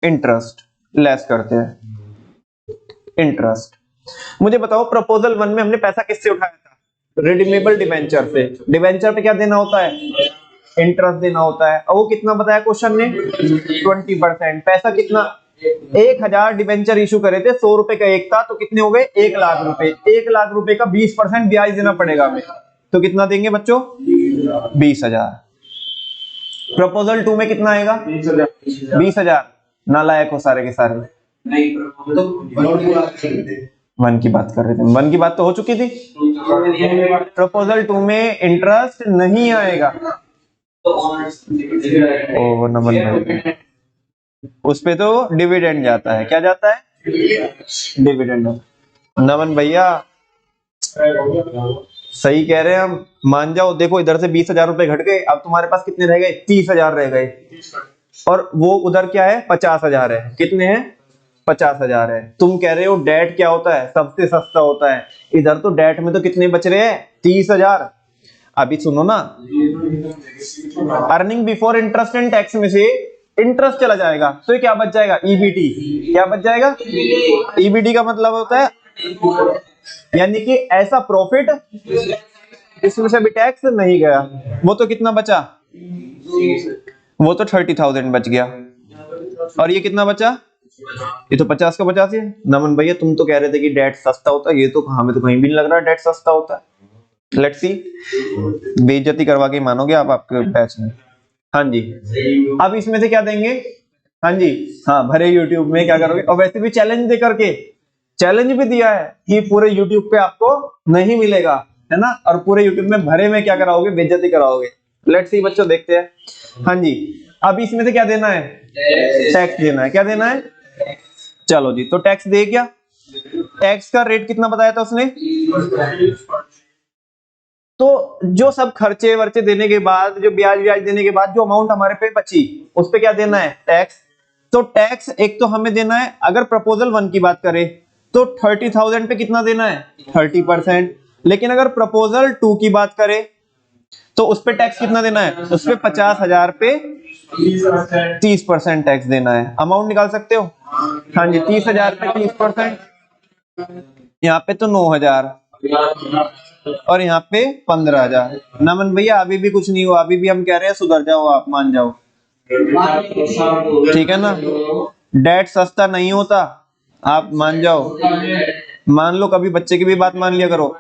इंटरेस्ट लेस करते हैं। इंटरेस्ट, मुझे बताओ प्रपोजल 1 में हमने पैसा किससे उठाया था? रिडीमेबल डिबेंचर से। डिबेंचर पे क्या देना होता है? इंटरेस्ट देना होता है। और वो कितना बताया क्वेश्चन ने? 20%। पैसा कितना? 1,000 डिबेंचर इशू करे थे, 100 रुपए का एक था, तो कितने हो गए? 1 लाख रुपए। 1 लाख रुपए का 20% ब्याज देना पड़ेगा हमें, तो कितना देंगे बच्चों? 20,000। प्रपोजल 2 में कितना आएगा? 20,000। नालायक हो सारे के सारे। वन की बात कर रहे थे, वन की बात तो हो चुकी थी। प्रपोजल 2 में इंटरेस्ट नहीं आएगा। ओ नमन भाई, उस पे तो डिविडेंड जाता है। क्या जाता है? डिविडेंड। नमन भैया सही कह रहे हैं हम, मान जाओ। देखो इधर से 20,000 रुपए घट गए, अब तुम्हारे पास कितने रह गए? 30,000 रह गए। और वो उधर क्या है? 50,000 है। कितने हैं? 50,000 है। तुम कह रहे हो डेट क्या होता है? सबसे सस्ता होता है। इधर तो डेट में तो कितने बच रहे हैं? 30,000। अभी सुनो ना, earning before interest and tax में से इंटरेस्ट चला जाएगा, तो ये क्या बच जाएगा? EBT। क्या बच जाएगा? EBT का मतलब होता है, यानी कि ऐसा प्रॉफिट इसमें से भी टैक्स नहीं गया। वो तो कितना बचा? वो तो 30,000 बच गया। और ये कितना बचा? ये तो 50 का 50 है। नमन भैया तुम तो कह रहे थे कि डेट सस्ता होता है, ये तो हमें तो कहीं भी नहीं लग रहा डेट सस्ता होता है। लेट्स सी, बेइज्जती करवा के मानोगे आप आपके बैच में। हाँ जी, अब इसमें से क्या देंगे? हाँ जी, हाँ भरे यूट्यूब में क्या करोगे? और वैसे भी चैलेंज दे करके, चैलेंज भी दिया है कि पूरे यूट्यूब पे आपको नहीं मिलेगा, है ना? और पूरे यूट्यूब में भरे में क्या कराओगे? बेइज्जती कराओगे। लेट्स सी बच्चों, देखते हैं। हाँ जी, अब इसमें से क्या देना है? टैक्स देना है। क्या देना है? चलो जी, तो टैक्स दे क्या? टैक्स का रेट कितना बताया था उसने? तो जो सब खर्चे वर्चे देने के बाद, जो ब्याज देने के बाद जो अमाउंट हमारे पे बची, उस पे क्या देना है? टैक्स। तो टैक्स एक तो हमें देना है, अगर प्रपोजल 1 की बात करें तो 30,000 पे कितना देना है? 30%। लेकिन अगर प्रपोजल 2 की बात करें तो उस पे टैक्स कितना देना है? उस पे 50,000 पे 30% टैक्स देना है। अमाउंट निकाल सकते हो? हाँ जी, 30,000 पे 30%, यहाँ पे तो 9,000 और यहाँ पे 15,000। नमन भैया अभी भी कुछ नहीं हुआ, अभी भी हम कह रहे हैं सुधर जाओ, आप मान जाओ, ठीक है ना? डेट सस्ता नहीं होता, आप मान जाओ। मान लो, कभी बच्चे की भी बात मान लिया करो।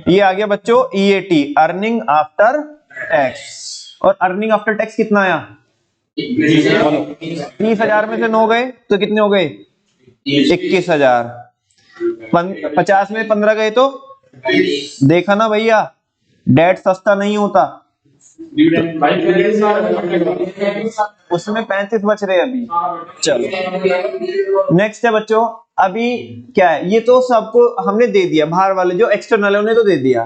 ये आ गया बच्चों EAT, अर्निंग आफ्टर टैक्स। और अर्निंग आफ्टर टैक्स कितना आया? 30,000 में से 9 गए तो कितने हो गए? 21,000। 50 में 15 गए तो देखा ना भैया, डेट सस्ता नहीं होता। उसमें 35 बच रहे अभी। चलो नेक्स्ट है बच्चों, अभी क्या है? ये तो सबको हमने दे दिया, बाहर वाले जो एक्सटर्नल है उन्हें तो दे दिया।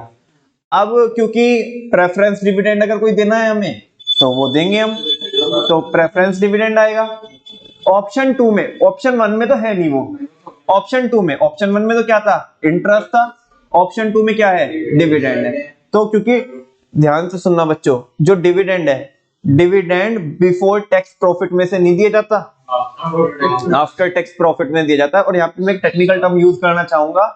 अब क्योंकि प्रेफरेंस डिविडेंड अगर कोई देना है हमें तो वो देंगे हम, तो प्रेफरेंस डिविडेंड आएगा। ऑप्शन 2 में, ऑप्शन 1 में तो है नहीं वो, ऑप्शन 2 में, ऑप्शन 1 में तो क्या था? इंटरेस्ट था। ऑप्शन 2 में क्या है? डिविडेंड है। तो क्योंकि ध्यान से सुनना बच्चों, जो डिविडेंड है, डिविडेंड बिफोर टैक्स प्रॉफिट में से नहीं दिया जाता, आफ्टर टैक्स प्रॉफिट में दिया जाता है। और यहाँ पे मैं एक टेक्निकल टर्म यूज करना चाहूंगा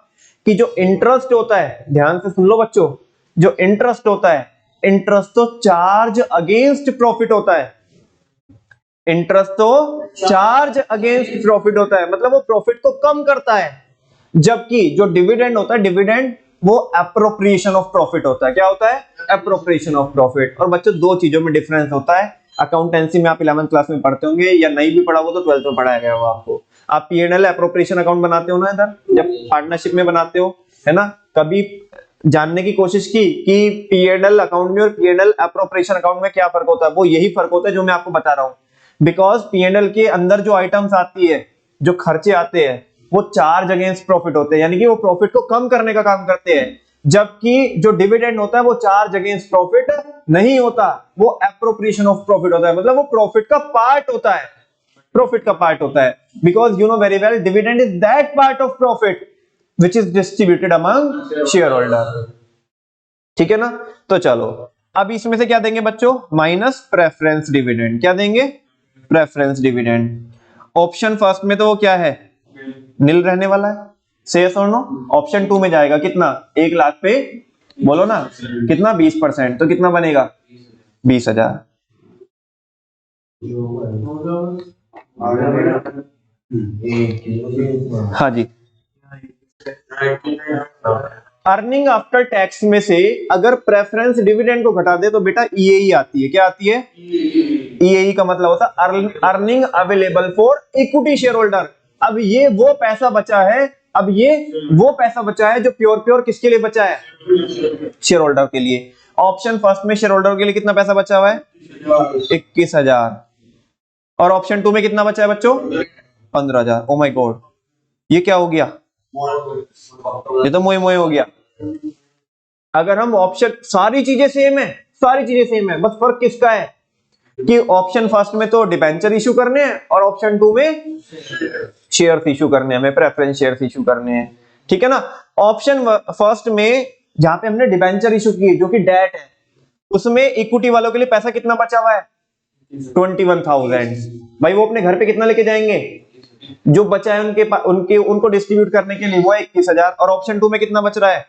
कि जो इंटरेस्ट होता है, ध्यान से सुन लो बच्चों, जो इंटरेस्ट होता है, इंटरेस्ट तो चार्ज अगेंस्ट प्रॉफिट होता है। इंटरेस्ट तो चार्ज अगेंस्ट प्रॉफिट होता है, मतलब वो प्रॉफिट को कम करता है। जबकि जो डिविडेंड होता है, डिविडेंड वो एप्रोप्रिएशन ऑफ प्रॉफिट होता है। क्या होता है? Appropriation of profit. और बच्चों दो चीजों में डिफरेंस होता है। अकाउंटेंसी में आप 11th क्लास में पढ़ते होंगे, या नहीं भी पढ़ा हो तो 12th में पढ़ाया गया होगा आपको। आप P&L एप्रोप्रिएशन अकाउंट बनाते हो ना, इधर जब पार्टनरशिप में बनाते हो, है ना? कभी जानने की कोशिश की कि P&L अकाउंट में और P&L एप्रोप्रिएशन अकाउंट में क्या फर्क होता है? वो यही फर्क होता है जो मैं आपको बता रहा हूँ। बिकॉज P&L के अंदर जो आइटम्स आती है, जो खर्चे आते हैं, वो चार्ज अगेंस्ट प्रॉफिट होते हैं, यानी कि वो प्रॉफिट को कम करने का काम करते हैं, जबकि जो डिविडेंड होता है वो चार्ज अगेंस्ट प्रॉफिट नहीं होता, वो एप्रोप्रिएशन ऑफ प्रॉफिट होता है, मतलब वो प्रॉफिट का पार्ट होता है, प्रॉफिट का पार्ट होता है, because you know very well dividend is that part of profit which is distributed among share holder. ठीक है ना? तो चलो अब इसमें से क्या देंगे बच्चों, माइनस प्रेफरेंस डिविडेंड। क्या देंगे? Preference dividend. ऑप्शन फर्स्ट में तो वो क्या है, नील रहने वाला है, से यस और नो। ऑप्शन 2 में जाएगा कितना, 1 लाख पे बोलो ना कितना, 20%, तो कितना बनेगा 20,000। हाँ जी, अर्निंग आफ्टर टैक्स में से अगर प्रेफरेंस डिविडेंड को घटा दे तो बेटा ईएई आती है। क्या आती है? ईएई का मतलब होता है earning available for equity share holder. अब ये वो पैसा बचा है, अब ये वो पैसा बचा है जो प्योर किसके लिए बचा है, शेयर होल्डर के लिए। ऑप्शन फर्स्ट में शेयर होल्डर के लिए कितना पैसा बचा हुआ है, 21,000, और ऑप्शन 2 में कितना बचा है बच्चों, 15,000। ओ माय गॉड, ये क्या हो गया, ये तो मोए मोए हो गया। अगर हम ऑप्शन, सारी चीजें सेम है, सारी चीजें सेम है, बस फर्क किसका है कि ऑप्शन फर्स्ट में तो डिबेंचर इशू करने हैं और ऑप्शन 2 में शेयर्स इशू करने हैं, हमें प्रेफरेंस शेयर्स इशू करने हैं। ठीक है ना? ऑप्शन फर्स्ट में जहां पे हमने डिबेंचर इशू की जो कि डेट है, उसमें इक्विटी वालों के लिए पैसा कितना बचा हुआ है, 21,000। भाई वो अपने घर पे कितना लेके जाएंगे, जो बचा है उनको डिस्ट्रीब्यूट करने के लिए वो 21,000। और ऑप्शन 2 में कितना बच रहा है,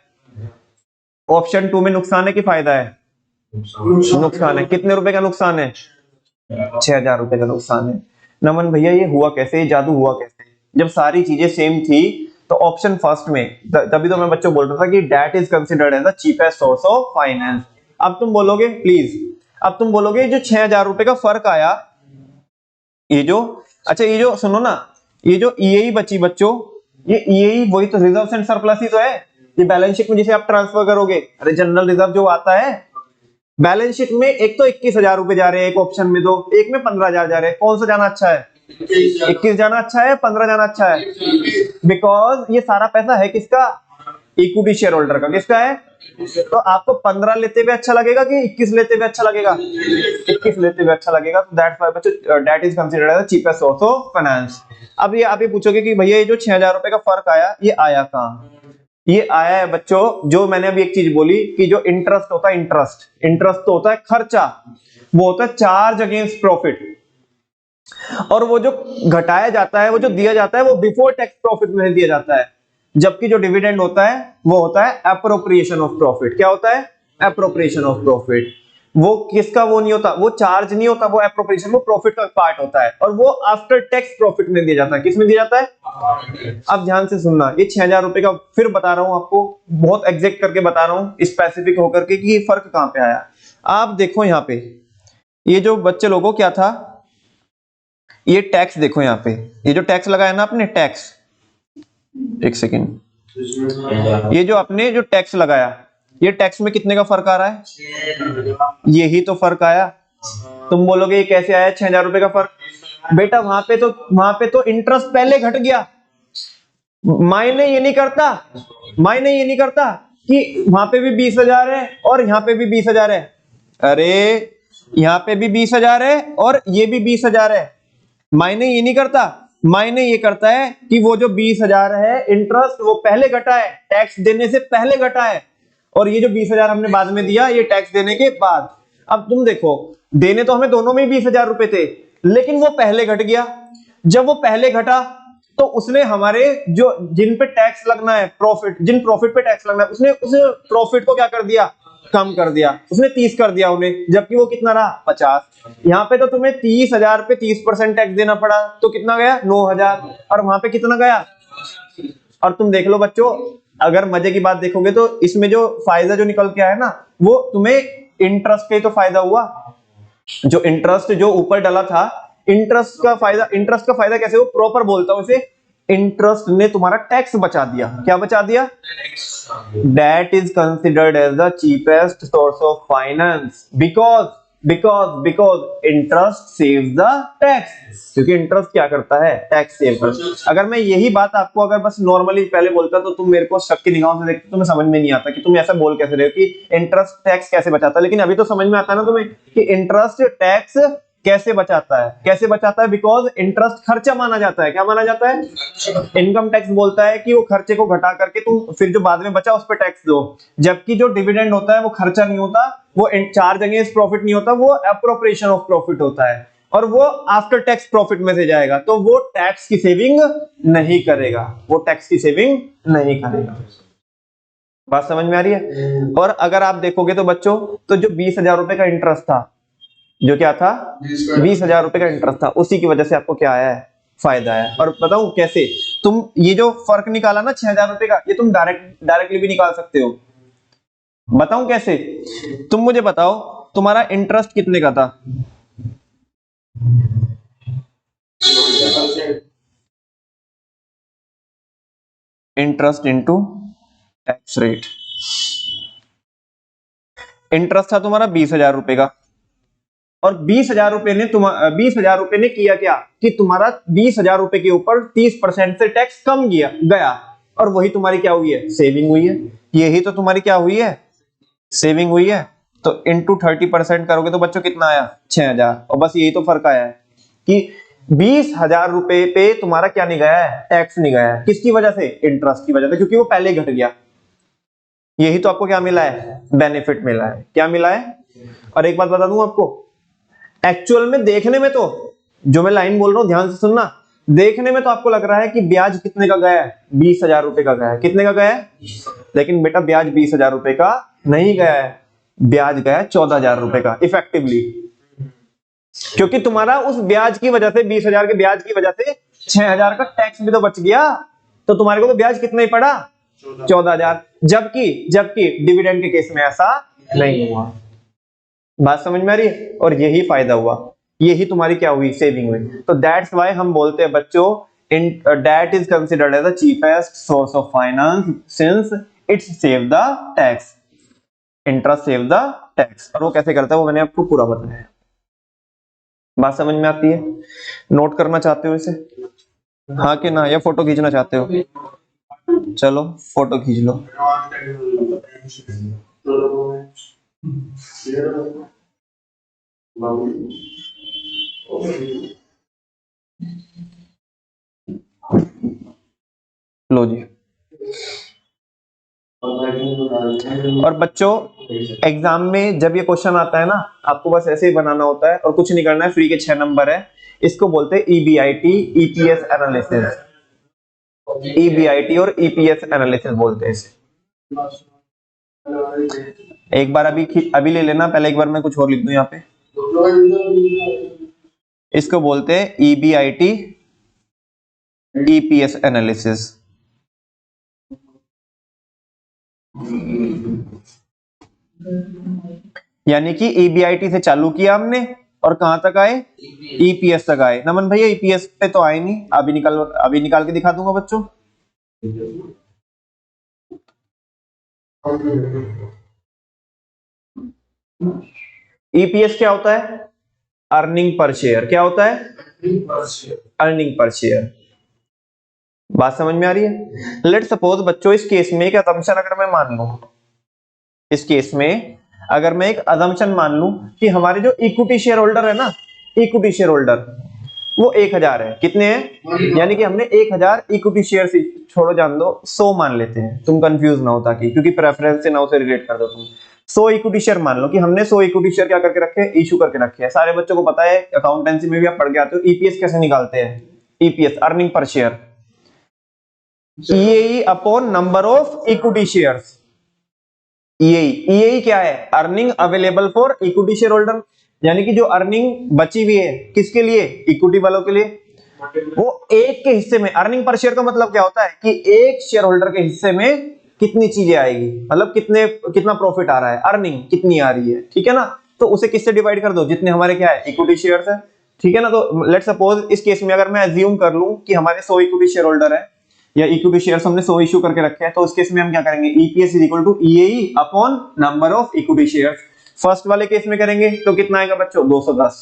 ऑप्शन 2 में नुकसान है कि फायदा है, नुकसान है। कितने रुपए का नुकसान है, 6,000 रुपए का नुकसान है। नमन भैया ये हुआ कैसे, ये जादू हुआ कैसे, जब सारी चीजें सेम थी तो ऑप्शन फर्स्ट में, तभी तो मैं बच्चों बोल रहा था कि debt is considered as the cheapest source of finance. अब तुम बोलोगे प्लीज, अब तुम बोलोगे जो 6,000 रुपए का फर्क आया, ये जो, अच्छा ये जो सुनो ना, ये जो ईएई बची बच्चों, ये ईएई वही तो रिजर्व एंड सरप्लस ही तो है, ये बैलेंस शीट में जिसे आप ट्रांसफर करोगे। अरे जनरल रिजर्व जो आता है बैलेंस शीट में, एक तो 21,000 रुपए जा रहे हैं एक ऑप्शन में, दो एक में 15,000 जा रहे हैं, कौन सा जाना अच्छा है, 21 जाना अच्छा है, 15 जाना अच्छा है, बिकॉज ये सारा पैसा है किसका, इक्विटी शेयर होल्डर का। किसका है? तो आपको 15 लेते हुए अच्छा लगेगा कि 21 लेते हुए अच्छा लगेगा, 21 लेते हुए अच्छा लगेगा। तो दैट्स व्हाई बच्चों debt is considered as the cheapest source of finance. अब ये आप ये पूछोगे कि भैया ये जो 6,000 रुपए का फर्क आया, ये आया कहां? ये आया है बच्चों, जो मैंने अभी एक चीज बोली कि जो इंटरेस्ट होता है, इंटरेस्ट तो होता है खर्चा, वो होता है चार्ज अगेंस्ट प्रॉफिट, और वो जो घटाया जाता है, वो जो दिया जाता है, वो बिफोर टैक्स प्रॉफिट में दिया जाता है, जबकि जो डिविडेंड होता है वो होता है एप्रोप्रिएशन ऑफ प्रॉफिट। क्या होता है? Appropriation of profit. वो किसका, वो नहीं होता, वो चार्ज नहीं होता, वो एप्रोप्रिएशन, वो प्रॉफिट का पार्ट होता है, और वो आफ्टर टैक्स प्रॉफिट में दिया जाता है। किस में दिया जाता है? अब ध्यान से सुनना, ये 6,000 रुपए का फिर बता रहा हूं आपको, बहुत एग्जैक्ट करके बता रहा हूं, स्पेसिफिक होकर के कि ये फर्क कहां पे आया। आप देखो यहाँ पे, ये जो बच्चे लोगों क्या था, ये टैक्स देखो यहाँ पे, ये जो टैक्स लगाया ना आपने, टैक्स, एक सेकेंड, ये जो आपने जो टैक्स लगाया, ये टैक्स में कितने का फर्क आ रहा है, यही तो फर्क आया। तुम बोलोगे ये कैसे आया 6,000 रुपए का फर्क, बेटा वहां पे तो इंटरेस्ट पहले घट गया। मायने ये नहीं करता कि वहां पे भी 20,000 है और यहाँ पे भी 20,000 है, अरे यहाँ पे भी 20,000 है और ये भी 20,000 है। मायने ये नहीं करता, मायने ये करता है कि वो जो 20,000 है इंटरेस्ट, वो पहले घटा है, टैक्स देने से पहले घटा है, और ये जो 20,000 हमने बाद में दिया, ये टैक्स देने के बाद। अब तुम देखो, देने तो हमें दोनों में 20,000 रुपए थे, लेकिन वो पहले घट गया। जब वो पहले घटा तो उसने हमारे जो जिन पे टैक्स लगना है, जिन प्रॉफिट पे टैक्स लगना है, उसने उस प्रॉफिट को क्या कर दिया, कम कर दिया, उसने 30 कर दिया उन्हें, जबकि वो कितना रहा 50। यहाँ पे तो तुम्हें 30,000 पे 30% टैक्स देना पड़ा, तो कितना गया 9,000, और वहां पे कितना गया। और तुम देख लो बच्चों, अगर मजे की बात देखोगे तो इसमें जो फायदा जो निकल के आया ना, वो तुम्हें इंटरेस्ट का ही तो फायदा हुआ। जो इंटरेस्ट जो ऊपर डाला था, इंटरेस्ट का फायदा कैसे हो, प्रॉपर बोलता हूं इसे, इंटरेस्ट ने तुम्हारा टैक्स बचा दिया। क्या बचा दिया? That is considered as the cheapest source of finance because because interest saves the tax, क्योंकि इंटरेस्ट क्या करता है, टैक्स सेव करता है। अगर मैं यही बात आपको अगर बस नॉर्मली पहले बोलता तो तुम मेरे को शक की निगाहों से देखते, तुम्हें समझ में नहीं आता कि तुम ऐसा बोल कैसे रहे हो कि इंटरेस्ट टैक्स कैसे बचाता है। लेकिन अभी तो समझ में आता है ना तुम्हें कि इंटरेस्ट टैक्स कैसे बचाता है, कैसे बचाता है, बिकॉज इंटरेस्ट खर्चा माना जाता है। क्या माना जाता है? इनकम टैक्स बोलता है कि वो खर्चे को घटा करके तुम फिर जो बाद में बचा उस पर टैक्स दो, जबकि जो डिविडेंड होता है वो खर्चा नहीं होता, वो चार्ज अगेंस्ट प्रॉफिट नहीं होता, वो अप्रोप्रिएशन ऑफ प्रॉफिट होता है और वो आफ्टर टैक्स प्रॉफिट में से जाएगा, तो वो टैक्स की सेविंग नहीं करेगा, वो टैक्स की सेविंग नहीं करेगा। बात समझ में आ रही है? और अगर आप देखोगे तो बच्चों, तो जो 20,000 रुपए का इंटरेस्ट था, जो क्या था, 20,000 रुपए का इंटरेस्ट था, उसी की वजह से आपको क्या आया है, फायदा है। और बताऊं कैसे? तुम ये जो फर्क निकाला ना 6,000 रुपए का, ये तुम डायरेक्टली भी निकाल सकते हो। बताऊं कैसे? तुम मुझे बताओ तुम्हारा इंटरेस्ट कितने का था? Interest into tax rate. Interest था तुम्हारा 20,000 रुपए का, और 20,000 रुपए ने 20,000 रुपए ने किया क्या कि तुम्हारा 20,000 रुपए के ऊपर 30% से टैक्स कम गया, और वही तुम्हारी क्या हुई है, सेविंग हुई है। यही तो तुम्हारी क्या हुई है, सेविंग हुई है। तो इंटू 30% करोगे तो बच्चों कितना आया, 6,000। और बस यही तो फर्क आया है कि 20,000 रुपए पे तुम्हारा क्या नहीं गया है, टैक्स नहीं गया है। किसकी वजह से? इंटरेस्ट की वजह से, क्योंकि वो पहले ही घट गया। यही तो आपको क्या मिला है, बेनिफिट मिला है। क्या मिला है? और एक बात बता दूं आपको, एक्चुअल में देखने में तो जो मैं लाइन बोल रहा हूं ध्यान से सुनना, देखने में तो आपको लग रहा है कि ब्याज कितने का गया है, 20,000 रुपए का गया है। कितने का गया है? लेकिन बेटा ब्याज 20,000 रुपए का नहीं गया है, ब्याज गया है 14,000 रुपए का इफेक्टिवली, क्योंकि तुम्हारा उस ब्याज की वजह से, 20,000 के ब्याज की वजह से 6,000 का टैक्स भी तो बच गया, तो तुम्हारे को तो ब्याज कितना ही पड़ा, 14,000। जबकि डिविडेंड के केस में ऐसा नहीं हुआ। बात समझ में आ रही है? और यही फायदा हुआ, यही तुम्हारी क्या हुई, सेविंग हुई। तो दैट्स व्हाई हम बोलते हैं बच्चों, debt is considered as the cheapest source of finance since it's save the tax. Interest save the tax. और वो कैसे करता है वो मैंने आपको पूरा बताया है। बात समझ में आती है? नोट करना चाहते हो इसे, हाँ कि ना, या फोटो खींचना चाहते हो? चलो फोटो खींच लो। लो जी। और बच्चों एग्जाम में जब ये क्वेश्चन आता है ना, आपको बस ऐसे ही बनाना होता है और कुछ नहीं करना है। फ्री के 6 नंबर है। इसको बोलते हैं EBIT, EPS एनालिसिस। EBIT और EPS एनालिसिस बोलते हैं इसे। एक बार अभी ले लेना, पहले एक बार मैं कुछ और लिख दूं यहाँ पे। इसको बोलते हैं EBIT, EPS एनालिसिस। यानी कि EBIT से चालू किया हमने और कहां तक आए, EPS तक आए। नमन भैया EPS पे तो आए नहीं, अभी निकाल के दिखा दूंगा बच्चों। EPS क्या होता है? Earning per share. क्या होता है? Earning per share. बात समझ में आ रही है? लेट सपोज बच्चों इस केस में एक असम्पशन अगर मैं मान लूं, इस केस में अगर मैं एक असम्पशन मान लूं कि हमारे जो इक्विटी शेयर होल्डर है ना, इक्विटी शेयर होल्डर वो 1,000 है। कितने हैं? यानी कि हमने 1,000 इक्विटी शेयर से, छोड़ो जान दो, 100 मान लेते हैं, तुम कंफ्यूज ना हो, ताकि क्योंकि प्रेफरेंस से ना उसे रिलेट कर दो तुम। 100 इक्विटी शेयर मान लो कि हमने 100 इक्विटी शेयर क्या करके रखे हैं, इशू करके रखे हैं। सारे बच्चों को पता है, अकाउंटेंसी में भी आप पढ़ के आते हो, EPS कैसे निकालते हैं। EPS earning per share, EAE upon number of equity shares. EAE क्या है? Earning available for equity share holder. यानी कि जो अर्निंग बची हुई है किसके लिए, इक्विटी वालों के लिए, वो एक के हिस्से में। अर्निंग पर शेयर का मतलब क्या होता है कि एक शेयर होल्डर के हिस्से में कितनी चीजें आएगी, मतलब कितना प्रॉफिट आ रहा है, अर्निंग कितनी आ रही है, ठीक है ना। तो उसे किससे डिवाइड कर दो, जितने हमारे क्या है, इक्विटी शेयर्स है, ठीक है ना। तो लेट सपोज इस केस में अगर मैं अज्यूम कर लूं कि हमारे 100 इक्विटी शेयर होल्डर है, या इक्विटी शेयर्स हमने 100 इशू करके रखे हैं, तो उस केस में हम क्या करेंगे, EPS is equal to EAE upon number of equity shares. First वाले केस में करेंगे तो कितना आएगा बच्चों 210,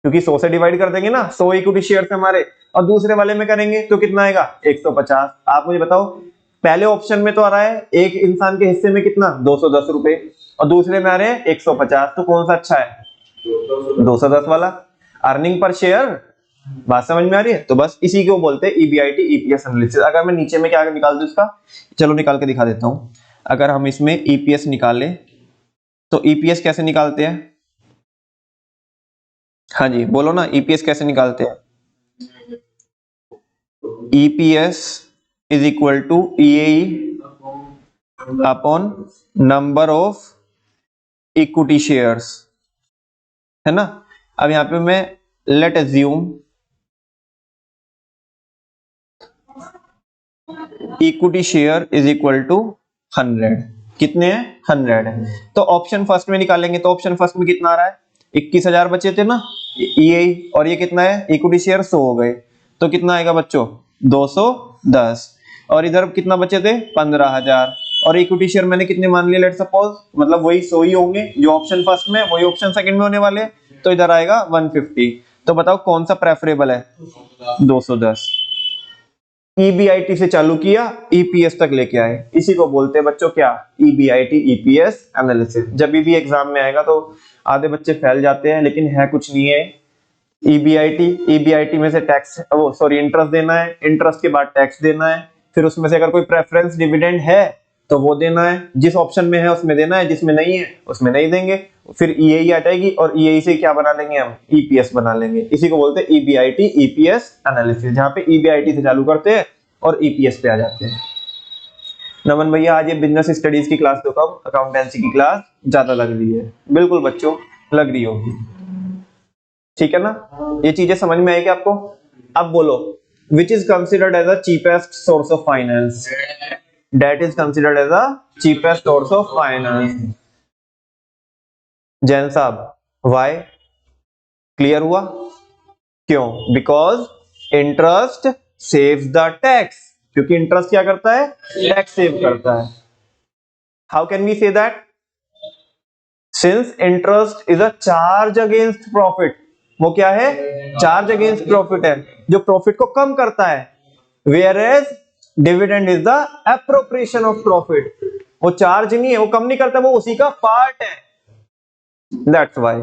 क्योंकि 100 से डिवाइड कर देंगे ना, 100 इक्विटी शेयर है हमारे। और दूसरे वाले में करेंगे तो कितना आएगा 150। आप मुझे बताओ, पहले ऑप्शन में तो आ रहा है एक इंसान के हिस्से में कितना 210 रुपए, और दूसरे में आ रहे हैं 150, तो कौन सा अच्छा है 210 वाला। अर्निंग पर शेयर, बात समझ में आ रही है। तो बस इसी को बोलते हैं ईबीआईटी ईपीएस एनालिसिस। अगर मैं नीचे में क्या निकाल दूं इसका, चलो निकाल के दिखा देता हूं। अगर हम इसमें ईपीएस निकालें तो ईपीएस कैसे निकालते हैं, हाँ जी बोलो ना, ईपीएस कैसे निकालते हैं। EPS is equal to EAE upon number of equity shares, है ना। अब यहां पे मैं let assume equity share is equal to 100, कितने हैं 100 है। तो ऑप्शन फर्स्ट में निकालेंगे तो ऑप्शन फर्स्ट में कितना आ रहा है 21,000 बचे थे ना ईएई, और ये कितना है इक्विटी शेयर 100 हो गए, तो कितना आएगा बच्चों 210। और इधर कितना बचे थे 15,000, और इक्विटी शेयर मैंने कितने मान लिए लेट सपोज, मतलब वही 100 ही होंगे जो ऑप्शन फर्स्ट में, वही ऑप्शन सेकंड में होने वाले, तो इधर आएगा 150। तो बताओ कौन सा प्रेफरेबल है 210। ईबीआईटी से चालू किया ईपीएस तक लेके आए, इसी को बोलते हैं बच्चों क्या ईबीआईटी ईपीएस एनालिसिस। जब भी एग्जाम में आएगा तो आधे बच्चे फैल जाते हैं, लेकिन है कुछ नहीं है। ईबीआईटी में से टैक्स, वो सॉरी इंटरेस्ट देना है, इंटरेस्ट के बाद टैक्स देना है, फिर उसमें से अगर कोई प्रेफरेंस डिविडेंड है तो वो देना है, जिस ऑप्शन में है उसमें देना है, जिसमें नहीं है उसमें नहीं देंगे। फिर ईएई आ जाएगी और ईएई से क्या बना लेंगे हम ईपीएस बना लेंगे। इसी को बोलते हैं ईबीआईटी ईपीएस एनालिसिस, जहां पे ईबीआईटी से चालू करते हैं और ईपीएस पे आ जाते हैं। नमन भैया आज ये बिजनेस स्टडीज की क्लास तो कम, अकाउंटेंसी की क्लास ज्यादा लग रही है। बिल्कुल बच्चों लग रही होगी, ठीक है ना। ये चीजें समझ में आएगी आपको। अब बोलो which is considered as a cheapest source of finance, debt is considered as a cheapest source of finance. Jain साहब वाई, क्लियर हुआ क्यों, because interest saves the tax, क्योंकि इंटरेस्ट क्या करता है टैक्स सेव करता है। How can we say that, since interest is a charge against profit, वो क्या है चार्ज अगेंस्ट प्रॉफिट है, जो प्रॉफिट को कम करता है। Whereas dividend is the appropriation of profit, वो चार्ज नहीं है, वो कम नहीं करता, वो उसी का पार्ट है, दैट्स व्हाई।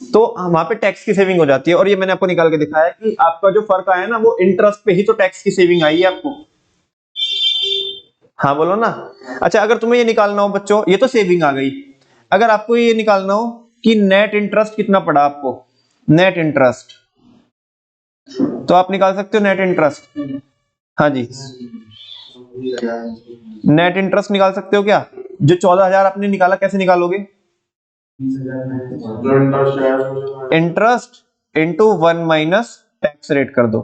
तो वहां पे टैक्स की सेविंग हो जाती है। और ये मैंने आपको निकाल के दिखाया कि आपका जो फर्क आया ना वो इंटरेस्ट पे ही तो टैक्स की सेविंग आई है आपको। हाँ बोलो ना। अच्छा अगर तुम्हें ये निकालना हो बच्चों, ये तो सेविंग आ गई, अगर आपको ये निकालना हो कि नेट इंटरेस्ट कितना पड़ा आपको, नेट इंटरेस्ट, तो आप निकाल सकते हो नेट इंटरेस्ट। हाँ जी नेट इंटरेस्ट निकाल सकते हो क्या, जो 14,000 आपने निकाला कैसे निकालोगे, interest into 1 minus tax rate कर दो।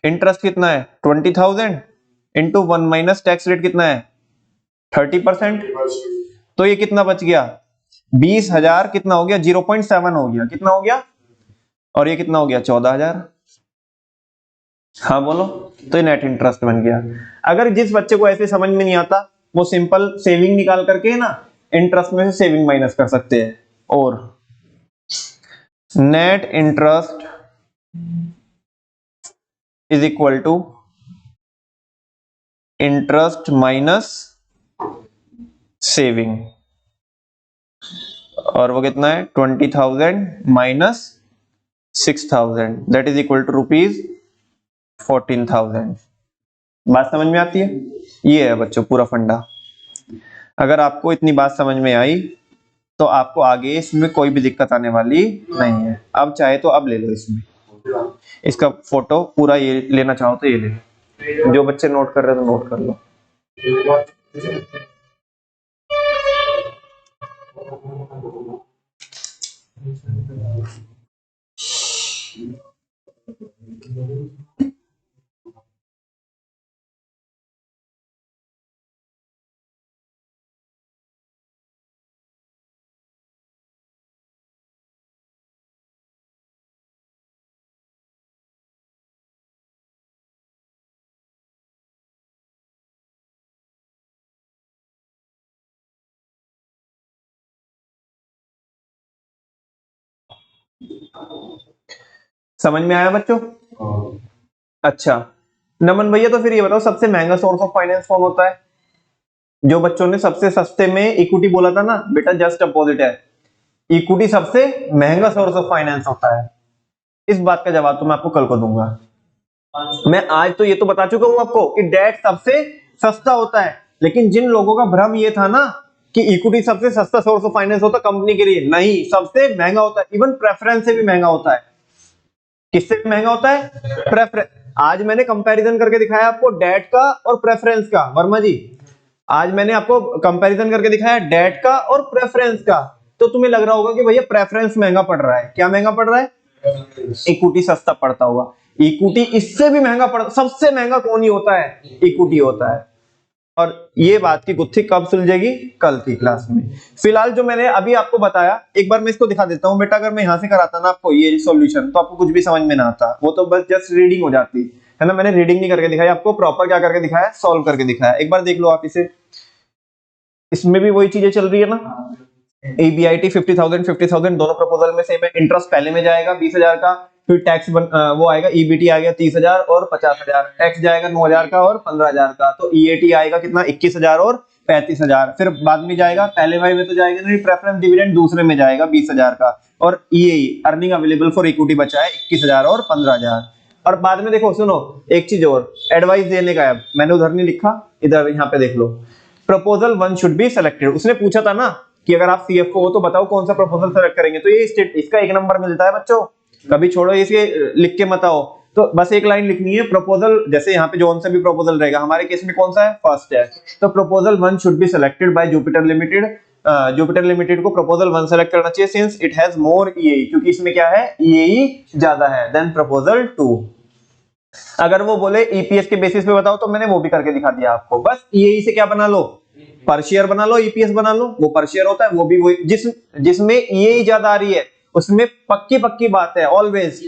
इंटरेस्ट कितना है 20,000 इंटू 1 माइनस टैक्स रेट कितना है 30%, तो ये कितना बच गया 20,000, कितना हो गया 0.7 हो गया, कितना हो गया, और ये कितना हो गया 14,000। हाँ बोलो, तो ये नेट इंटरेस्ट बन गया। अगर जिस बच्चे को ऐसे समझ में नहीं आता वो सिंपल सेविंग निकाल करके ना इंटरेस्ट में से सेविंग माइनस कर सकते हैं, और net interest is equal to interest minus saving, और वो कितना है 20,000 minus 6,000 that is equal to rupees 14,000। बात समझ में आती है, ये है बच्चों पूरा फंडा। अगर आपको इतनी बात समझ में आई तो आपको आगे इसमें कोई भी दिक्कत आने वाली नहीं है। अब चाहे तो अब ले लो, इसमें इसका फोटो पूरा ये लेना चाहो तो ये ले लो, जो बच्चे नोट कर रहे हो तो नोट कर लो। समझ में आया बच्चों? अच्छा नमन भैया, तो फिर ये बताओ सबसे महंगा सोर्स ऑफ फाइनेंस कौन होता है? जो बच्चों ने सबसे सस्ते में इक्विटी बोला था ना बेटा, जस्ट अपोजिट है। इक्विटी सबसे महंगा सोर्स ऑफ फाइनेंस होता है। इस बात का जवाब तो मैं आपको कल को दूंगा। मैं आज तो ये तो बता चुका हूं आपको कि डेट सबसे सस्ता होता है, लेकिन जिन लोगों का भ्रम ये था ना कि इक्विटी सबसे सस्ता सोर्स ऑफ फाइनेंस होता है कंपनी के लिए, नहीं, सबसे महंगा होता है। इवन प्रेफरेंस से भी महंगा होता है। किससे भी महंगा होता है? प्रेफरेंस। आज मैंने कंपैरिजन करके दिखाया आपको डेट का और प्रेफरेंस का। वर्मा जी, आज मैंने आपको कंपैरिजन करके दिखाया डेट का और प्रेफरेंस का। तो तुम्हें लग रहा होगा कि भैया प्रेफरेंस महंगा पड़ रहा है। क्या महंगा पड़ रहा है? इक्विटी सस्ता पड़ता हुआ। इक्विटी इससे भी महंगा पड़ता, सबसे महंगा कौन ही होता है? इक्विटी होता है। और ये बात की गुत्थी कब सुलझेगी? कल की क्लास में। फिलहाल जो मैंने अभी आपको बताया, एक बार मैं इसको दिखा देता हूं बेटा। अगर मैं यहां से कराता ना आपको ये सॉल्यूशन, तो आपको कुछ भी समझ में ना आता, वो तो बस जस्ट रीडिंग हो जाती है ना। मैंने रीडिंग नहीं करके दिखाई, आपको प्रॉपर क्या करके दिखाया? सॉल्व करके दिखाया। एक बार देख लो आप इसे। इसमें भी वही चीजें चल रही है ना। EBIT 50,000 दोनों प्रपोजल में सेम है। इंटरेस्ट पहले में जाएगा 20,000 का, फिर टैक्स वो आएगा EBT आ गया 30,000 और 50,000, टैक्स जाएगा 9,000 का और 15,000 का, तो EAT आएगा कितना? 21,000 और 35,000। फिर बाद में जाएगा, पहले वाले में तो जाएगा नहीं, प्रेफरेंस डिविडेंड दूसरे में जाएगा 20,000 का, और EAE earning available for equity बचा है 21,000 और 15,000। और बाद में देखो, सुनो एक चीज और एडवाइस देने का है, मैंने उधर नहीं लिखा, इधर यहाँ पे देख लो। Proposal 1 should be selected. उसने पूछा था ना कि अगर आप CFO हो तो बताओ कौन सा प्रपोजल सेलेक्ट करेंगे, तो ये स्टेट इसका 1 नंबर मिलता है बच्चों। कभी छोड़ो इसे लिख के मत आओ, तो बस एक लाइन लिखनी है प्रपोजल। जैसे यहाँ पे जोन से भी प्रपोजल रहेगा, हमारे केस में कौन सा है? फर्स्ट है। तो proposal 1 should be selected by Jupiter limited. Jupiter limited को प्रपोजल 1 सेलेक्ट करना चाहिए, since it has more EAE, क्योंकि इसमें क्या है? EAE ज्यादा है देन प्रपोजल 2। अगर वो बोले EPS के बेसिस पे बताओ, तो मैंने वो भी करके दिखा दिया आपको। बस EAE से क्या बना लो? पर शेयर बना लो, EPS बना लो। वो पर शेयर होता है, वो भी वही जिसमें EAE ज्यादा आ रही है उसमें पक्की बात है ऑलवेज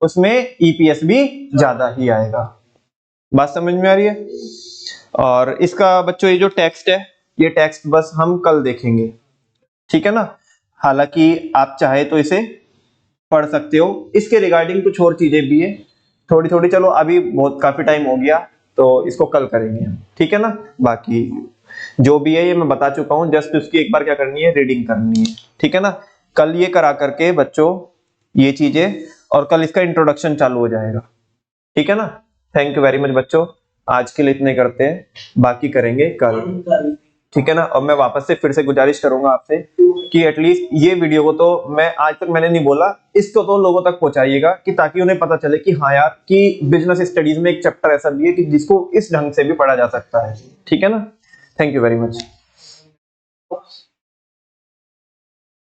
उसमें EPS भी ज्यादा ही आएगा। बात समझ में आ रही है? और इसका बच्चों ये जो टेक्स्ट है, ये टेक्स्ट बस हम कल देखेंगे, ठीक है ना। हालांकि आप चाहे तो इसे पढ़ सकते हो। इसके रिगार्डिंग कुछ और चीजें भी है थोड़ी थोड़ी, चलो अभी बहुत काफी टाइम हो गया तो इसको कल करेंगे हम, ठीक है ना। बाकी जो भी है ये मैं बता चुका हूं, जस्ट उसकी एक बार क्या करनी है? रीडिंग करनी है, ठीक है ना। कल ये करा करके बच्चों ये चीजें, और कल इसका इंट्रोडक्शन चालू हो जाएगा, ठीक है ना। थैंक यू वेरी मच बच्चों, आज के लिए इतने करते हैं, बाकी करेंगे कल, ठीक है ना। और मैं वापस से फिर से गुजारिश करूंगा आपसे कि एटलीस्ट ये वीडियो को तो मैं आज तक मैंने नहीं बोला, इसको तो लोगों तक पहुंचाइएगा, कि ताकि उन्हें पता चले कि हाँ यार कि बिजनेस स्टडीज में एक चैप्टर ऐसा भी है कि जिसको इस ढंग से भी पढ़ा जा सकता है, ठीक है ना। Thank you very much.